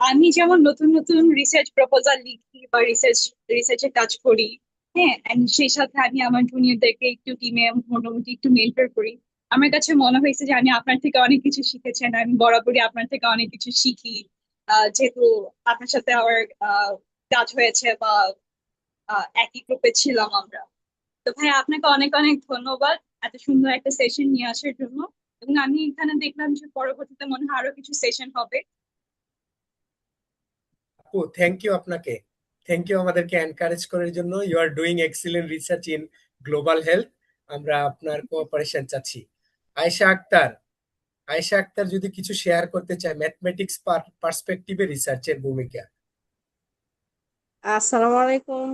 আমি যেমন নতুন নতুন রিসার্চ প্রপোজাল লিখি বা রিসার্চে কাজ করি, হ্যাঁ, and সেই সাথে আমি আমার জুনিয়রদেরকে একটু টিমে মোটামুটি একটু মেন্টর করি। আমার কাছে মনে হয়েছে যে আমি আপনার থেকে অনেক কিছু শিখেছেন, আমি বরাবরই আপনার থেকে অনেক কিছু শিখি, যেহেতু আপনার সাথে আমার কাজ হয়েছে বা একই গ্রুপে ছিলাম আমরা। তো ভাই আপনাকে অনেক অনেক ধন্যবাদ এত সুন্দর একটা সেশন নিয়ে আসার জন্য, এবং আমি এখানে দেখলাম যে পরবর্তীতে মনে হয় আরো কিছু সেশন হবে। আপু, থ্যাংক ইউ আপনাকে। থ্যাংক ইউ আমাদেরকে এনকারেজ করার জন্য। You are doing excellent research in global health. আমরা আপনার কোঅপারেশন চাচ্ছি। আয়েশা আক্তার, আয়েশা আক্তার যদি কিছু শেয়ার করতে চায় ম্যাথমেটিক্স পার্সপেক্টিভে রিসার্চের ভূমিকা। Assalamu alaikum.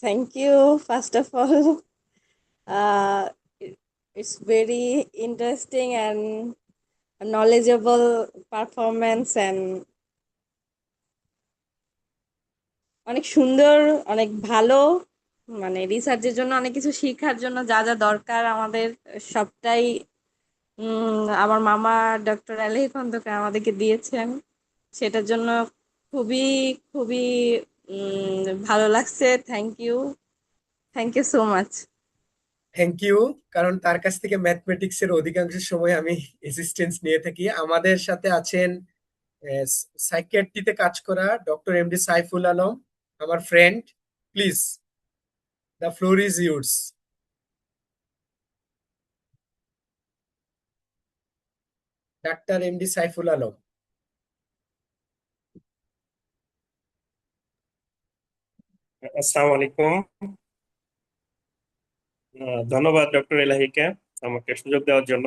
Thank you, first of all. It's very interesting and knowledgeable performance and অনেক সুন্দর, অনেক ভালো, মানে রিসার্চের জন্য অনেক কিছু শেখার জন্য যা যা দরকার আমাদের সবটাই আমার মামা ডক্টর আলী খন্দকার আমাদেরকে দিয়েছেন। সেটার জন্য খুবই খুবই ভালো লাগছে। Thank you so much. Thank you, কারণ তার কাছ থেকে ম্যাথমেটিক্স এর অধিকাংশ সময় আমি অ্যাসিস্ট্যান্স নিয়ে থাকি। আমাদের সাথে আছেন সাইকিয়াট্রিতে কাজ করা ডক্টর এমডি সাইফুল আলম, আমার friend. Please, the floor is yours. Doctor MD Saiful Alam. আসসালামু আলাইকুম। ধন্যবাদ ডক্টর এলাহিকে আমাকে সুযোগ দেওয়ার জন্য।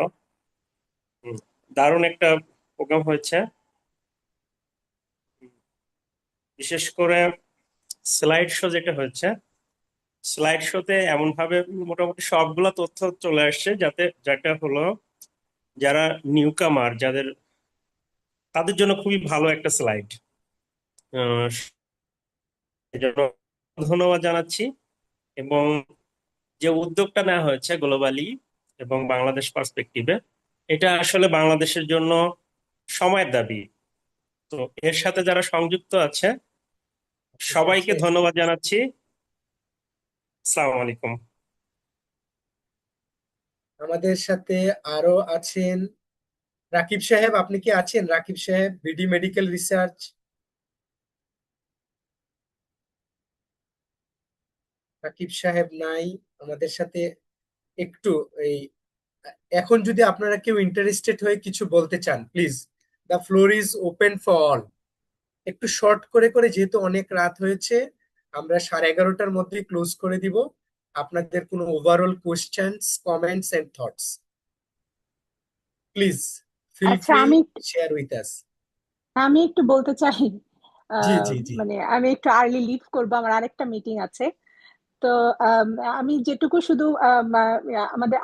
দারুণ একটা প্রোগ্রাম হয়েছে, বিশেষ করে স্লাইড শো যেটা হয়েছে। স্লাইড শোতে এমন ভাবে মোটামুটি সবগুলা তথ্য চলে আসছে যেটা হলো যারা নিউকামার তাদের জন্য খুবই ভালো একটা স্লাইড। এজন্য ধন্যবাদ জানাচ্ছি। এবং যে উদ্যোগটা নেওয়া হয়েছে গ্লোবালি এবং বাংলাদেশ পার্সপেক্টিভে, এটা আসলে বাংলাদেশের জন্য সময়ের দাবি। তো এর সাথে যারা সংযুক্ত আছে সবাইকে ধন্যবাদ জানাচ্ছি। আসসালামু আলাইকুম। আমাদের সাথে আরো আছেন রাকিব সাহেব। আপনি কি আছেন রাকিব সাহেব, বিডি মেডিকেল রিসার্চ? রাকিব সাহেব নাই আমাদের সাথে। একটু এই এখন যদি আপনারা কেউ ইন্টারেস্টেড হয়ে কিছু বলতে চান, please, the floor is open for all. একটু শর্ট করে করে, যেহেতু অনেক রাত হয়েছে, আমরা 11:30টার মধ্যে ক্লোজ করে দিব। আপনাদের কোনো overall questions, comments and thoughts, please feel আচ্ছা, ফ্রি আমি শেয়ার উইথ আস। আমি একটু বলতে চাই, জি জি জি। মানে আমি একটু আর্লি লিভ করবো, আমার আরেকটা মিটিং আছে। তো আমি যেটুকু শুধু আমাদের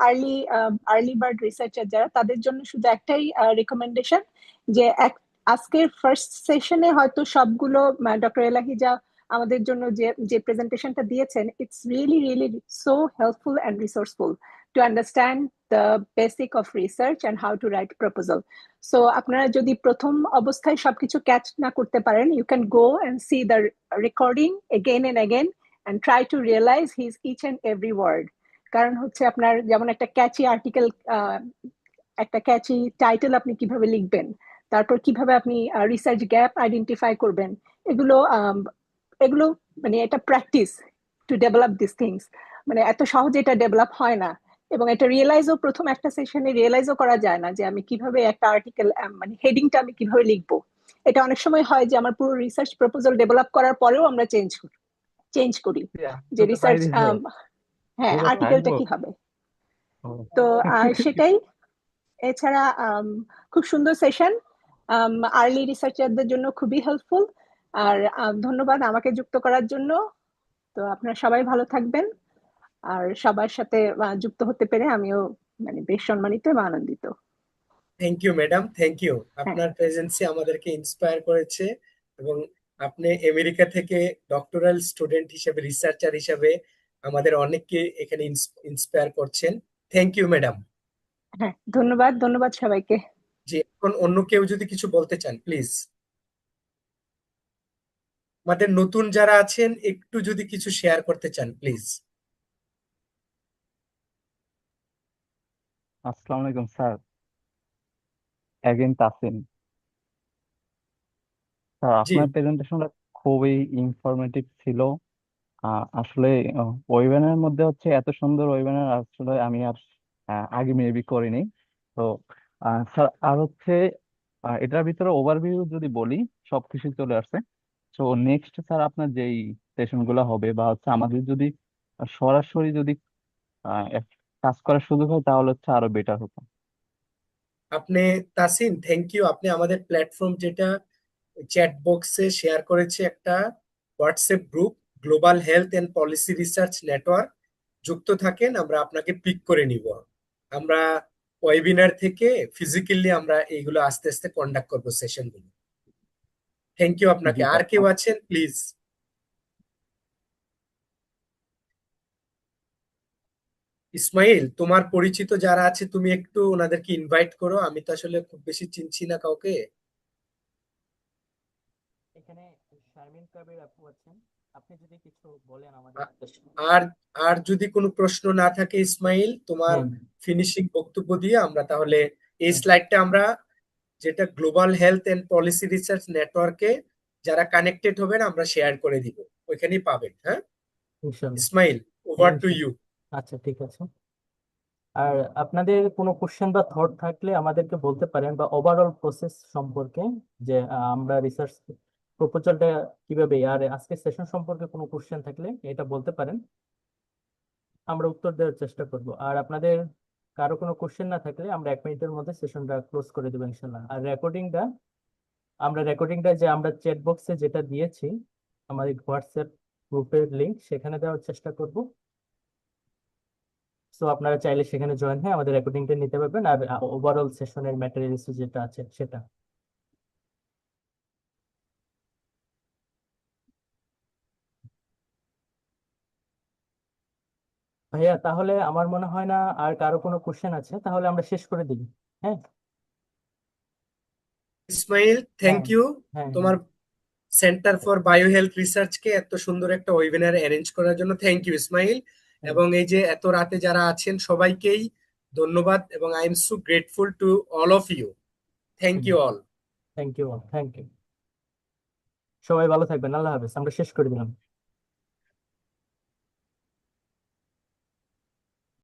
আর্লি বার্ড রিসার্চার যারা, তাদের জন্য শুধু একটাই রেকমেন্ডেশন, যে আজকের ফার্স্ট সেশনে হয়তো সবগুলো ডক্টর এলাহি যা আমাদের জন্য যে যে প্রেজেন্টেশনটা দিয়েছেন, it's really really so helpful and resourceful to understand the basic of research and how to write proposal. So আপনারা যদি প্রথম অবস্থায় সবকিছু ক্যাচ না করতে পারেন, you can go and see the recording again and again and try to realise his each and every word. কারণ হচ্ছে আপনার যেমন একটা ক্যাচি আর্টিকেল, একটা ক্যাচি টাইটেল আপনি কিভাবে লিখবেন, তারপর কিভাবে আপনি রিসার্চ গ্যাপ আইডেন্টিফাই করবেন, এগুলো এগুলো মানে এটা practice to develop this things. মানে এত সহজে এটা ডেভেলপ হয় না, এবং এটা রিয়েলাইজও প্রথম একটা সেশনে রিয়েলাইজও করা যায় না যে আমি কিভাবে একটা আর্টিকেল মানে হেডিংটা আমি কিভাবে লিখবো। এটা অনেক সময় হয় যে আমার পুরো রিসার্চ প্রপোজাল ডেভেলপ করার পরেও আমরা চেঞ্জ করি যে রিসার্চ, হ্যাঁ, আর্টিকেলটা কি হবে। তো সেটাই। এছাড়া খুব সুন্দর সেশন, আর্লি রিসার্চারদের জন্য খুবই হেল্পফুল। আর ধন্যবাদ আমাকে যুক্ত করার জন্য। তো আপনারা সবাই ভালো থাকবেন, আর সবার সাথে যুক্ত হতে পেরে আমিও মানে বেশ সম্মানিত এবং আনন্দিত। Thank you madam, thank you. আপনার প্রেজেন্সি আমাদেরকে ইন্সপায়ার করেছে, এবং আপনি আমেরিকা থেকে ডক্টরাল স্টুডেন্ট হিসেবে, রিসার্চার হিসেবে আমাদের অনেককে এখানে ইন্সপায়ার করছেন। Thank you madam. হ্যাঁ, ধন্যবাদ, ধন্যবাদ সবাইকে। জি, এখন অন্য কেউ যদি কিছু বলতে চান প্লিজ। আমাদের নতুন যারা আছেন একটু যদি কিছু শেয়ার করতে চান প্লিজ। আসসালামু আলাইকুম স্যার, অ্যাগেন তাসিন স্যার। জি, আপনার প্রেজেন্টেশনটা খুবই ইনফরমেটিভ ছিল। আসলে ওয়েবিনারের মধ্যে হচ্ছে এত সুন্দর ওয়েবিনার আসলে আমি আর আগে মেবি করিনি। তো স্যার, আর হচ্ছে এটার ভিতরে ওভারভিউ যদি বলি, সবকিছু চলে আসছে। তো নেক্সট স্যার আপনার যেই সেশন গুলো হবে, বা হচ্ছে আমাদের যদি সরাসরি যদি কাজ করার সুযোগ হয়, তাহলে হচ্ছে আরো বেটার হতো। আপনি তাসিন, থ্যাংক ইউ। আপনি আমাদের প্ল্যাটফর্ম যেটা চ্যাট বক্সে শেয়ার করেছে, একটা WhatsApp group global health and policy research network, যুক্ত থাকেন, আমরা আপনাকে পিক করে নিব। আমরা ওয়েবিনার থেকে ফিজিক্যালি আমরা এইগুলো আস্তে আস্তে কন্ডাক্ট করবো সেশনগুলো। থ্যাংক ইউ আপনাকে। জি আর কেউ আছেন প্লিজ? ইসমাইল, তোমার পরিচিত যারা আছে তুমি একটু ওনাদেরকে ইনভাইট করো, আমি তো আসলে খুব বেশি চিনছি না কাউকে। এখানে শারমিন কাবির আপু আছেন, আপনি যদি কিছু বলেন আমাদের উদ্দেশ্যে। আর আর যদি কোনো প্রশ্ন না থাকে ইসমাইল, তোমার হুম। ফিনিশিং বক্তব্য দিয়ে আমরা তাহলে এই হুম। স্লাইডটা আমরা, যেটা global health and policy research নেটওয়ার্কে যারা কানেক্টেড হবেন আমরা শেয়ার করে দিব, ওইখানেই পাবেন। হ্যাঁ ইনশাল্লাহ। ইসমাইল, হ্যাঁ, ওভার টু ইনশাল্লাহ। ইউ। আচ্ছা, ঠিক আছে। আর আপনাদের কোনো কোশ্চেন বা থট থাকলে আমাদেরকে বলতে পারেন, বা ওভারঅল প্রসেস সম্পর্কে, যে আমরা রিসার্চ প্রপোজালটা কিভাবে, আর আজকের সেশন সম্পর্কে কোনো কোশ্চেন থাকলে এটা বলতে পারেন, আমরা উত্তর দেওয়ার চেষ্টা করব। আর আপনাদের কারো কোনো কোশ্চেন না থাকলে আমরা 1 মিনিটের মধ্যে সেশনটা ক্লোজ করে দেবো ইনশাল্লাহ। আর রেকর্ডিংটা যে আমরা চ্যাট বক্সে যেটা দিয়েছি, আমাদের হোয়াটসঅ্যাপ গ্রুপের লিংক, সেখানে দেওয়ার চেষ্টা করব। সো আপনারা চাইলে সেখানে জয়েন হয়ে আমাদের রেকর্ডিংটা নিতে পারবেন, আর ওভারঅল সেশনের ম্যাটেরিয়ালস যেটা আছে সেটা। ভাইয়া, তাহলে আমার মনে হয় না আর কারো কোনো কোশ্চেন আছে, তাহলে আমরা শেষ করে দিই। হ্যাঁ, ইসমাইল, থ্যাংক হ্যাঁ, ইউ। হ্যাঁ, তোমার সেন্টার ফর বায়ো হেলথ রিসার্চকে এত সুন্দর একটা ওয়েবিনার অ্যারেঞ্জ করার জন্য থ্যাংক ইউ ইসমাইল। হ্যাঁ। এবং এই যে এত রাতে যারা আছেন সবাইকেই ধন্যবাদ, এবং I am so grateful to all of you. Thank you all. Thank you, thank you. সবাই ভালো থাকবেন, আল্লাহ হাফেজ। আমরা শেষ করে দিলাম।